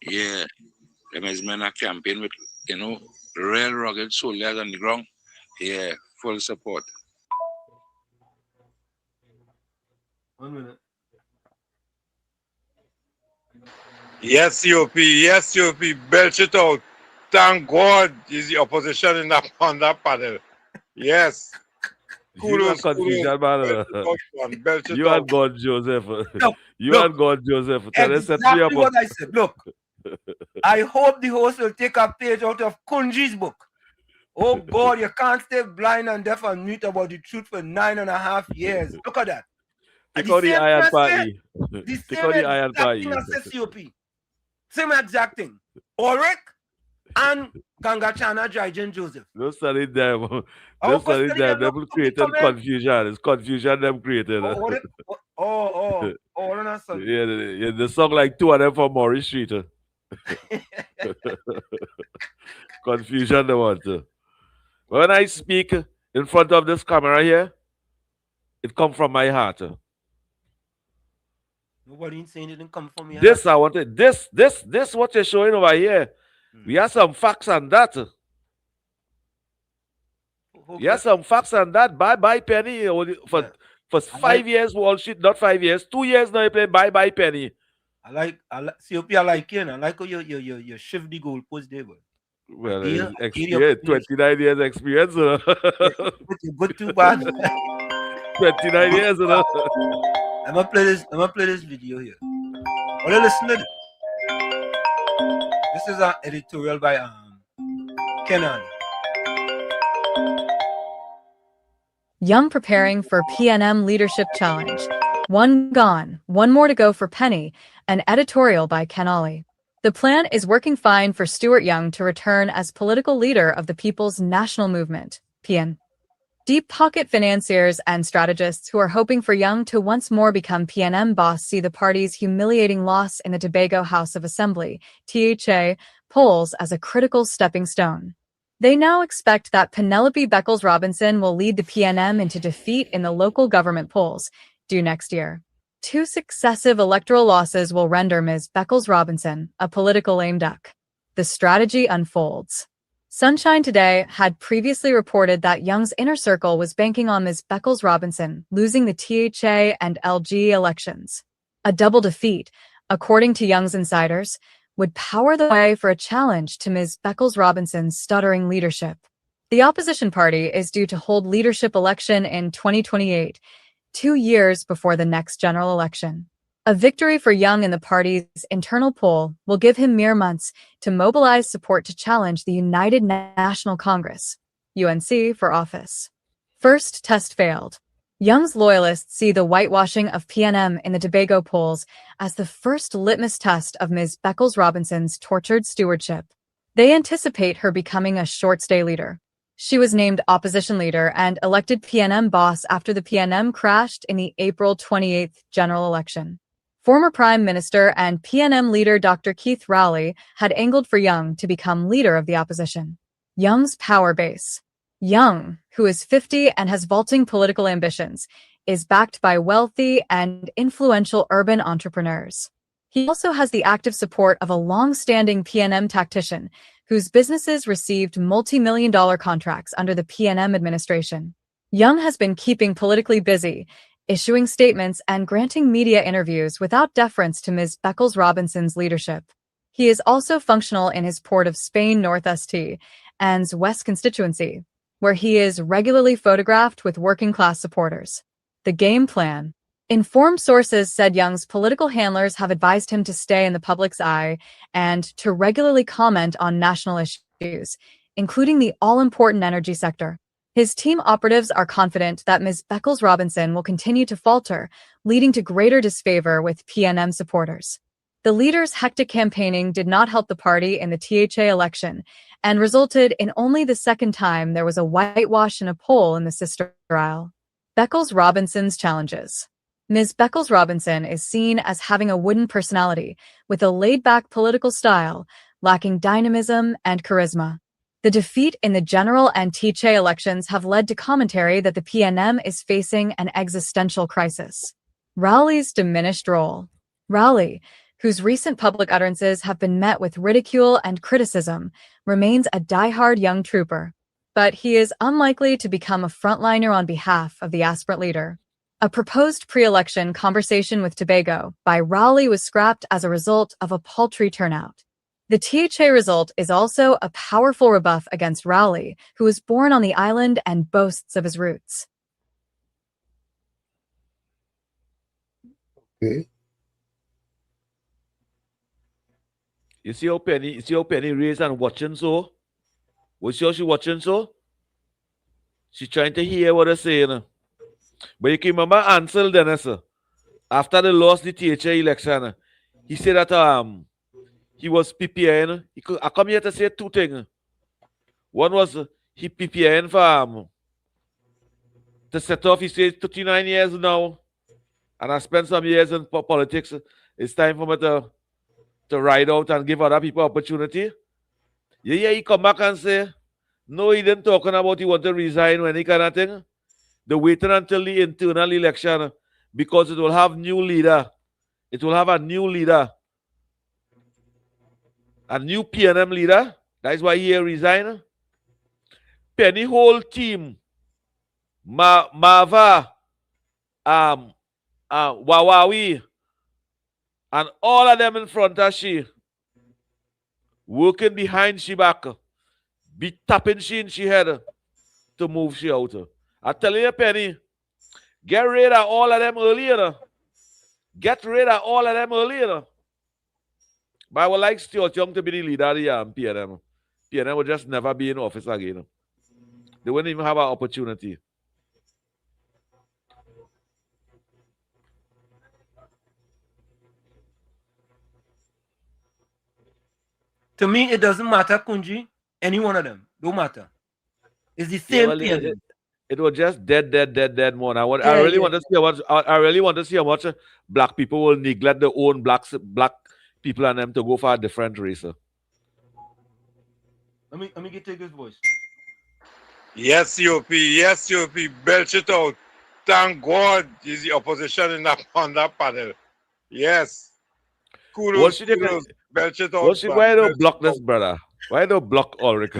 Yeah, them is men a campaign with, you know, real rugged soldiers on the ground. Yeah, full support. 1 minute. Yes, COP, belch it out. Thank God is the opposition on that panel. Yes. Kudos, confusion, man. You and God, Joseph. And God, Joseph. Exactly what I said. Look, I hope the host will take a page out of Kunji's book. Oh God, you can't stay blind and deaf and mute about the truth for 9.5 years. Look at that. Take out the iron party. Take out the iron party. Same exact thing. Ulrich and Gangachana Jaijan Joseph. Don't study them. Don't study them. Them created confusion. It's confusion them created. Oh, yeah, the song like two of them from Morris Street. Confusion they want. When I speak in front of this camera here, it comes from my heart. Nobody saying it didn't come from your This heart. I wanted. This what you're showing over here. We have some facts on that. We have some facts on that. Bye Penny. For 5 years, Wall Street, not 5 years, 2 years now you play bye Penny. I like COP, I like you. I like how you shift the goalpost there, but well, experience, 29 years experience. You're good too bad. 29 years. I'm gonna play this video here. Well, listen to this. This is an editorial by Kenan. Young preparing for PNM Leadership Challenge. One gone, one more to go for Penny, an editorial by Ken Ollie. The plan is working fine for Stuart Young to return as political leader of the People's National Movement, PN. Deep pocket financiers and strategists who are hoping for Young to once more become PNM boss see the party's humiliating loss in the Tobago House of Assembly, THA, polls as a critical stepping stone. They now expect that Penelope Beckles-Robinson will lead the PNM into defeat in the local government polls, due next year. 2 successive electoral losses will render Ms. Beckles-Robinson a political lame duck. The strategy unfolds. Sunshine Today had previously reported that Young's inner circle was banking on Ms. Beckles-Robinson losing the THA and LG elections. A double defeat, according to Young's insiders, would power the way for a challenge to Ms. Beckles-Robinson's stuttering leadership. The opposition party is due to hold leadership election in 2028, 2 years before the next general election. A victory for Young in the party's internal poll will give him mere months to mobilize support to challenge the United National Congress, UNC, for office. First test failed. Young's loyalists see the whitewashing of PNM in the Tobago polls as the first litmus test of Ms. Beckles-Robinson's tortured stewardship. They anticipate her becoming a short-stay leader. She was named opposition leader and elected PNM boss after the PNM crashed in the April 28th general election. Former Prime Minister and PNM leader Dr. Keith Rowley had angled for Young to become leader of the opposition. Young's power base. Young, who is 50 and has vaulting political ambitions, is backed by wealthy and influential urban entrepreneurs. He also has the active support of a long-standing PNM tactician whose businesses received multi-million-dollar contracts under the PNM administration. Young has been keeping politically busy, issuing statements and granting media interviews without deference to Ms. Beckles-Robinson's leadership. He is also functional in his Port of Spain North St. Anne's West constituency, where he is regularly photographed with working-class supporters. The game plan. Informed sources said Young's political handlers have advised him to stay in the public's eye and to regularly comment on national issues, including the all-important energy sector. His team operatives are confident that Ms. Beckles-Robinson will continue to falter, leading to greater disfavor with PNM supporters. The leader's hectic campaigning did not help the party in the THA election and resulted in only the second time there was a whitewash in a poll in the sister isle. Beckles-Robinson's challenges. Ms. Beckles-Robinson is seen as having a wooden personality with a laid-back political style, lacking dynamism and charisma. The defeat in the general and THA elections have led to commentary that the PNM is facing an existential crisis. Rowley's diminished role. Rowley, whose recent public utterances have been met with ridicule and criticism, remains a diehard young trooper, but he is unlikely to become a frontliner on behalf of the aspirant leader. A proposed pre-election conversation with Tobago by Rowley was scrapped as a result of a paltry turnout. The THA result is also a powerful rebuff against Rowley, who was born on the island and boasts of his roots. Okay. You see how Penny raised and watching so? What's she watching so? She's trying to hear what they're saying. But you can remember Ansel Dennis, after they lost the THA election, he said that he was PPN. I come here to say 2 things. One was he PPN for to set off. He says 39 years now, and I spent some years in politics. It's time for me to ride out and give other people opportunity. Yeah, he come back and say, no, he didn't talking about he want to resign or any kind of thing. They waited until the internal election because it will have new leader. It will have a new leader. A new PNM leader. That is why he resigned. Penny whole team, Mava, Wawawi, and all of them in front of she, working behind she back, be tapping she in she head to move she out. I tell you, Penny, get rid of all of them earlier. Get rid of all of them early, you know. But I would like Stuart Young to be the leader of the PNM. PNM would just never be in office again. You know. They wouldn't even have an opportunity. To me, it doesn't matter, Kunji. Any one of them. Don't matter. It's the same PNM. It was just dead, more. I really want to see how much black people will neglect their own black people and them to go for a different race. Let me get take his voice. Yes, COP. Yes, COP. Belch it out. Thank God is the opposition on that panel. Yes. Kudos. Belch it out. Why don't block this, brother? Why don't block Ulrich?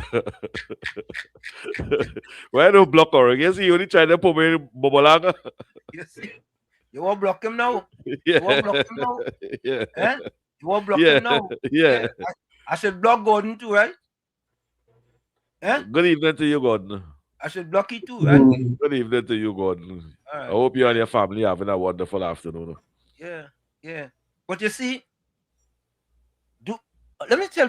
Why don't block Ulrich? Yes, he only tried to put me in Bobolanga. Yes. You want to block him now? Yeah. You want to block him now? Yeah. Eh? You want to block him now? Yeah. I should block Gordon too, right? Eh? Good evening to you, Gordon. I should block you too, right? Good evening to you, Gordon. All right. I hope you and your family are having a wonderful afternoon. Yeah. But you see, let me tell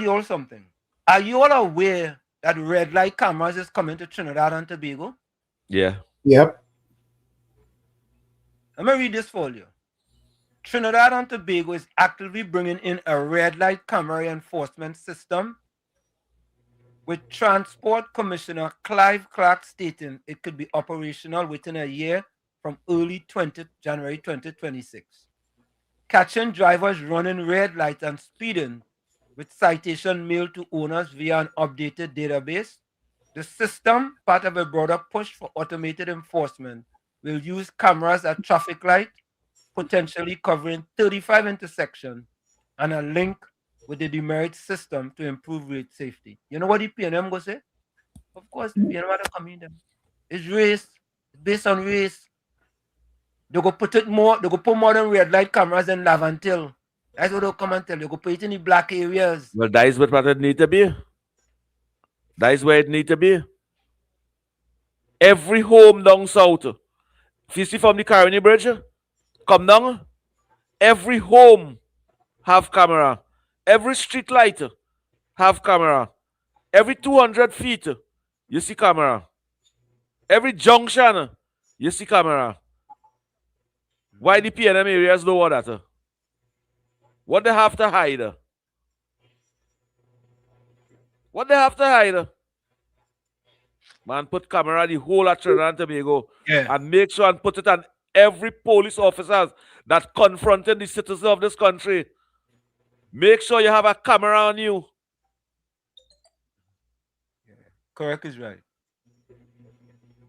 you all something. Are you all aware that red light cameras is coming to Trinidad and Tobago? Yeah. Yep. Let me read this for you. Trinidad and Tobago is actively bringing in a red light camera enforcement system, with Transport Commissioner Clive Clark stating it could be operational within a year from early January 2026. Catching drivers running red lights and speeding with citation mailed to owners via an updated database. The system, part of a broader push for automated enforcement, will use cameras at traffic light, potentially covering 35 intersections, and a link with the demerit system to improve road safety. You know what the PNM go say? Of course, the PNM are coming them. It's race, based on race. They go put more than red light cameras in Lavantil. That's what they'll come and tell you. They go put it in the black areas. Well, that is what it need to be. That is where it need to be. Every home down south, if you see from the Caroni Bridge, come down, every home have camera. Every street light have camera. Every 200 feet, you see camera. Every junction, you see camera. Why the PNM areas don't want that? What they have to hide? What they have to hide? Man, put camera the whole of Trinidad and Tobago and make sure and put it on every police officer that confronted the citizens of this country. Make sure you have a camera on you. Correct is right.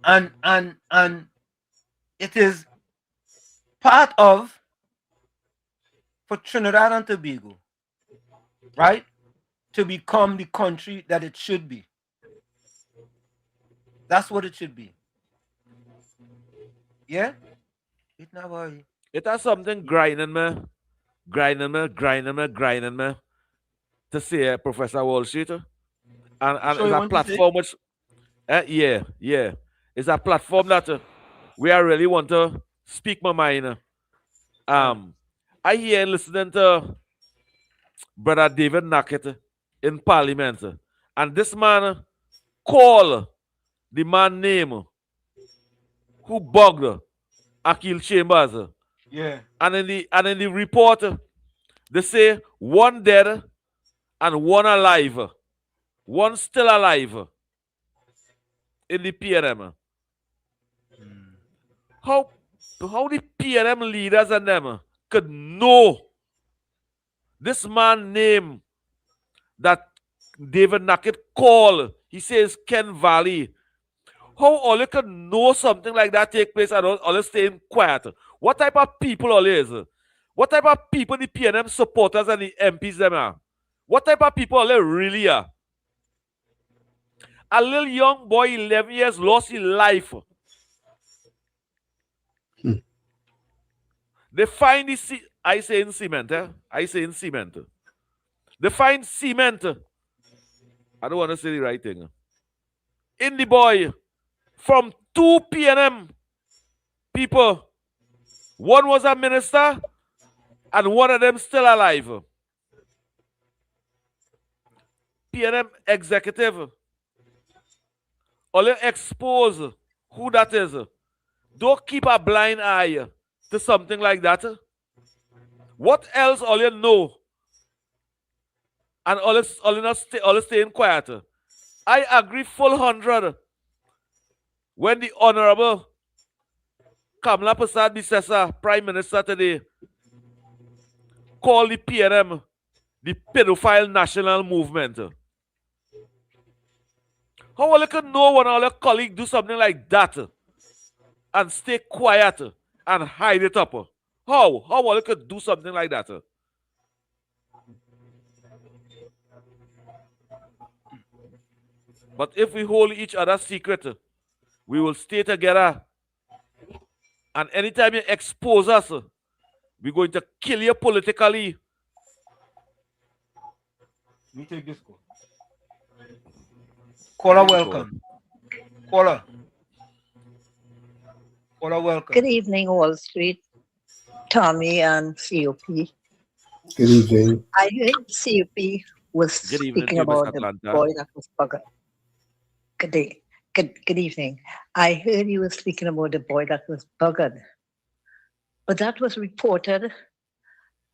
And it is part of for Trinidad and Tobago, right, to become the country that it should be. That's what it should be. Yeah? It has something grinding me to say, Professor Wall Street. And it's a platform which, it's a platform that where I really want to speak my mind. I hear listening to Brother David Nackett in Parliament, and this man call the man name who bugged Akil Chambers. Yeah. And in the report, they say one dead and one alive. One still alive in the PNM. How the PNM leaders and them could know this man name that David Nackett called, he says Ken Valley. How all you could know something like that take place and all staying quiet? What type of people all is? What type of people the PNM supporters and the MPs them are? What type of people all they really are? A little young boy, 11 years, lost his life. They find the I say in cement. They find cement. I don't want to say the right thing. In the boy from 2 PNM people One was a minister, and one of them still alive. PNM executive. Only expose who that is. Don't keep a blind eye to something like that. What else all you know? And all staying quiet. I agree full 100 when the Honorable Kamala Prasad Bisesa, Prime Minister today, called the PNM the pedophile national movement. How will you could know when all your colleagues do something like that and stay quiet and hide it up? How? How will you could do something like that? But if we hold each other secret, we will stay together. And anytime you expose us, we're going to kill you politically. Let me take this call. Caller, welcome. Caller. Caller, welcome. Good evening, Wall Street, Tommy and COP. Good evening. I heard COP was speaking about the boy that was buggered. Good day. Good evening. I heard you were speaking about the boy that was buggered. But that was reported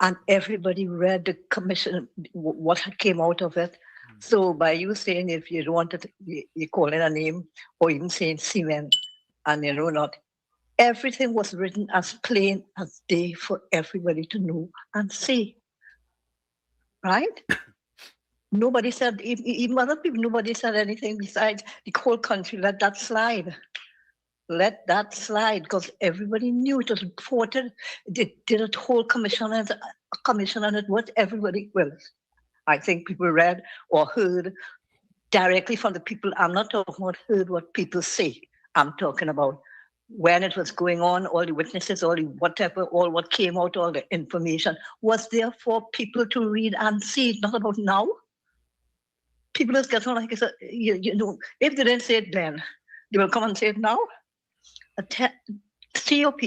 and everybody read the commission, what came out of it. So by you saying if you don't want it, you call in a name or even saying cement and you know not, everything was written as plain as day for everybody to know and see. Right? Nobody said, even other people, nobody said anything besides the whole country let that slide. Let that slide because everybody knew it was reported. They did a whole commission on it, what everybody, well, I think people read or heard directly from the people. I'm not talking about heard what people say. I'm talking about when it was going on, all the witnesses, all the whatever, all what came out, all the information was there for people to read and see. It's not about now. People just get on like it's you know, if they didn't say it then, they will come and say it now. COP,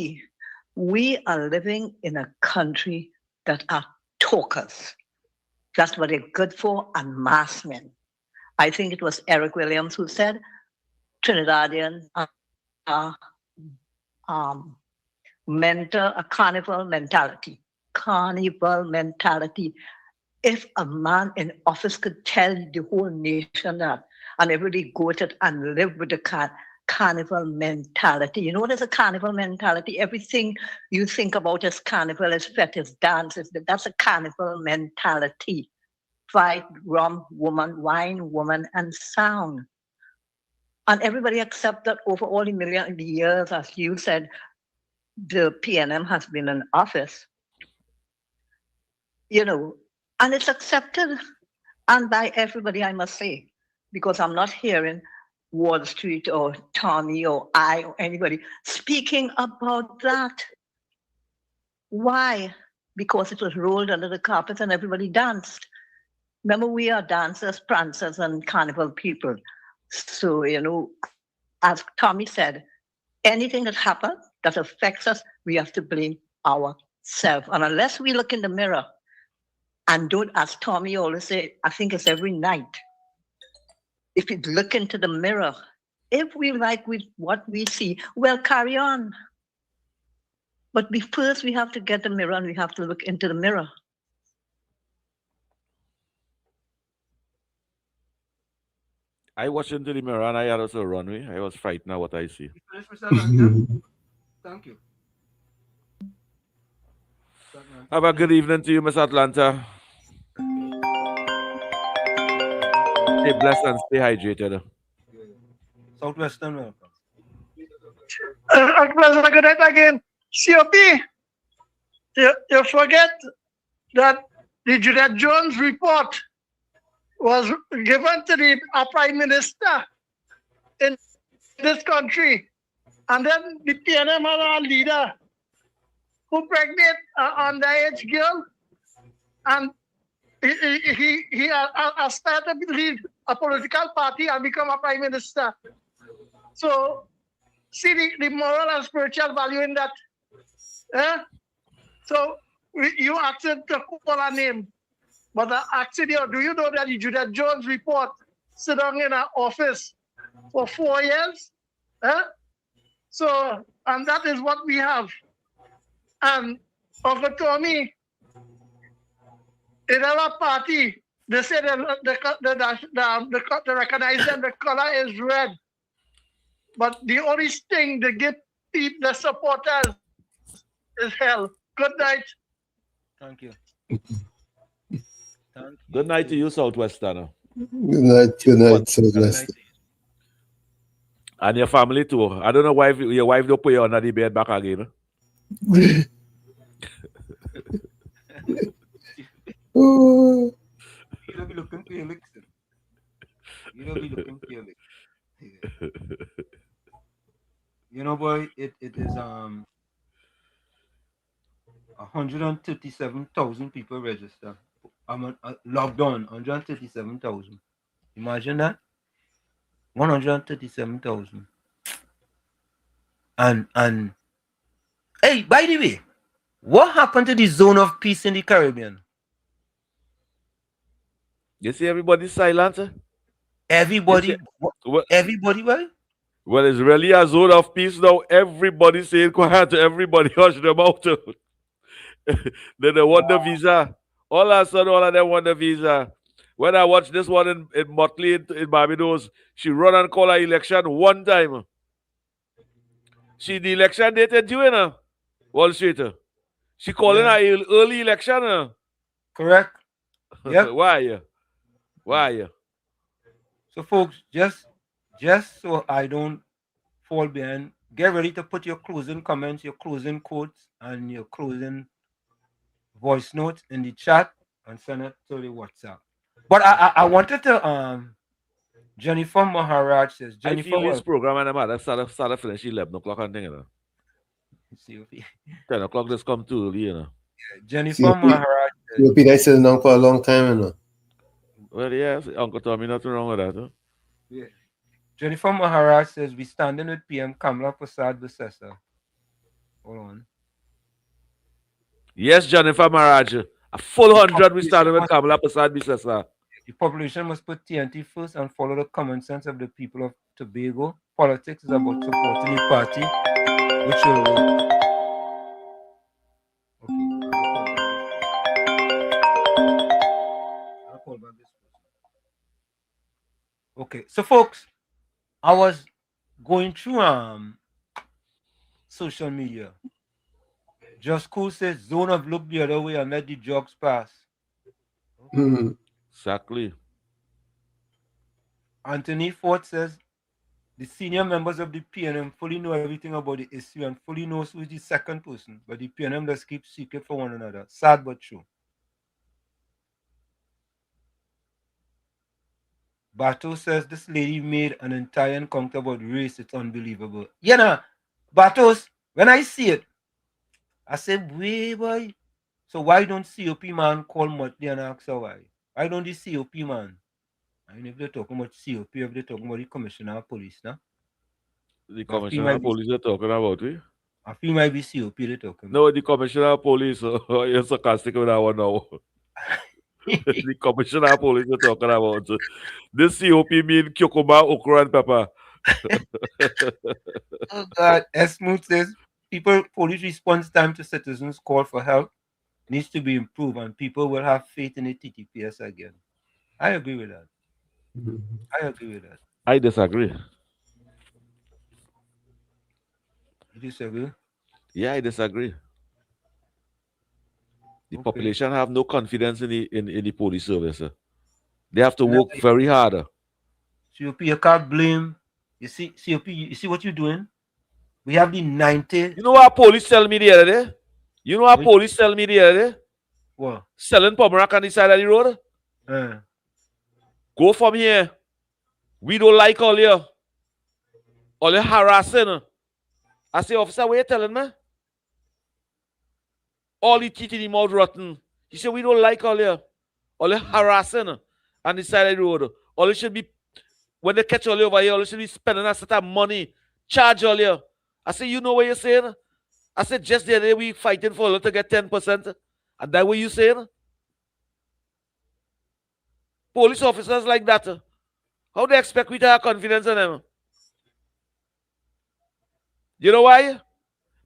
we are living in a country that are talkers. That's what they're good for, and mass men. I think it was Eric Williams who said Trinidadians are a carnival mentality. Carnival mentality. If a man in office could tell the whole nation that, and everybody go at it and live with the carnival mentality. You know what is a carnival mentality? Everything you think about as carnival, as fetish, dances, that's a carnival mentality. Fight, rum, woman, wine, woman, and sound. And everybody accept that over all the years, as you said, the PNM has been in office. You know, and it's accepted, and by everybody, I must say, because I'm not hearing Wall Street or Tommy or I or anybody speaking about that. Why? Because it was rolled under the carpet and everybody danced. Remember, we are dancers, prancers, and carnival people. So, you know, as Tommy said, anything that happens that affects us, we have to blame ourselves. And unless we look in the mirror and don't, as Tommy always say, I think it's every night, if you look into the mirror, if we like with what we see, well, carry on. But first we have to get the mirror and we have to look into the mirror. I watched into the mirror and I had also runway. I was frightened at what I see. Thank you. Have a good evening to you, Miss Atlanta. Stay blessed and stay hydrated. Southwestern, welcome. Good night again. COP, you forget that the Juliet Jones report was given to the Prime Minister in this country. And then the PNM had a leader who pregnant an underage girl. And he started to lead a political party and become a Prime Minister. So, see the moral and spiritual value in that. So you asked him to call her name. But I asked you, do you know that the Judith Jones report sit down in her office for 4 years? So, and that is what we have. And Uncle Tommy, in our party, they say they recognize them, the color is red. But the only thing they give people, the supporters, is hell. Good night. Thank you. Good night to you, Southwesterner. Good night, Southwest. And your family too. I don't know why your wife don't put you under the bed back again. You don't be looking for your licks. You don't be looking for your licks. You know, boy, it is 137,000 people register. I'm logged on, 137,000. Imagine that. 137,000. And hey, by the way, what happened to the zone of peace in the Caribbean? You see everybody's silent? Everybody what? Well, it's really a zone of peace now. Everybody saying quiet, everybody hush them out. Then they want the visa. All of a sudden, all of them want the visa. When I watched this one in Motley in Barbados, she run and call her election one time. The election dated you in Wall Street. She calling her early election. Correct. Yeah. Why? So folks, just so I don't fall behind, get ready to put your closing comments, your closing quotes, and your closing voice notes in the chat and send it to the WhatsApp. But I wanted to Jennifer Maharaj says Jennifer. I feel this program and I'm start finish 11 o'clock and thing, 10 o'clock just come too early, Yeah, Jennifer Maharaj. You'll be nice sitting down for a long time, Well, yes, Uncle Tommy, nothing wrong with that, Yeah. Jennifer Maharaj says we standing with PM Kamala Prasad Bissessa. Hold on. Yes, Jennifer Maharaj. A full 100 we started with Kamala Prasad Bissessa. The population must put TNT first and follow the common sense of the people of Tobago. Politics is about supporting the party, which will Okay, so folks, I was going through social media. Just Cool says zone of look the other way and let the jokes pass. Exactly. Anthony Ford says the senior members of the PNM fully know everything about the issue and fully knows who is the second person, but the PNM does keep secret for one another. Sad but true. Bato says this lady made an entire encounter about race. It's unbelievable. You know, Batos, when I see it, I say, wait, boy. So why don't COP man call Motley and ask her why? Why don't the COP man? I mean, if they're talking about COP, if they're talking about the commissioner of police, now. The commissioner of police are talking about it. I feel might be COP they're talking about. No, the commissioner of police. You're sarcastic with that one now. The commissioner of police are talking about this COP mean cucumber, okra, and pepper. Oh God, S. Smooth says police response time to citizens' call for help needs to be improved, and people will have faith in the TTPS again. I agree with that. I agree with that. I disagree. You disagree? Yeah, I disagree. The population have no confidence in the police service. They have to work very hard. COP, you can't blame. You see, COP, you see what you're doing? We have the 90. You know what police tell me the other day? Police tell me the other day? What? Selling Pomeroy on the side of the road. Go from here. We don't like all you harassing. I say, officer, what you telling me? All the teeth in the mouth rotten. He said, we don't like all you harassing on the side of the road. All you should be, when they catch all you over here, all you should be spending a certain money, charge all you. I say, you know what you're saying? I said, just the other day we fighting for a lot to get 10%. And that what you saying? Police officers like that. How they expect we to have confidence in them? You know why?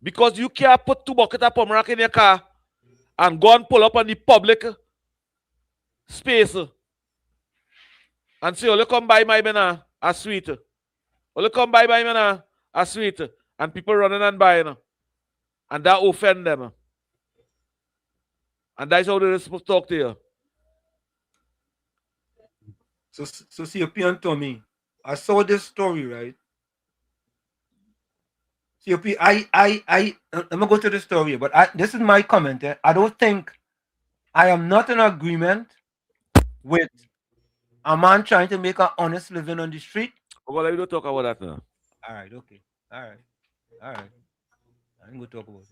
Because you can't put 2 buckets of pomerac in your car and go and pull up on the public space and say, oh, come by my man, a sweet. Oh, come by my man, a sweet. And people running and buying. And that offend them. And that's how they're supposed to talk to you. So see, and Tommy, I saw this story, right? COP, I'm gonna go to the story, but this is my comment. I don't think I am not in agreement with a man trying to make an honest living on the street. Well, let me don't talk about that now. All right, okay. All right. I'm gonna talk about it.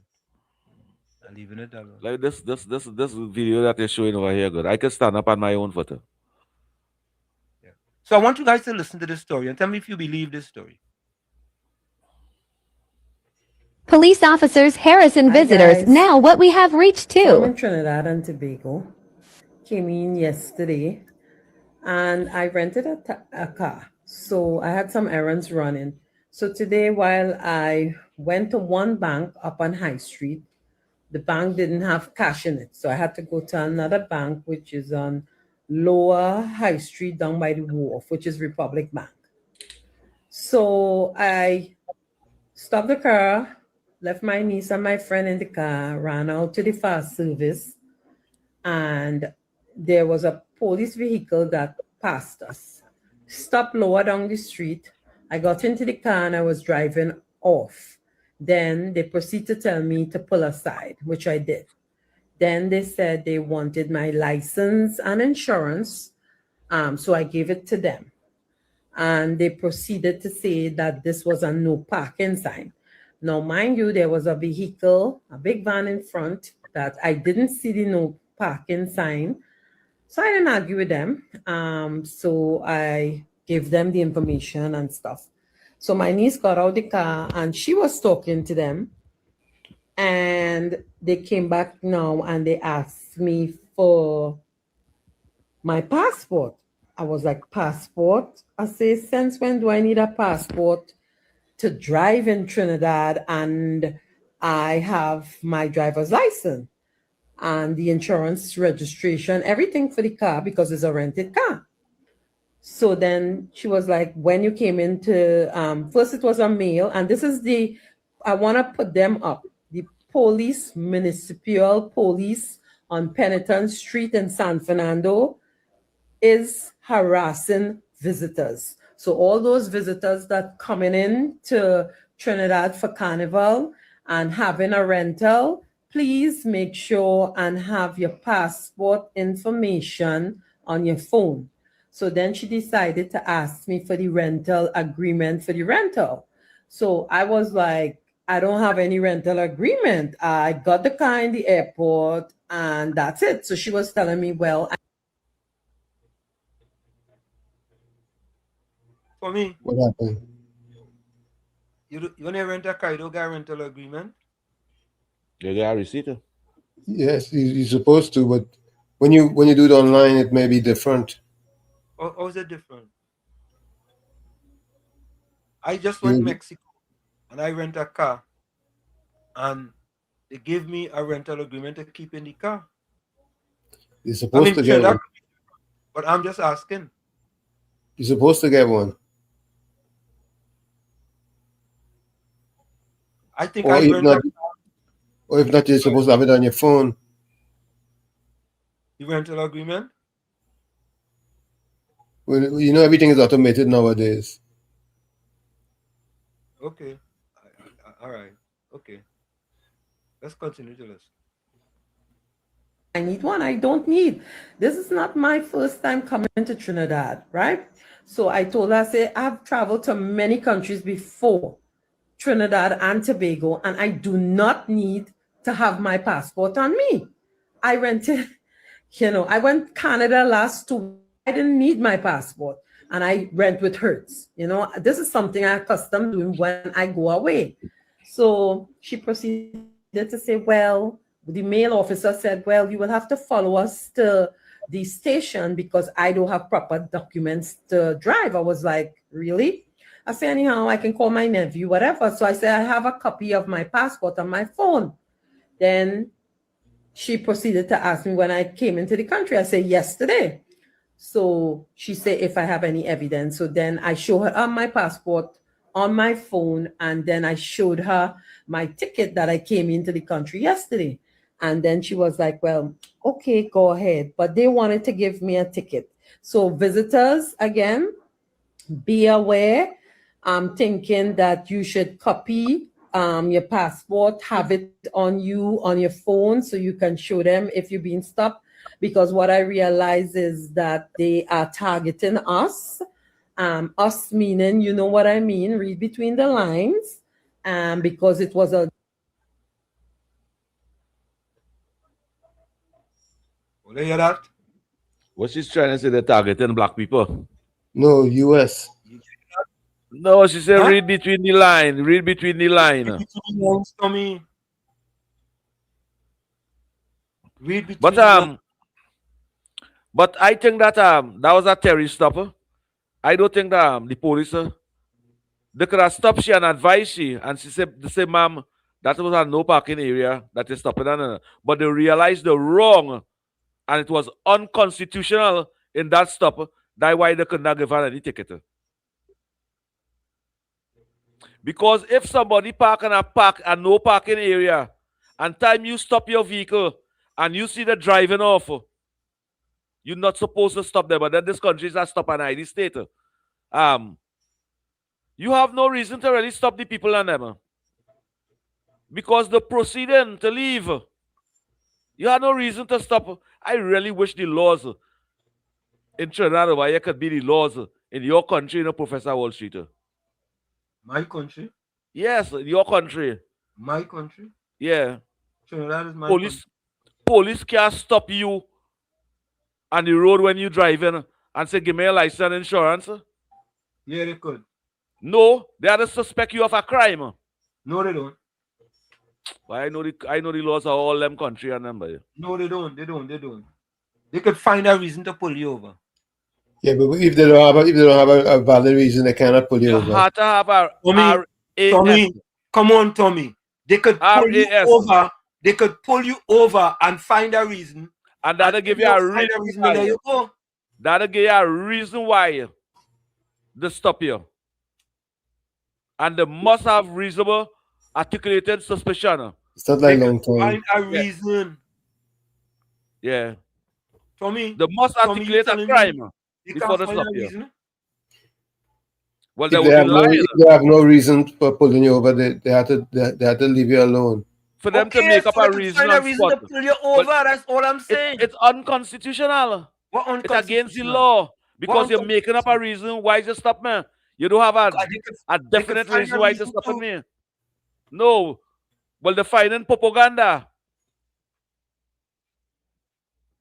I'm leaving it alone. Like this video that you're showing over here, good. I can stand up on my own foot. Yeah. So I want you guys to listen to this story and tell me if you believe this story. Police officers harassing visitors. Guys. Now what we have reached So I'm to. in Trinidad and Tobago. Came in yesterday and I rented a car. So I had some errands running. So today, while I went to one bank up on High Street, the bank didn't have cash in it. So I had to go to another bank, which is on Lower High Street down by the wharf, which is Republic Bank. So I stopped the car, left my niece and my friend in the car, ran out to the fast service, and there was a police vehicle that passed us. Stopped lower down the street. I got into the car and I was driving off. Then they proceeded to tell me to pull aside, which I did. Then they said they wanted my license and insurance, so I gave it to them. And they proceeded to say that this was a no parking sign. Now, mind you, there was a vehicle, a big van in front that I didn't see the no parking sign. So I didn't argue with them. So I gave them the information and stuff. So my niece got out the car and she was talking to them. And they came back now and they asked me for my passport. I was like, passport? I say, since when do I need a passport to drive in Trinidad? And I have my driver's license and the insurance registration, everything for the car because it's a rented car. So then she was like, when you came into, first it was a mail, and this is I want to put them up. The police, municipal police on Penitent Street in San Fernando is harassing visitors. So all those visitors that coming in to Trinidad for Carnival and having a rental, please make sure and have your passport information on your phone. So then she decided to ask me for the rental agreement for the rental. So I was like, I don't have any rental agreement. I got the car in the airport and that's it. So she was telling me, well, For me, What happened? you want to rent a car, you don't get a rental agreement? You got a receipt? Yes, you're supposed to, but when you do it online, it may be different. How is it different? I just went to Mexico and I rent a car and they give me a rental agreement to keep in the car. You're supposed to get one. But I'm just asking. You're supposed to get one. I think I rent a car. Or if not, you're supposed to have it on your phone. The rental agreement? Well, you know, everything is automated nowadays. Okay. All right. Okay. Let's continue to listen. I need one. I don't need. This is not my first time coming to Trinidad, right? So I told her, I said, I've traveled to many countries before Trinidad and Tobago, and I do not need to have my passport on me. I rented, I went Canada last 2 weeks. I didn't need my passport, and I rent with Hertz. This is something I'm accustomed doing when I go away. So she proceeded to say, well, the male officer said, well, you will have to follow us to the station because I don't have proper documents to drive. I was like, really? I said, anyhow, I can call my nephew, whatever. So I said, I have a copy of my passport on my phone. Then she proceeded to ask me when I came into the country. I said, yesterday. So she said, if I have any evidence. So then I show her my passport on my phone, and then I showed her my ticket that I came into the country yesterday. And then she was like, well, okay, go ahead. But they wanted to give me a ticket. So visitors, again, be aware. I'm thinking that you should copy your passport, have it on you on your phone so you can show them if you're being stopped. Because what I realize is that they are targeting us. Us meaning, you know what I mean, read between the lines. Because it was a Will you hear that? What she's trying to say, they're targeting black people. No, U.S. No, she said, Huh? read between the line. Read between the line. Read between the lines, Tommy. Read between But the lines. but I think that that was a terrorist stopper. I don't think that the police they could have stopped she and advised she, and she said, they say, ma'am, that was a no parking area that is stopping her. But they realized the wrong, and it was unconstitutional in that stop. That's why they could not give her any ticket. Because if somebody park in a no parking area, and time you stop your vehicle and you see the driving off, you're not supposed to stop there. But then this country is a stop and ID state. You have no reason to really stop the people and them. Because the proceeding to leave, you have no reason to stop. I really wish the laws in Trinidad over here could be the laws in your country, Professor Wall Street. My country? Yes, your country. My country? Yeah. Trinidad is my country. Police can't stop you on the road when you're driving and say, give me a license and insurance. Yeah, they could. No, they are to suspect you of a crime. No, they don't. Well, I know the laws of all them country and them. No, they don't. They don't. They could find a reason to pull you over. Yeah, but if they don't have a valid reason, they cannot pull you over. You have to have a Tommy, come on, Tommy. They could pull you over. They could pull you over and find a reason. And that'll give you a reason why. There you go. That'll give you a reason why they stop you. And they must have reasonable articulated suspicion. It's not like long time. Find a reason. Yeah. Tommy, they must articulate a crime before they stop you. Well, if they have no reason for pulling you over, they have to leave you alone. For them to make up a reason to pull you over, that's all I'm saying. It's unconstitutional. It's against the law. Because you're making up a reason why you stop me. You don't have a definite reason why you stop me. No. Well, they're finding propaganda.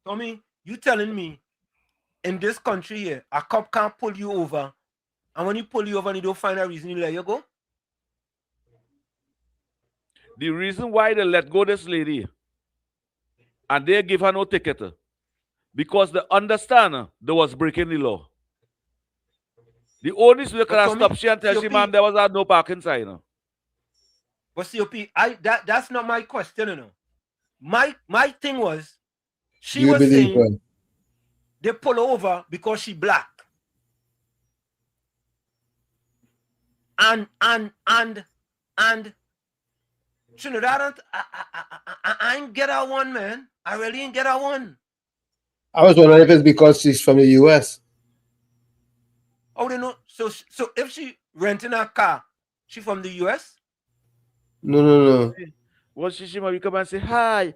Tommy, you telling me in this country here, a cop can't pull you over, and when you pull you over and you don't find a reason, you let you go? The reason why they let go this lady and they give her no ticket because they understand there was breaking the law. The only way they could have stopped she and tell she, ma'am, there was no parking sign. But COP, that's not my question, you know. My thing was, she was saying they pull her over because she black. And Trinidad, I ain't get her one, man. I really ain't get her one. I was wondering if it's because she's from the U.S. Oh, they know. So if she renting a car, she from the U.S.? No. Well, she might come and say, hi,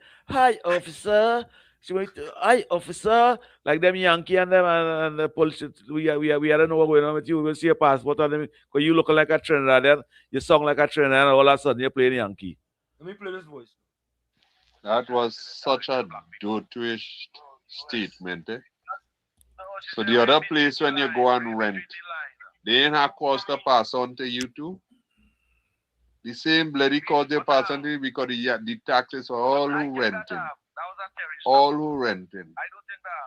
officer. She might, hi, officer. Like them Yankee and them and the police. We don't know what's going on with you. We'll see your passport on them. Because you look like a Trinidadian. You sound like a Trinidadian, and all of a sudden you're playing Yankee. Let me play this voice. That was such a dirty statement, eh? So the other place when you go and rent, they ain't have cost to pass on to you too. The same bloody cause they pass on to because the taxes for all who renting. All who renting.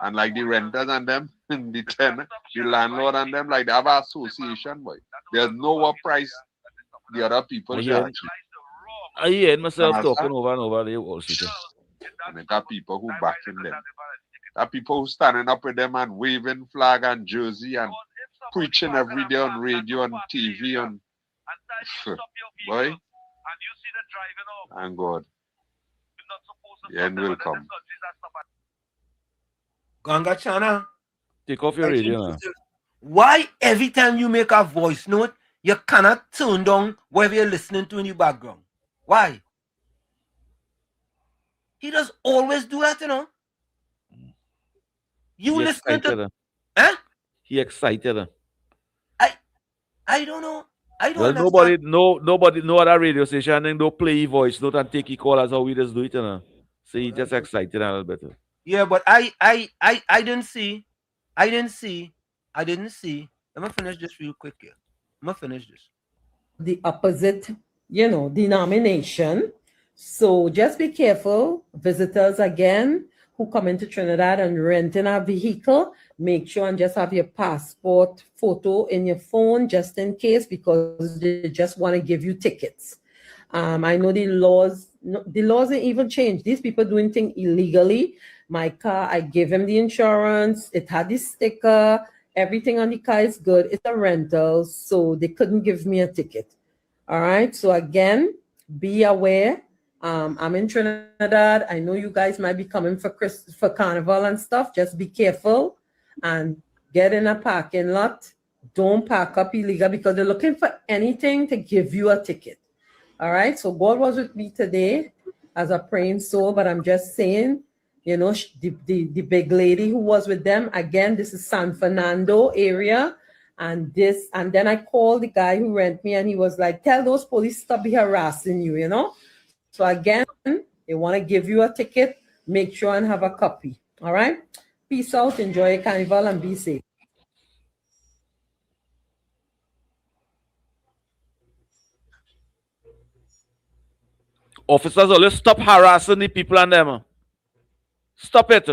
And like the renters and them, the tenant, the landlord and them, like they have an association, boy. There's no what price the other people charge. I hear myself talking over and over the Wall Street. And they got people who backing them. There are people who standing up with them and waving flag and jersey and preaching every day on radio and TV and boy. And God. The end will come. Ganga Chana. Take off your radio now. Why every time you make a voice note, you cannot turn down whatever you're listening to in the background? Why? He does always do that, you know. You He listen excited, to... Huh? He excited. I don't know. I don't Well, understand. nobody, no other radio station and don't play voice note and take call as how we just do it, you know. So he just excited a little bit. Yeah, but I didn't see. Let me finish this real quick here. The opposite, denomination. So just be careful, visitors again who come into Trinidad and renting a vehicle. Make sure and just have your passport photo in your phone just in case, because they just want to give you tickets. I know the laws ain't even changed. These people doing things illegally. My car, I gave him the insurance. It had the sticker. Everything on the car is good. It's a rental, so they couldn't give me a ticket. All right. So again, be aware. I'm in Trinidad. I know you guys might be coming for Carnival and stuff. Just be careful and get in a parking lot. Don't park up illegal because they're looking for anything to give you a ticket. All right. So God was with me today as a praying soul, but I'm just saying, the big lady who was with them, again, this is San Fernando area. And then I called the guy who rent me and he was like, tell those police stop be harassing you, So again, they want to give you a ticket. Make sure and have a copy. All right. Peace out. Enjoy your carnival and be safe. Officers always stop harassing the people and them. Stop it.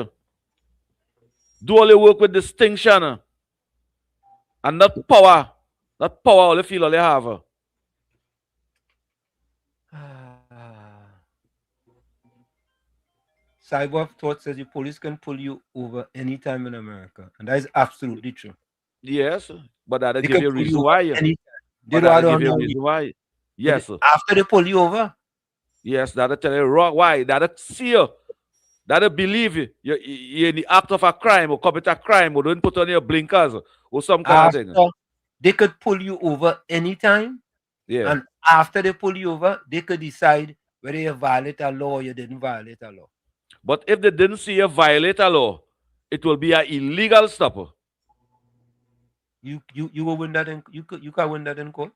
Do all your work with distinction. And not power. Not power all you feel all you have. Cyber Thought says the police can pull you over anytime in America. And that is absolutely true. Yes, but that'll give you a reason why. That'll give you a reason why. Yes. After they pull you over? Yes, that'll tell you why. That'll see you. That'll believe you. You're in the act of a crime or commit a crime or don't put on your blinkers or some kind of thing. They could pull you over anytime. Yeah. And after they pull you over, they could decide whether you violate a law or you didn't violate a law. But if they didn't see you violate a law, it will be an illegal stopper. You will win that in you can win that in court.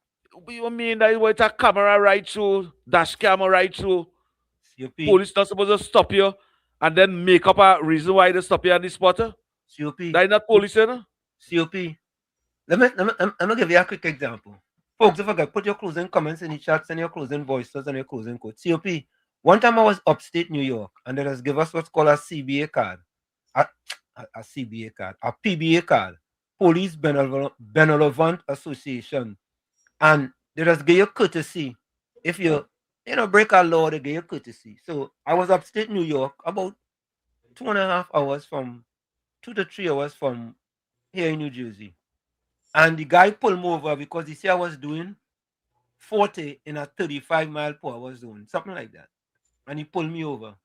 You mean that it's a camera right through, dash camera right through? Police not supposed to stop you and then make up a reason why they stop you on the spotter? COP. That is not police, you know? COP. Let me give you a quick example. Folks, if I could put your closing comments in the chats and your closing voices and your closing quote. COP. One time I was upstate New York and they just give us what's called a CBA card. A CBA card. A PBA card. Police Benevolent Association. And they just give you courtesy. If you break a law, they give you courtesy. So I was upstate New York about 2.5 hours from 2 to 3 hours from here in New Jersey. And the guy pulled me over because he said I was doing 40 in a 35-mile-per-hour zone, something like that. And he pulled me over.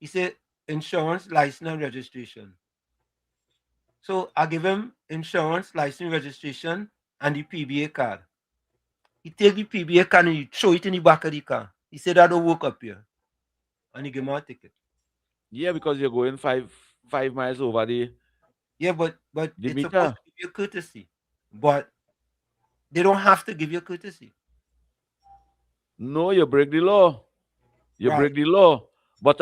He said, insurance, license, and registration. So I give him insurance, license, registration, and the PBA card. He take the PBA card and he throw it in the back of the car. He said, I don't work up here. And he gave me a ticket. Yeah, because you're going five miles over the... Yeah, but it's supposed to give you courtesy. But they don't have to give you courtesy. No, you break the law. You break the law. But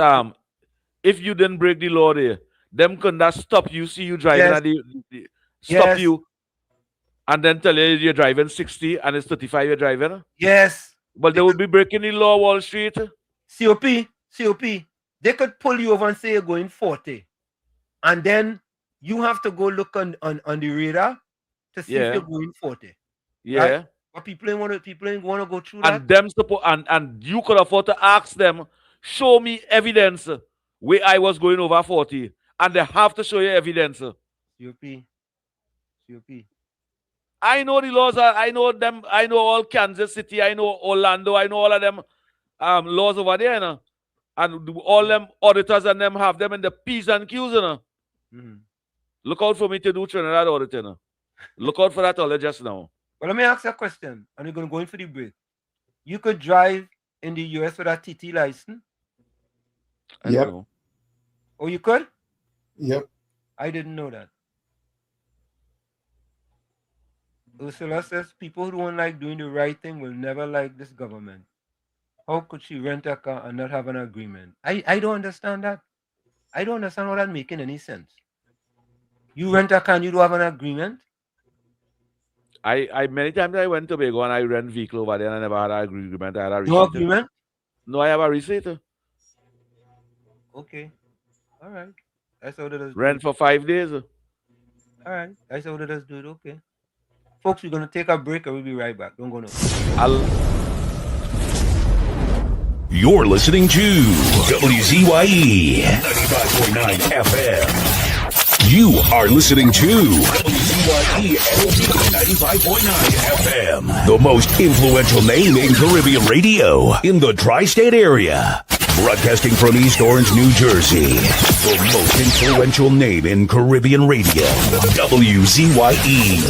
if you didn't break the law there, them can that stop you, see you driving and you and then tell you you're driving 60 and it's 35 you're driving? Yes. But they would be breaking the law, Wall Street. COP, they could pull you over and say you're going 40. And then you have to go look on the radar to see if you're going 40. Yeah. Right? But people ain't want to go through that. And them support and you could afford to ask them, show me evidence where I was going over 40. And they have to show you evidence. COP. I know the laws I know them, I know all Kansas City, I know Orlando, I know all of them laws over there, you know? And all them auditors and them have them in the P's and Q's, you know? Look out for me to do Trinidad audit, you know? Look out for that audit just now. Well, let me ask you a question. And we're going to go in for the break. You could drive in the US with a TT license? I don't know. Oh, you could? Yep. I didn't know that. Ursula says people who don't like doing the right thing will never like this government. How could she rent a car and not have an agreement? I don't understand that. I don't understand how that making any sense. You rent a car and you don't have an agreement? I many times I went to Tobago and I rent vehicle over there and I never had an agreement. I had a receipt. No agreement? No, I have a receipt. Okay. All right. That's how they does Rent for 5 days. All right. That's how they does do it. Okay. Folks, we're going to take a break and we'll be right back. Don't go no. You're listening to WZYE 95.9 FM. You are listening to WZYE 95.9 FM, the most influential name in Caribbean radio in the tri-state area. Broadcasting from East Orange, New Jersey, the most influential name in Caribbean radio, WZYE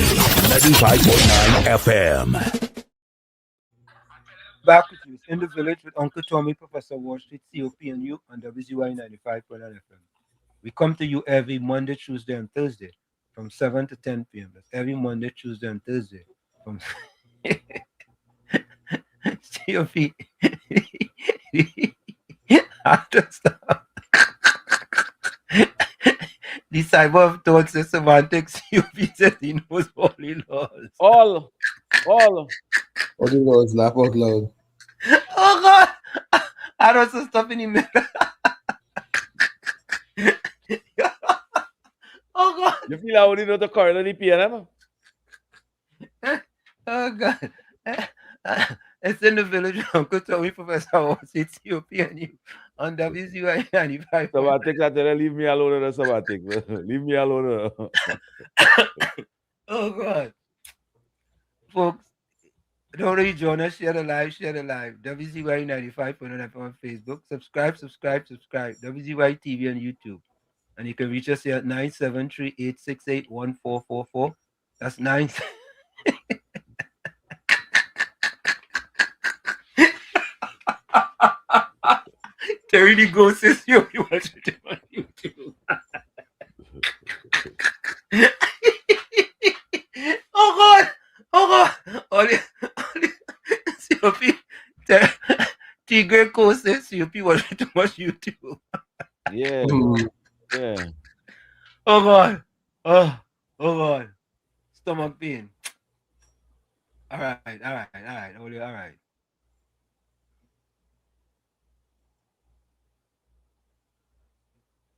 95.9 FM. Back with you in the village with Uncle Tommy, Professor Wall Street, COP and you on WZYE 95.9 FM. We come to you every Monday, Tuesday, and Thursday from 7 to 10 p.m. That's every Monday, Tuesday, and Thursday from COP. The cyber of thoughts and semantics, COP says he knows all the laws. All. All the laws, laugh out loud. Oh God! I don't see stuff in the middle. Oh God! You feel how you know the correlate the PNM? Oh God! It's in the village. Uncle Tommy, Professor Wall Street, COP and you on WZYE 95. Sabbatics, I tell you, leave me alone on the sabbatic. Leave me alone. Oh God. Folks, don't really join us. Share the live. WZYE 95.9 on Facebook. Subscribe. WZYE TV on YouTube. And you can reach us here at 973-868-1444. That's 9. Terry the Ghost says you watch it on YouTube. Oh God! All the COP. Tigre Coast says COP watch too much YouTube. Yeah. Yeah. Oh God. Oh God. Stomach pain. All right. All right.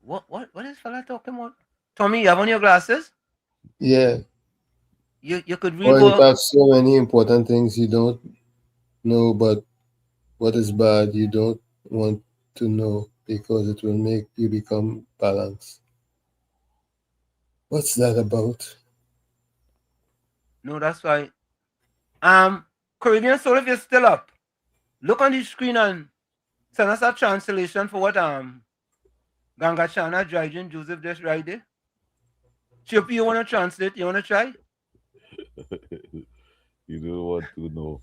What is fella talking about? Tommy, you have on your glasses? Yeah. You could read. Well, you have so many important things you don't know, but what is bad you don't want to know because it will make you become balanced. What's that about? No, that's right. Caribbean Soul, if you're still up, look on the screen and send us a translation for what Gangachana Dryden Joseph just right there. Chippy, you want to translate? You want to try? You don't want to know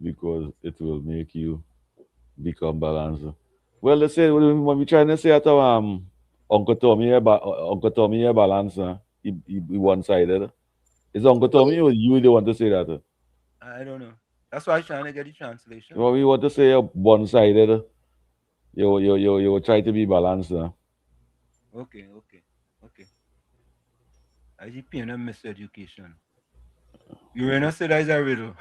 because it will make you become balanced. Well, let's say when we're trying to say that Uncle Tommy here balance, he one-sided. Is Uncle Tommy or you they want to say that? I don't know. That's why I'm trying to get the translation. Well, we want to say one-sided. You try to be balanced. Okay. I see PNM miseducation. Uranus said that is a riddle.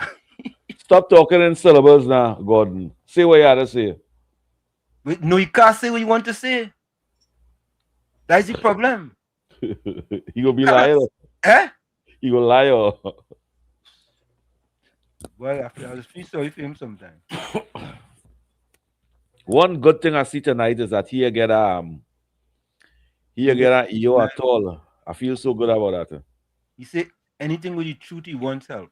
Stop talking in syllables now, Gordon. Say what you had to say. Wait, no, you can't say what you want to say. That's the problem. You gonna be lying? Eh? You gonna lie? Well, I just feel sorry for him sometimes. One good thing I see tonight is that he get an EO at all. I feel so good about that. He say anything with the truth he wants help.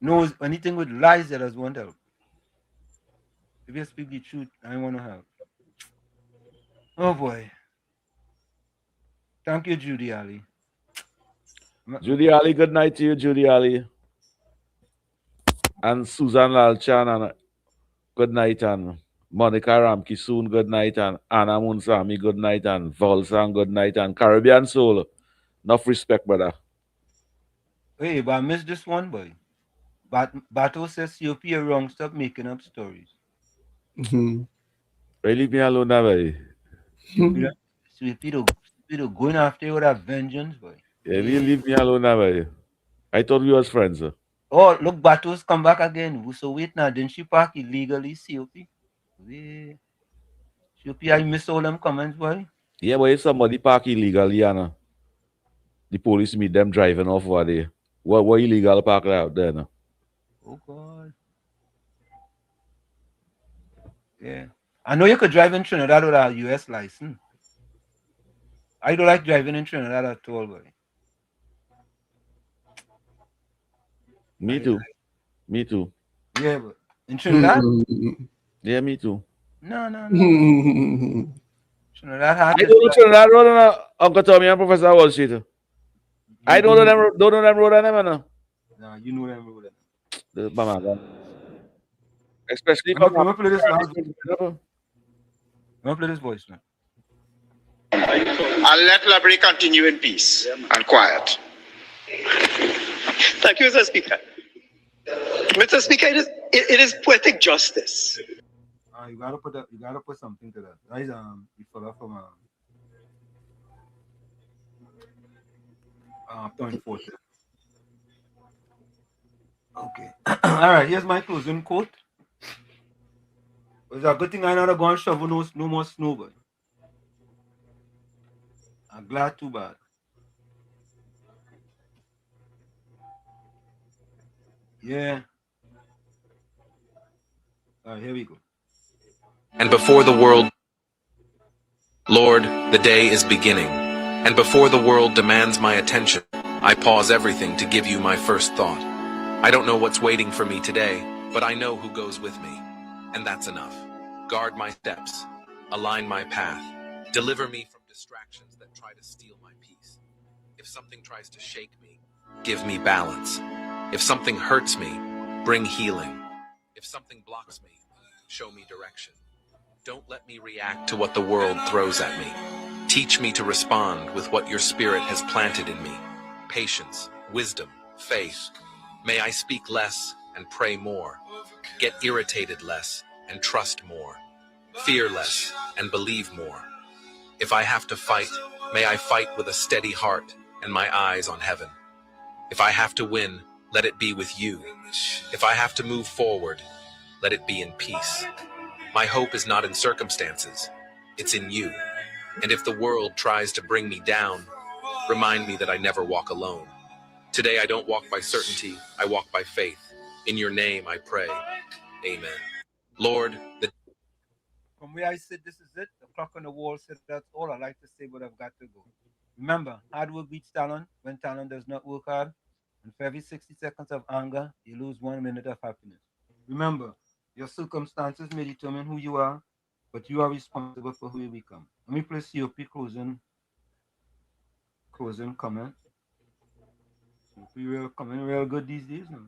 No, anything with lies that does want help. If you speak the truth, I want to help. Oh boy. Thank you, Judy Ali. Judy Ali, good night to you, Judy Ali. And Susan Lalchan, and good night, and Monica Ramki soon, good night, and Anna Munsami, good night, and Volsang, good night, and Caribbean Soul. Enough respect, brother. Hey, but I missed this one, boy. Bato says COP are wrong. Stop making up stories. Leave me alone now, boy. COP going after you with a vengeance, boy. Yeah, leave me alone now, boy. I thought we was friends. Oh, look, Bato's come back again. So wait now, didn't she park illegally, COP? COP, I miss all them comments, boy. Yeah, but if somebody park illegally, and the police meet them driving off over there. What illegal park out there now? Oh, God. Yeah. I know you could drive in Trinidad with a U.S. license. I don't like driving in Trinidad at all, boy. Me too. Me too. Yeah, but in Trinidad? Yeah, me too. No. Trinidad I don't know Trinidad road, Uncle Tommy and Professor Wall Street. I don't know them road, no. No, you know them road. Especially I'm gonna play this voice now. And let Liberty continue in peace and quiet. Thank you, Mr. Speaker. Mr. Speaker, it is poetic justice. You gotta put something to that. That is the fellow from point 40. Okay. All right, here's my closing quote. It's a good thing I not go and shovel no more snow, boy. I'm glad too bad. Yeah. All right, here we go. And before the world, Lord, the day is beginning. And before the world demands my attention, I pause everything to give you my first thought. I don't know what's waiting for me today, but I know who goes with me. And that's enough. Guard my steps, align my path, deliver me from distractions that try to steal my peace. If something tries to shake me, give me balance. If something hurts me, bring healing. If something blocks me, show me direction. Don't let me react to what the world throws at me. Teach me to respond with what your spirit has planted in me. Patience, wisdom, faith. May I speak less and pray more. Get irritated less and trust more. Fear less and believe more. If I have to fight, may I fight with a steady heart and my eyes on heaven. If I have to win, let it be with you. If I have to move forward, let it be in peace. My hope is not in circumstances, it's in you. And if the world tries to bring me down, remind me that I never walk alone. Today I don't walk by certainty, I walk by faith. In your name I pray. Amen. Lord, From where I said this is it, the clock on the wall said that's all I like to say, but I've got to go. Remember, hard work beats talent when talent does not work hard. And for every 60 seconds of anger, you lose 1 minute of happiness. Remember, your circumstances may determine who you are, but you are responsible for who you become. Let me play COP closing comment. COP coming real good these days now.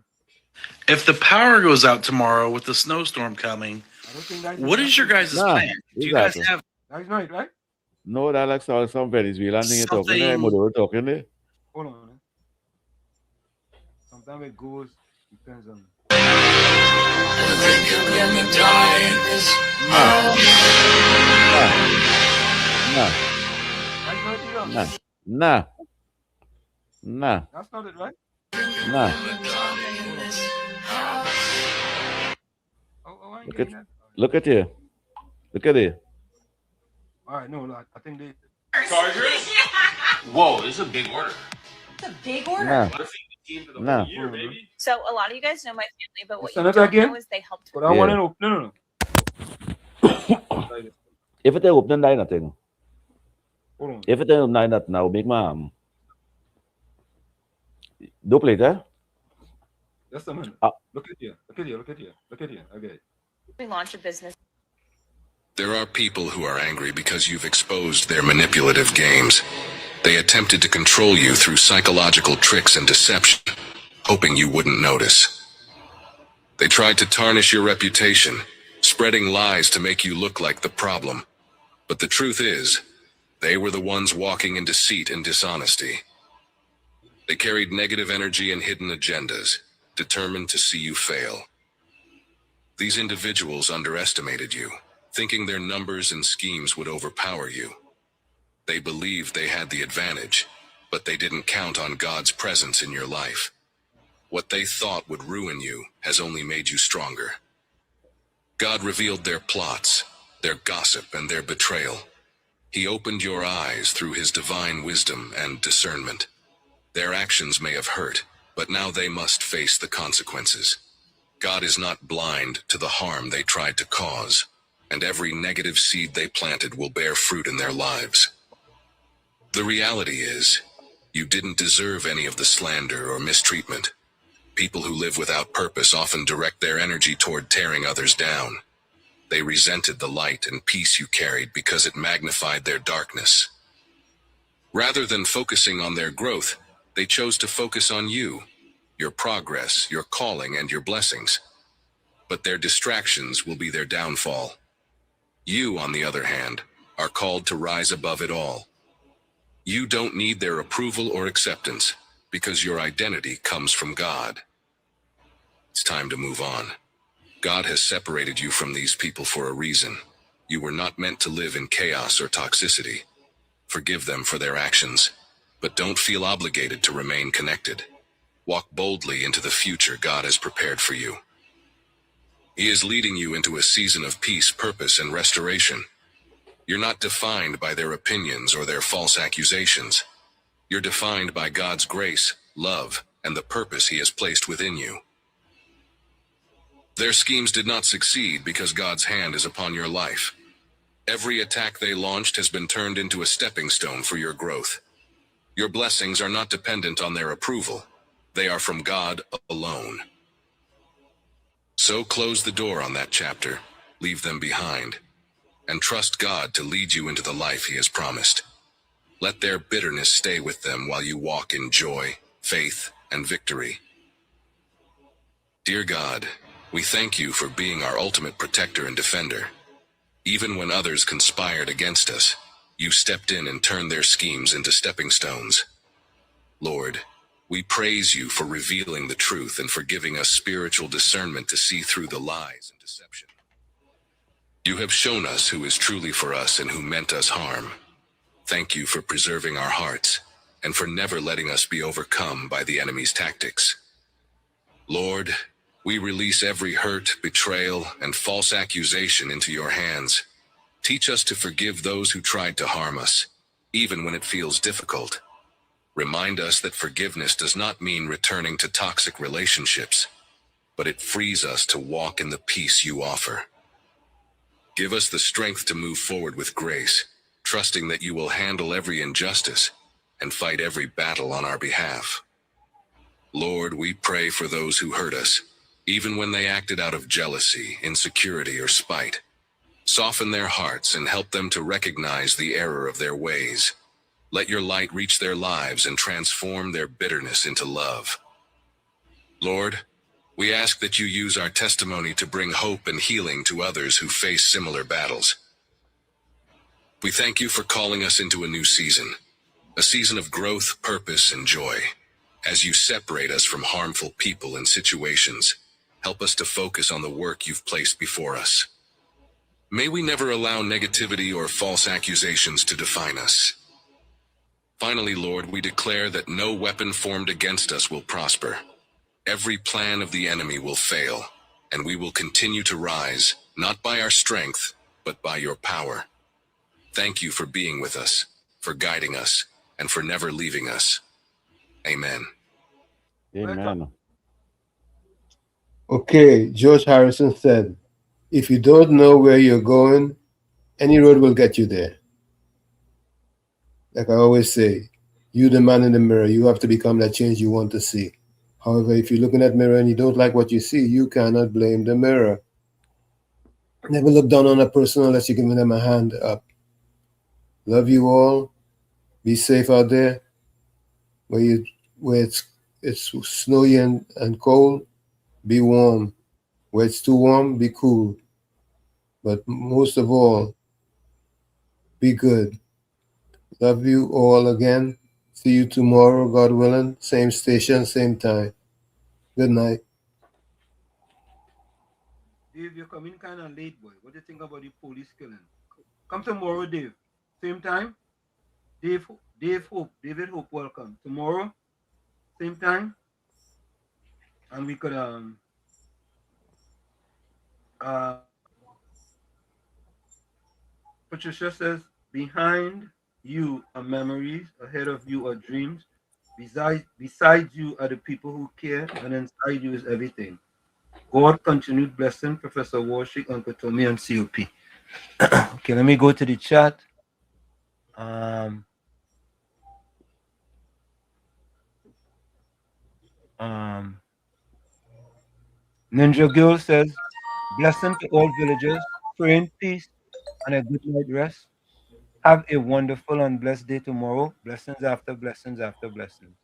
If the power goes out tomorrow with the snowstorm coming, what is your guys' plan? Do you guys have That's right, right? No, that like some Venezuelan thing you're talking there. We're talking there. Hold on. Sometimes it goes, depends on. Nah. That's not it, right? Nah. Look at you. Look at it. All right, no, I think they. Chargers? Whoa, this is a big order. It's a big order. Nah. What if we team for the Nah. whole year, baby? So a lot of you guys know my family, but what you Send it don't again? know is they helped. But I want to know. No. If it open die nothing. Hold on. If it open die nothing, now make my duplicate, eh? Just a minute. Look at you. Okay. We launch a business. There are people who are angry because you've exposed their manipulative games. They attempted to control you through psychological tricks and deception, hoping you wouldn't notice. They tried to tarnish your reputation, spreading lies to make you look like the problem. But the truth is, they were the ones walking in deceit and dishonesty. They carried negative energy and hidden agendas, determined to see you fail. These individuals underestimated you, thinking their numbers and schemes would overpower you. They believed they had the advantage, but they didn't count on God's presence in your life. What they thought would ruin you has only made you stronger. God revealed their plots, their gossip, and their betrayal. He opened your eyes through his divine wisdom and discernment. Their actions may have hurt, but now they must face the consequences. God is not blind to the harm they tried to cause, and every negative seed they planted will bear fruit in their lives. The reality is, you didn't deserve any of the slander or mistreatment. People who live without purpose often direct their energy toward tearing others down. They resented the light and peace you carried because it magnified their darkness. Rather than focusing on their growth, they chose to focus on you, your progress, your calling, and your blessings. But their distractions will be their downfall. You, on the other hand, are called to rise above it all. You don't need their approval or acceptance, because your identity comes from God. It's time to move on. God has separated you from these people for a reason. You were not meant to live in chaos or toxicity. Forgive them for their actions, but don't feel obligated to remain connected. Walk boldly into the future God has prepared for you. He is leading you into a season of peace, purpose, and restoration. You're not defined by their opinions or their false accusations. You're defined by God's grace, love, and the purpose he has placed within you. Their schemes did not succeed because God's hand is upon your life. Every attack they launched has been turned into a stepping stone for your growth. Your blessings are not dependent on their approval. They are from God alone. So close the door on that chapter, leave them behind, and trust God to lead you into the life he has promised. Let their bitterness stay with them while you walk in joy, faith, and victory. Dear God, we thank you for being our ultimate protector and defender. Even when others conspired against us, you stepped in and turned their schemes into stepping stones. Lord, we praise you for revealing the truth and for giving us spiritual discernment to see through the lies and deception. You have shown us who is truly for us and who meant us harm. Thank you for preserving our hearts and for never letting us be overcome by the enemy's tactics. Lord, we release every hurt, betrayal, and false accusation into your hands. Teach us to forgive those who tried to harm us, even when it feels difficult. Remind us that forgiveness does not mean returning to toxic relationships, but it frees us to walk in the peace you offer. Give us the strength to move forward with grace, trusting that you will handle every injustice and fight every battle on our behalf. Lord, we pray for those who hurt us, even when they acted out of jealousy, insecurity, or spite. Soften their hearts and help them to recognize the error of their ways. Let your light reach their lives and transform their bitterness into love. Lord, we ask that you use our testimony to bring hope and healing to others who face similar battles. We thank you for calling us into a new season, a season of growth, purpose, and joy. As you separate us from harmful people and situations, help us to focus on the work you've placed before us. May we never allow negativity or false accusations to define us. Finally, Lord, we declare that no weapon formed against us will prosper. Every plan of the enemy will fail, and we will continue to rise, not by our strength, but by your power. Thank you for being with us, for guiding us, and for never leaving us. Amen. Amen. Okay, George Harrison said, if you don't know where you're going, any road will get you there. Like I always say, you the man in the mirror, you have to become that change you want to see. However, if you look in that mirror and you don't like what you see, you cannot blame the mirror. Never look down on a person unless you're giving them a hand up. Love you all. Be safe out there. Where it's snowy and cold, be warm. Where it's too warm, be cool. But most of all, be good. Love you all again. See you tomorrow, God willing. Same station, same time. Good night. Dave, you're coming kind of late, boy. What do you think about the police killing? Come tomorrow, Dave. Same time. David Hope, welcome. Tomorrow, same time. And we could Patricia says, behind you are memories, ahead of you are dreams. Beside you are the people who care, and inside you is everything. God continued blessing Professor Warshik, Uncle Tommy, and COP. Okay, let me go to the chat. Ninja Girl says, blessing to all villagers, pray in peace and a good night rest. Have a wonderful and blessed day tomorrow. Blessings after blessings after blessings.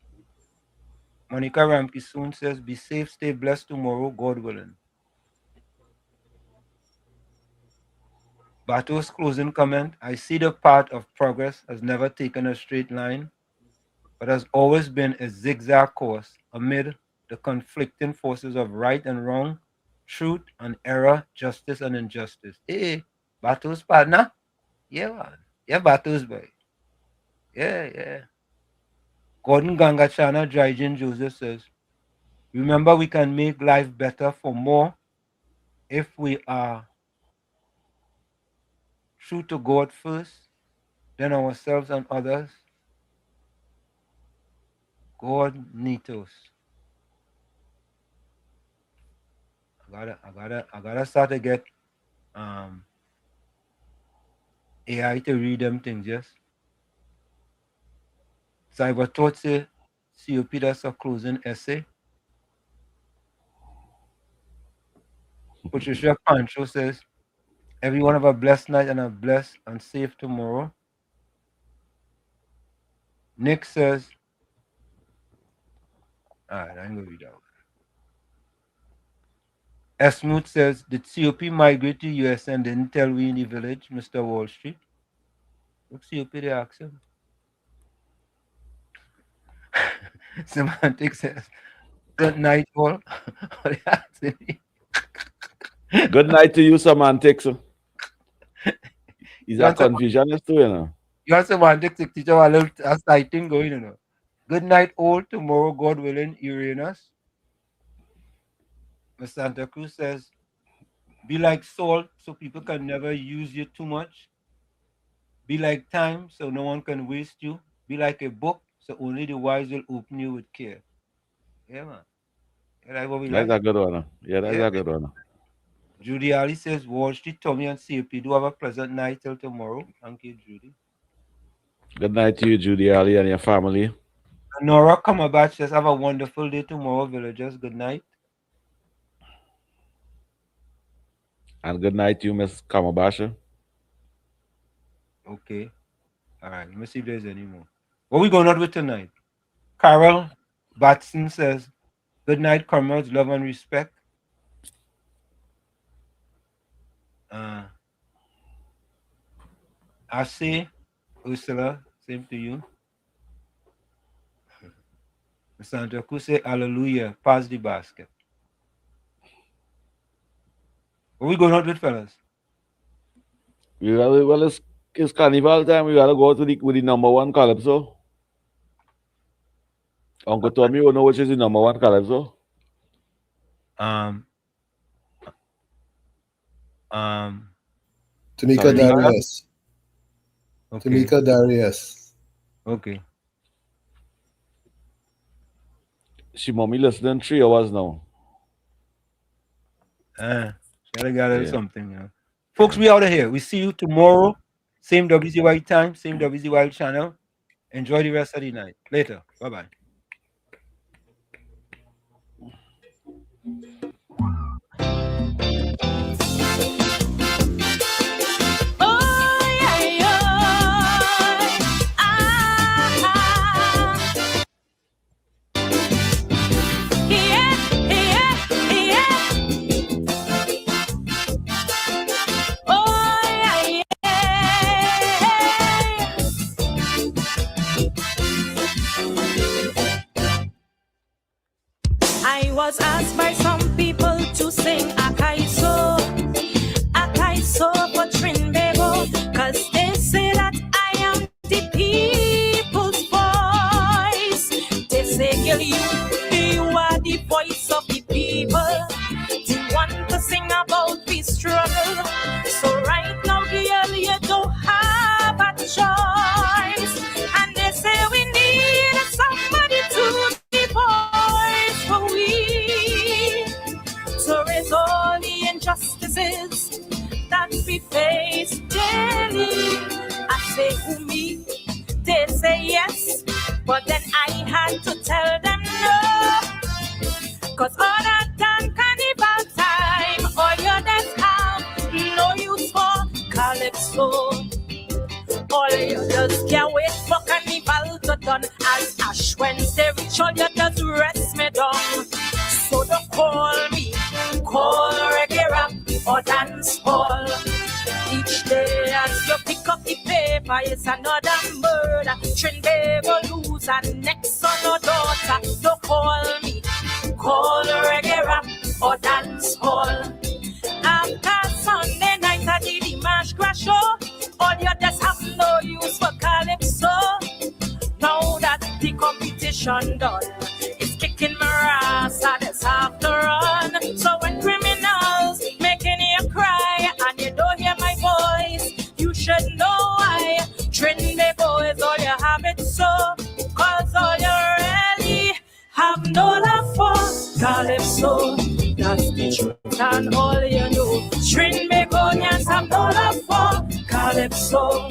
Monica Ramki soon says, be safe, stay blessed tomorrow, God willing. Bato's closing comment, I see the path of progress has never taken a straight line, but has always been a zigzag course amid the conflicting forces of right and wrong, truth and error, justice and injustice. Hey, Bato's partner? Yeah, man. Yeah, Bato's boy. Yeah. Gordon Gangachana Drygen Joseph says, remember we can make life better for more if we are true to God first, then ourselves and others. God needs us. I gotta start to get AI to read them things, yes. Cyber Thought say COP, that's a closing essay. Patricia Pancho says, everyone have a blessed night and a blessed and safe tomorrow. Nick says, all right, I'm gonna read that one. Esmut says, did COP migrate to US and didn't tell we in the village, Mr. Wall Street? Look, COP, they ask him. Semantic says, good night, all. Good night to you, Semantics. Is that confusionist too, you know? You have Semantics teacher a sighting going, you know. Good night, all. Tomorrow, God willing, Uranus. Miss Santa Cruz says, be like salt so people can never use you too much. Be like time so no one can waste you. Be like a book so only the wise will open you with care. Yeah, man. Yeah, that's what we That's like. a good one. Yeah, that's a good one. Judy Ali says, Wall Street, Tommy, and CP do have a pleasant night till tomorrow. Thank you, Judy. Good night to you, Judy Ali, and your family. Nora Cumberbatch says, have a wonderful day tomorrow, villagers. Good night. And good night to you, Miss Kamabasha. Okay. All right. Let me see if there's any more. What are we going on with tonight? Carol Batson says, good night, comrades, love and respect. I say, Ursula, same to you. Sandra say, hallelujah, pass the basket. What are we going on with, fellas? Well, it's carnival time. We gotta go to with the number one calypso. Uncle Tommy, you know which is the number one calypso? Tamika Darius. Okay. Tamika Darius. Okay. She mommy listening 3 hours now. Gotta gather something. Yeah. Folks, we out of here. We see you tomorrow. Same WZYE time, same WZYE channel. Enjoy the rest of the night. Later. Bye-bye. I was asked by some people to sing Akaiso for Trinbebo, cause they say that I am the people's voice. They say, girl, you are the voice of the people, the one to sing about the struggle. So right now, girl, you don't have a choice. And they say we need somebody to be voice for we, to raise all the injustices that we face daily. I say who me, they say yes, but then I had to tell them no. Cause other than carnival time, all your days have no use for calypso. All you just can't wait for carnival to done. As Ash Wednesday reach, all you just rest me down. So don't call me, call reggae rap or dance hall. Each day as you pick up the paper, it's another murder. Trinbebo lose and next son or daughter. Don't call me, call reggae rap or dance hall. After Sunday night I did the mash crash show. All you just have no use for calypso. Now that the competition done, it's kicking my ass and it's have to run. So when criminals making you cry and you don't hear my voice, you should know I Trinbebo is all you have it so. Cause all you really have no love for calypso. That's the truth and all you know. Trinbebonians have no love for calypso.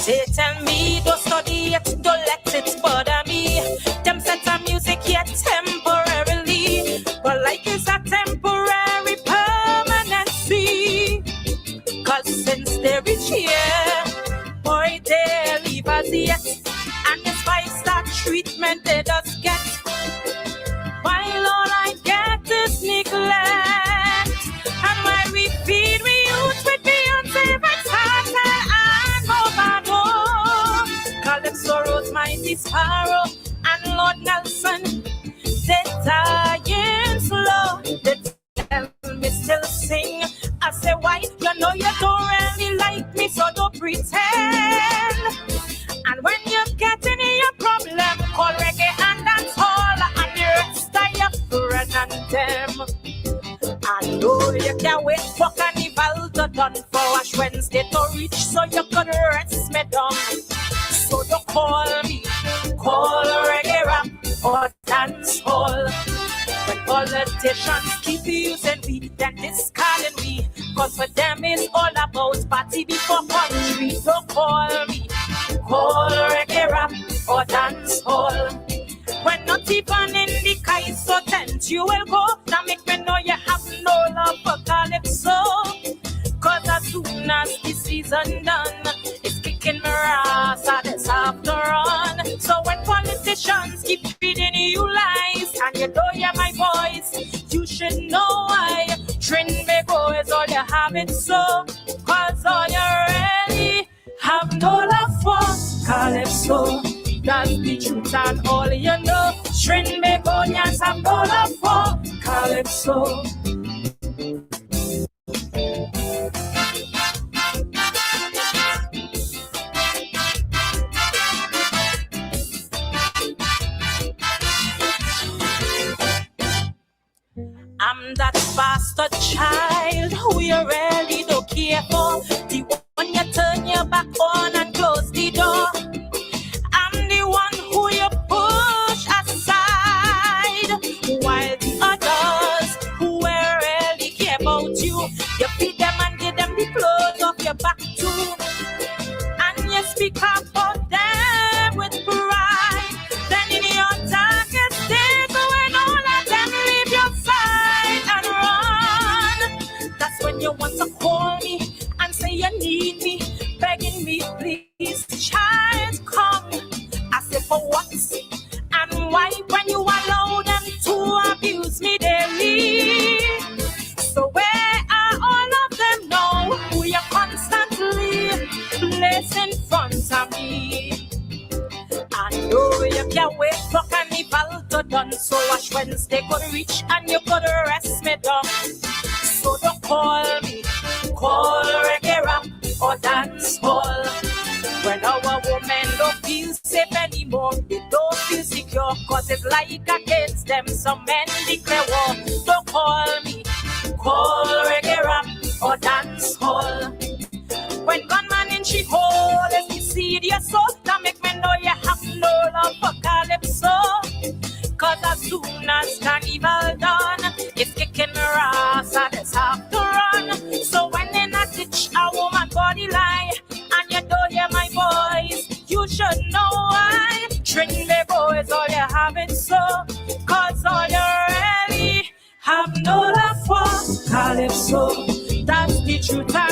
They tell me don't study it, don't let it bother me. Them set of music yet temporarily, but like it's a temporary permanency. Cause since they reach here, boy, they leave us yet. And this 5-star treatment they just get, while all I get is neglect. And while we feed we youth with Beyonce, and Bobado, Calypso Rose, Mighty Sparrow, and Lord Nelson, they dying slow. They tell me still sing. I say, why? You know you don't really like me, so don't pretend. And when you get in your problem, call reggae and dance hall, and the rest of your friend and them. I know you can't wait for carnival to done, for Ash Wednesday to reach, so you could rest me down. So don't call me, call reggae rap or dance hall. When politicians keep using me, then discarding me, cause for them it's all about party before country. Don't call me, call reggae rap or dance hall. When not even in the Kaiso tent you will go. Now make me know you have no love for calypso. Cause as soon as the season done, it's kicking my ass and it's have to run. So when politicians keep feeding you lies and you don't hear my voice, you should know I Trinbebo is all you have it so. Cause all you really have no love for calypso. That's the truth and all you know. Trin begonias have no love for calypso. I'm that bastard child who you really don't care for. The one you turn your back on and close the door. I'm the one who you push aside, while the others who really care about you, you feed them and give them the clothes off your back too. And you speak about them with pride. Then in your darkest days, when all of them leave your side and run, that's when you want to call me and say you need me, begging me, please, child, come. I say for what and why when you allow them to abuse me daily? So where are all of them now who you constantly place in front of me? I know you can't wait for carnival to done, so Ash Wednesday could reach and you could rest me down. So don't call me, call reggae rap or dance hall. When our women don't feel safe anymore, they don't feel secure, cause it's like against them some men declare war. Don't call me, call reggae rap or dance hall. When gunman in she hole is the seed your soul, that make me know you have no love for calypso. Cause as soon as carnival done, it's kicking ass and it's have to run. So when in a ditch a woman body lie, and you don't hear my voice, you should know why. Trin me boys, all you have it so, cause all you really have no love for calypso. That's the truth.